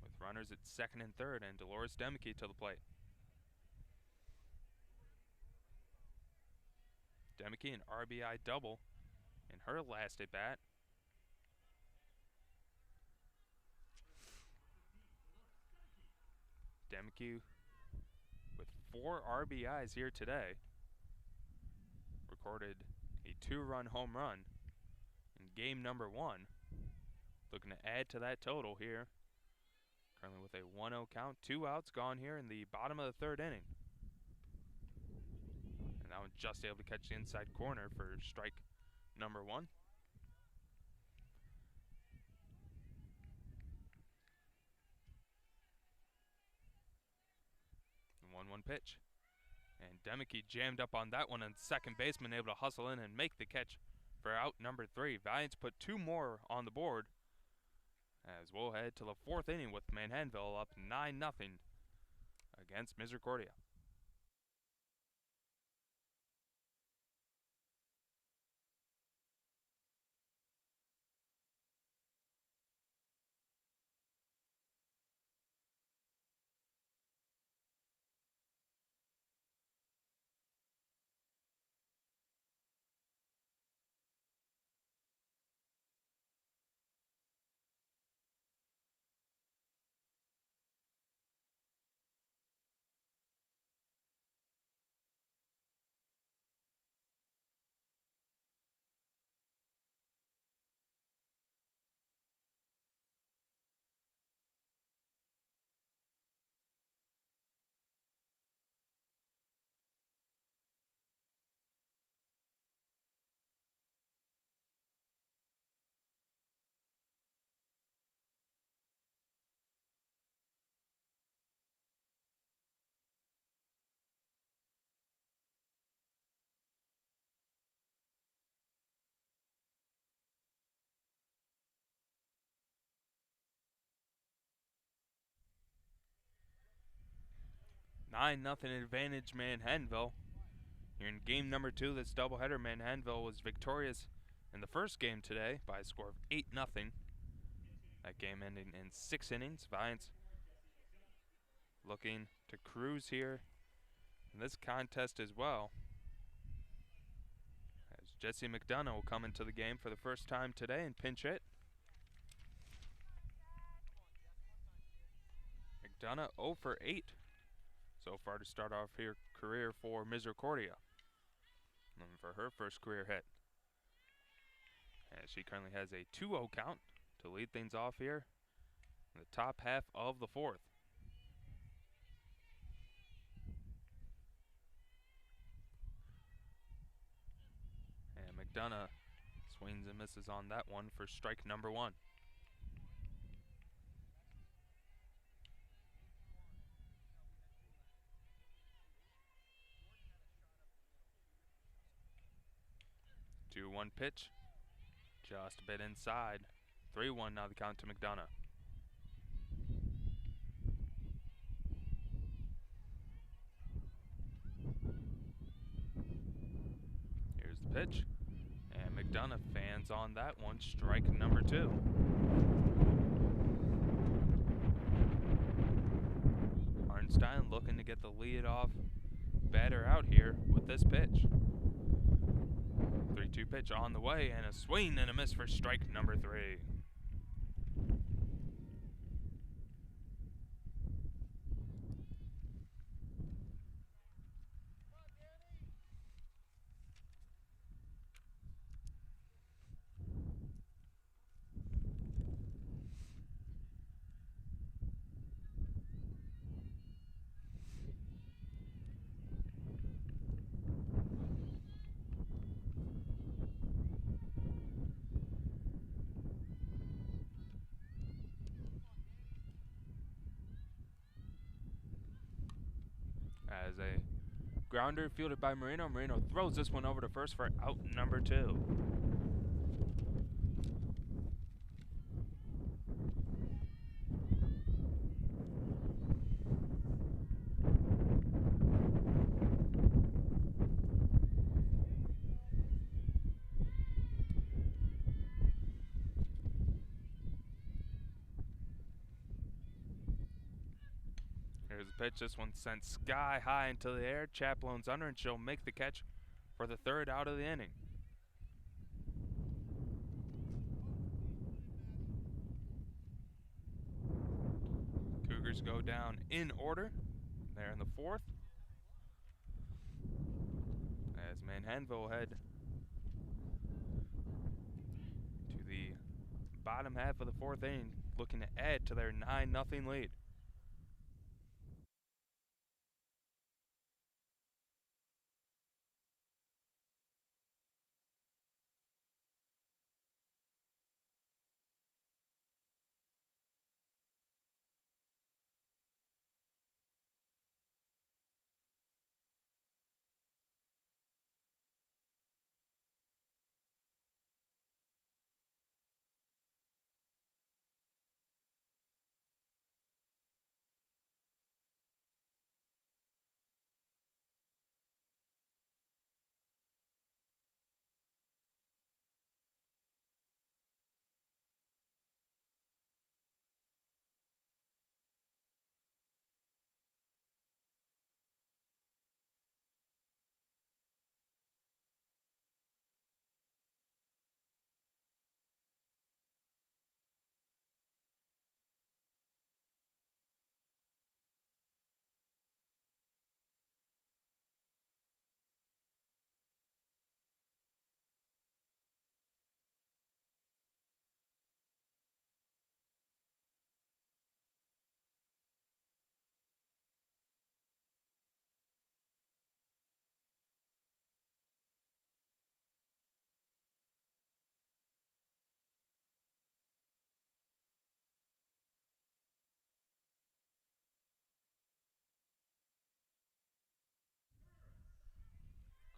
with runners at second and third, and Dolores Demke to the plate. Demke an RBI double in her last at bat. Demke with 4 RBIs here today. Recorded a 2-run home run in game number 1. Looking to add to that total here. Currently with a 1-0 count. 2 outs gone here in the bottom of the third inning. And that one just able to catch the inside corner for strike number 1. The 1-1 pitch. And Demke jammed up on that one, and second baseman able to hustle in and make the catch for out number 3. Valiants put 2 more on the board, as we'll head to the 4th inning with Manhattanville up 9-0 against Misericordia. 9-0 advantage Manhattanville. Here in game number 2, this doubleheader, Manhattanville was victorious in the first game today by a score of 8-0. That game ending in 6 innings. Valiants looking to cruise here in this contest as well, as Jesse McDonough will come into the game for the first time today and pinch hit. McDonough 0 for 8 so far to start off her career for Misericordia. And for her first career hit. And she currently has a 2-0 count to lead things off here in the top half of the 4th. And McDonough swings and misses on that one for strike number 1. Two 1 pitch, just a bit inside. 3-1 now the count to McDonough. Here's the pitch, and McDonough fans on that one, strike number 2. Arnstein looking to get the lead off batter out here with this pitch. 3-2 pitch on the way, and a swing and a miss for strike number 3. As a grounder fielded by Marino. Marino throws this one over to first for out number 2. Here's the pitch. This one sent sky high into the air. Chaplone's under, and she'll make the catch for the 3rd out of the inning. Cougars go down in order there in the 4th, as Manhattanville head to the bottom half of the 4th inning, looking to add to their 9-0 lead.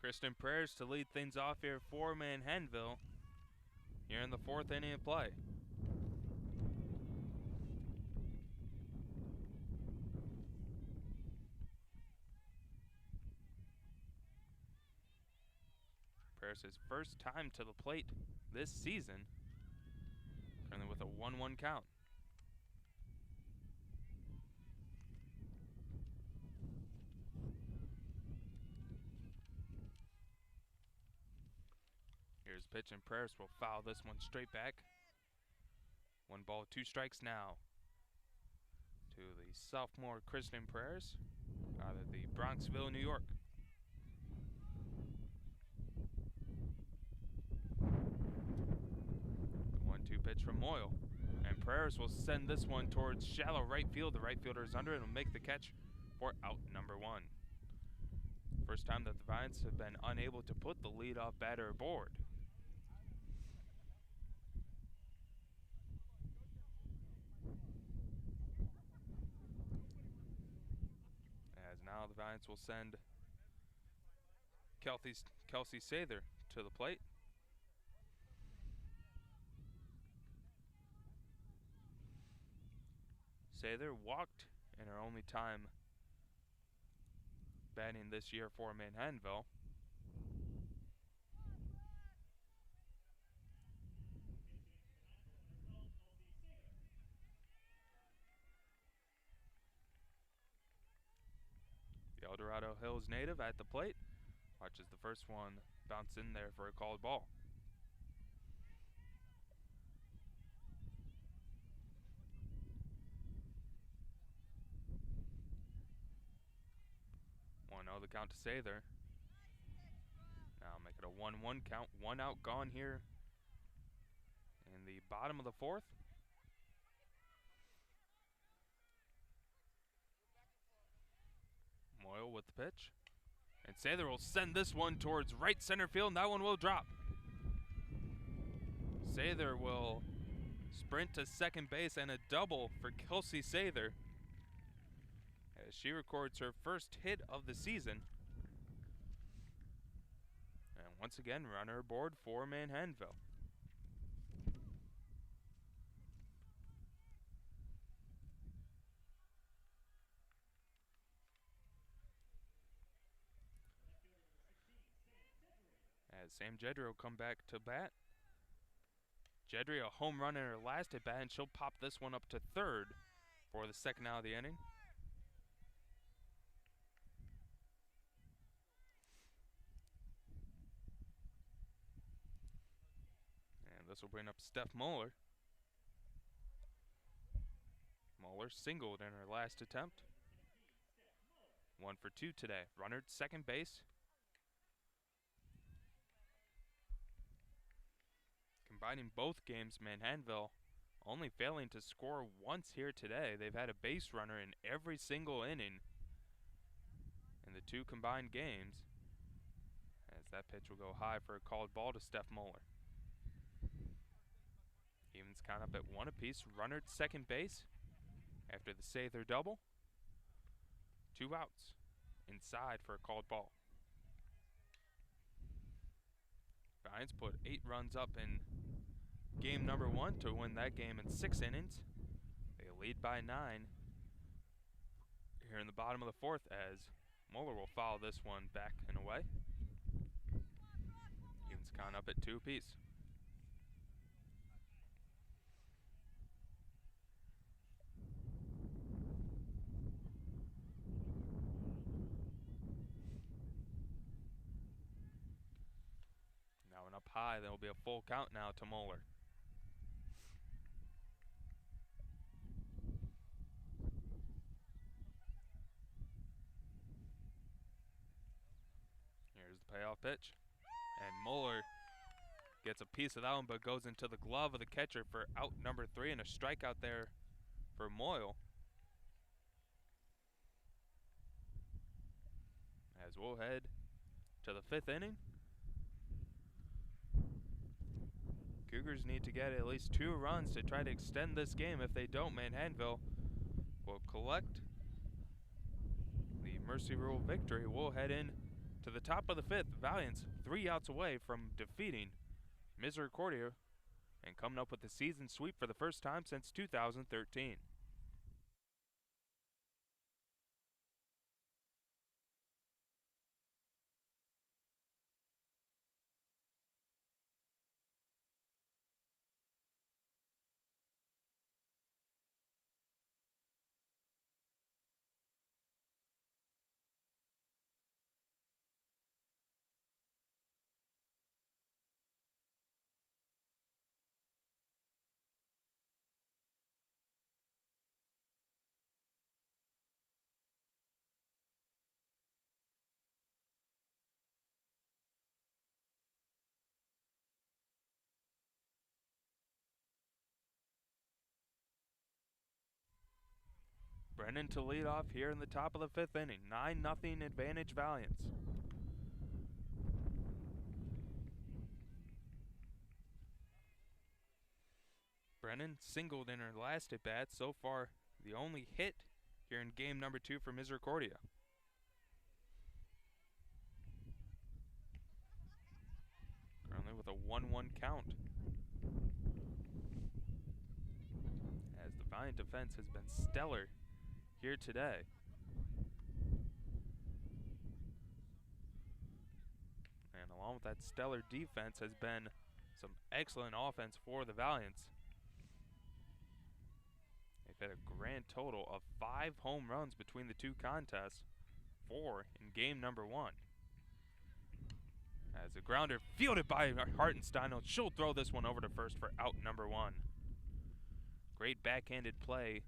Kristen Prayers to lead things off here for Manhattanville here in the 4th inning of play. Prayers his first time to the plate this season, currently with a 1-1 count. Here's pitch, and Prayers will foul this one straight back. 1 ball, 2 strikes now to the sophomore Kristen Prayers out of the Bronxville, New York. The 1-2 pitch from Moyle, and Prayers will send this one towards shallow right field. The right fielder is under it and will make the catch for out number 1. First time that the Valiants have been unable to put the leadoff batter aboard. As now the Valiants will send Kelsey Sather to the plate. Sather walked in her only time batting this year for Manhattanville. The El Dorado Hills native at the plate watches the first one bounce in there for a called ball. 1-0 the count to Sather. Now make it a 1-1 count. 1 out gone here in the bottom of the 4th. Moyle with the pitch. And Sather will send this one towards right center field, and that one will drop. Sather will sprint to second base, and a double for Kelsey Sather as she records her first hit of the season. And once again, runner aboard for Manhattanville. As Sam Jedry will come back to bat. Jedry a home run in her last at bat, and she'll pop this one up to third for the second out of the inning. And this will bring up Steph Moeller. Moeller singled in her last attempt. 1 for 2 today. Runner at second base. Combining both games, Manhattanville only failing to score once here today. They've had a base runner in every single inning in the 2 combined games. As that pitch will go high for a called ball to Steph Moeller. Evens count up at 1 apiece. Runner at second base after the Sather double. 2 outs inside for a called ball. Valiants put 8 runs up in game number 1 to win that game in 6 innings. They lead by 9 here in the bottom of the 4th as Moeller will foul this one back and away. Evens count up at 2 apiece. Now and up high, there will be a full count now to Moeller. Here's the payoff pitch. And Moeller gets a piece of that one, but goes into the glove of the catcher for out number 3, and a strikeout there for Moyle. As we'll head to the 5th inning. Cougars need to get at least 2 runs to try to extend this game. If they don't, Manhattanville will collect the Mercy Rule victory. We'll head in to the top of the 5th. Valiants 3 outs away from defeating Misericordia and coming up with the season sweep for the first time since 2013. Brennan to lead off here in the top of the 5th inning. 9-0 advantage Valiants. Brennan singled in her last at bat. So far, the only hit here in game number 2 for Misericordia. Currently with a 1-1 count. As the Valiant defense has been stellar here today. And along with that stellar defense has been some excellent offense for the Valiants. They've had a grand total of 5 home runs between the 2 contests, 4 in game number 1. As a grounder fielded by Hartenstein, she'll throw this one over to first for out number 1. Great backhanded play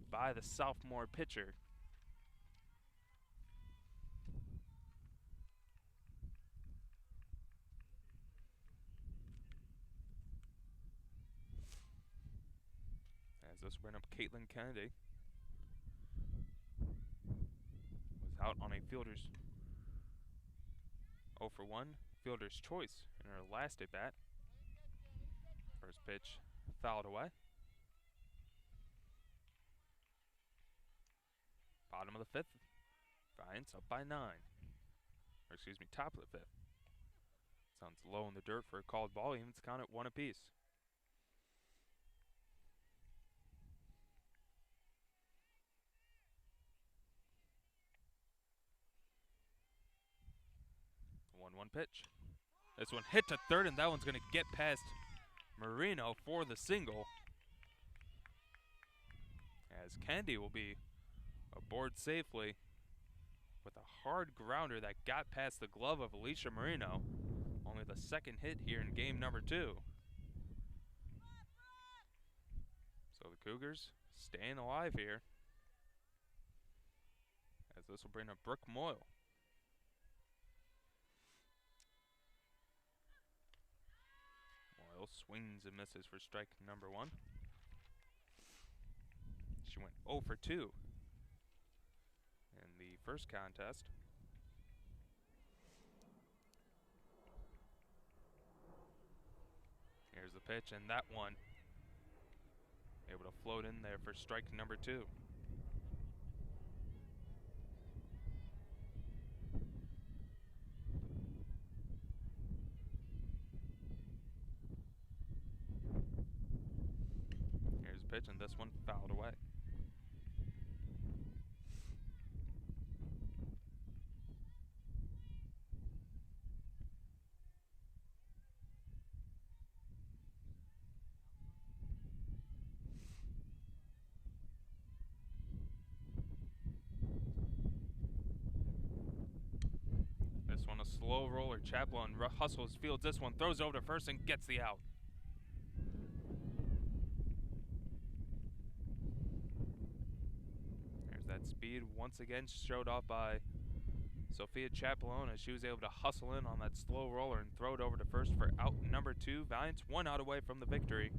by the sophomore pitcher. As this will bring up Caitlin Kennedy. Was out on a fielder's 0 for 1 fielder's choice in her last at bat. First pitch fouled away. Bottom of the 5th. Valiants up by 9. Or excuse me, top of the 5th. Sounds low in the dirt for a called ball. Even it's count at 1 apiece. One pitch. This one hit to third, and that one's going to get past Marino for the single. As Kennedy will be aboard safely with a hard grounder that got past the glove of Alicia Marino. Only the 2nd hit here in game number 2. So the Cougars staying alive here. As this will bring up Brooke Moyle. Swings and misses for strike number 1. She went 0 for 2 in the first contest. Here's the pitch, and that one able to float in there for strike number 2. Pitch, and this one fouled away. This one a slow roller. Chaplin hustles, fields this one, throws over to first and gets the out. That speed once again showed off by Sophia Chaplone as she was able to hustle in on that slow roller and throw it over to first for out number 2. Valiants 1 out away from the victory.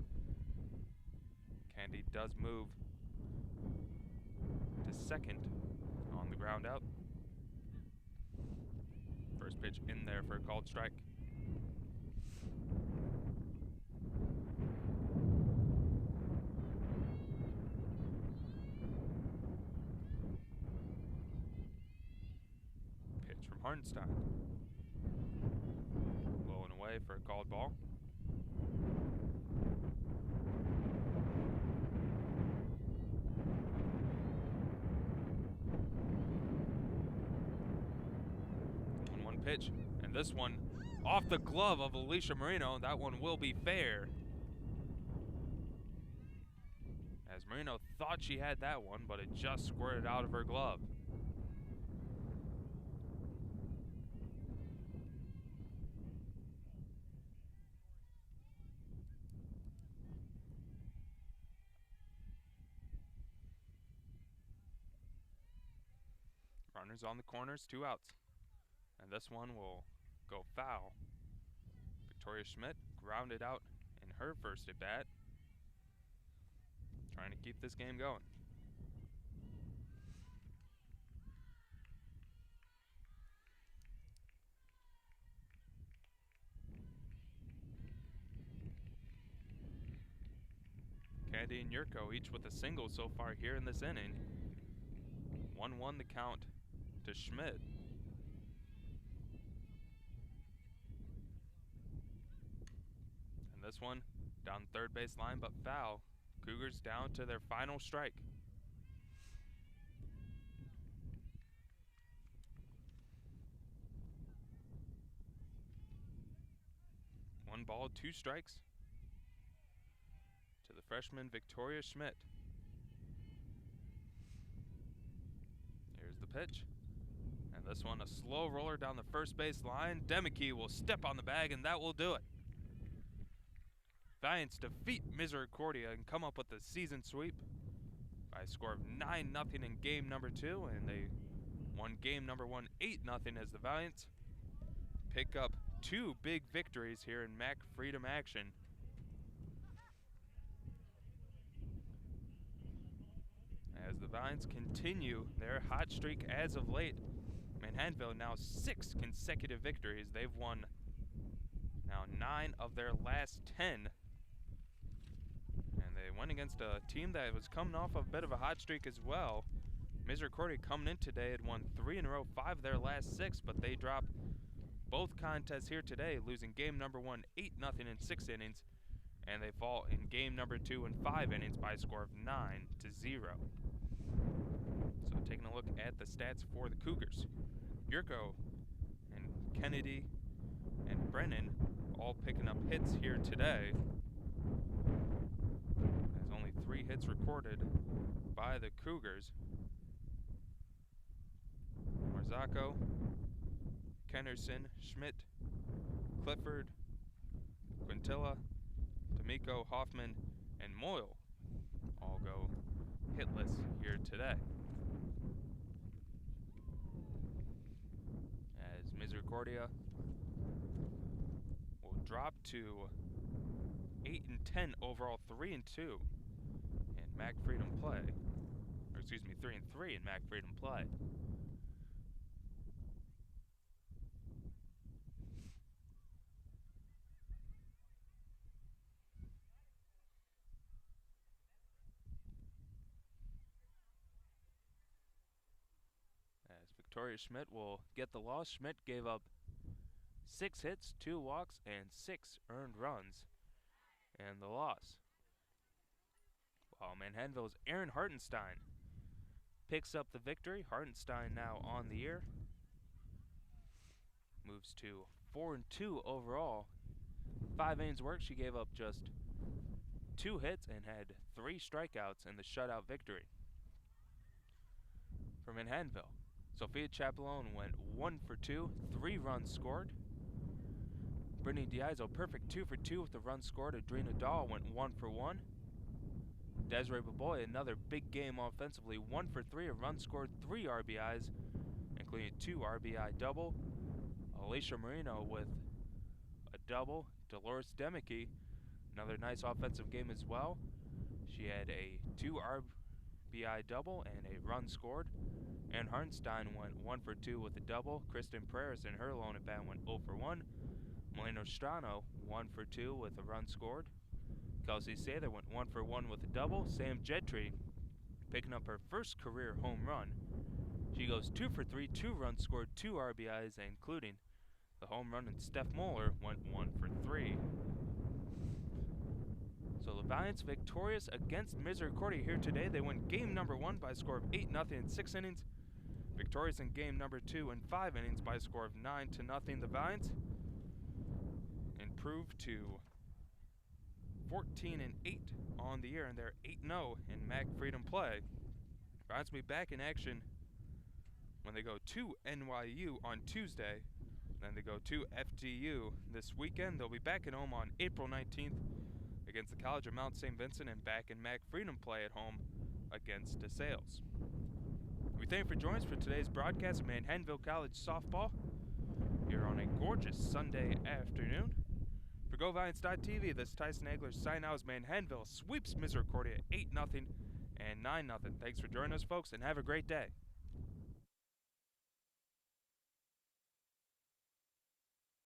Candy does move to second on the ground out. First pitch in there for a called strike. Hartenstein. Blowing away for a called ball. One pitch, and this one off the glove of Alicia Marino. That one will be fair. As Marino thought she had that one, but it just squirted out of her glove. Runners on the corners, 2 outs. And this one will go foul. Victoria Schmidt grounded out in her first at bat. Trying to keep this game going. Kennedy and Yurko each with a single so far here in this inning. 1-1 the count to Schmidt. And this one down third base line, but foul. Cougars down to their final strike. One ball, two strikes to the freshman Victoria Schmidt. Here's the pitch. And this one, a slow roller down the first base line. Demeke will step on the bag, and that will do it. Valiants defeat Misericordia and come up with the season sweep by a score of 9-0 in game number 2, and they won game number 1 8-0 as the Valiants pick up 2 big victories here in MAC Freedom action. As the Valiants continue their hot streak as of late, Manhattanville now 6 consecutive victories. They've won now 9 of their last 10. And they went against a team that was coming off of a bit of a hot streak as well. Misericordia coming in today had won 3 in a row, 5 of their last 6, but they dropped both contests here today, losing game number 1 8-0 in 6 innings, and they fall in game number 2 in 5 innings by a score of 9-0. So taking a look at the stats for the Cougars. Yurko and Kennedy and Brennan all picking up hits here today. There's only 3 hits recorded by the Cougars. Marzocco, Kennerson, Schmidt, Clifford, Quintilla, D'Amico, Hoffman, and Moyle all go hitless here today. As Misericordia will drop to 8-10 overall, 3-2 in MAC Freedom play. Or excuse me, 3-3 in MAC Freedom play. Victoria Schmidt will get the loss. Schmidt gave up 6 hits, 2 walks, and 6 earned runs in the loss. While Manhattanville's Aaron Hartenstein picks up the victory. Hartenstein now on the year. Moves to 4-2 overall. 5 innings work, she gave up just 2 hits and had 3 strikeouts in the shutout victory. For Manhattanville, Sophia Chapelone went 1 for 2, 3 runs scored. Brittany Diazo, perfect 2 for 2 with the run scored. Adrena Dahl went 1 for 1. Desiree Baboy, another big game offensively, 1 for 3, a run scored, 3 RBIs, including 2 RBI double. Alicia Marino with a double. Dolores Demeke, another nice offensive game as well. She had a 2 RBI double and a run scored. And Hartenstein went 1 for 2 with a double. Kristen Prairis in her lone at bat went 0 for 1. Melino Strano 1 for 2 with a run scored. Kelsey Sather went 1 for 1 with a double. Sam Gentry picking up her first career home run. She goes 2 for 3, 2 runs scored, 2 RBIs, including the home run, and Steph Moeller went 1 for 3. So the Valiants victorious against Misericordia here today. They win game number 1 by a score of 8-0 in 6 innings. Victorious in game number 2 in 5 innings by a score of 9-0. The Valiants improved to 14-8 on the year, and they're 8-0 in MAC Freedom play. Valiants will be back in action when they go to NYU on Tuesday. Then they go to FGU this weekend. They'll be back at home on April 19th against the College of Mount St. Vincent, and back in MAC Freedom play at home against DeSales. We thank you for joining us for today's broadcast of Manhattanville College softball here on a gorgeous Sunday afternoon. For GoValiants.tv, this is Tyson Egler sign out as Manhattanville sweeps Misericordia 8-0 and 9-0. Thanks for joining us, folks, and have a great day.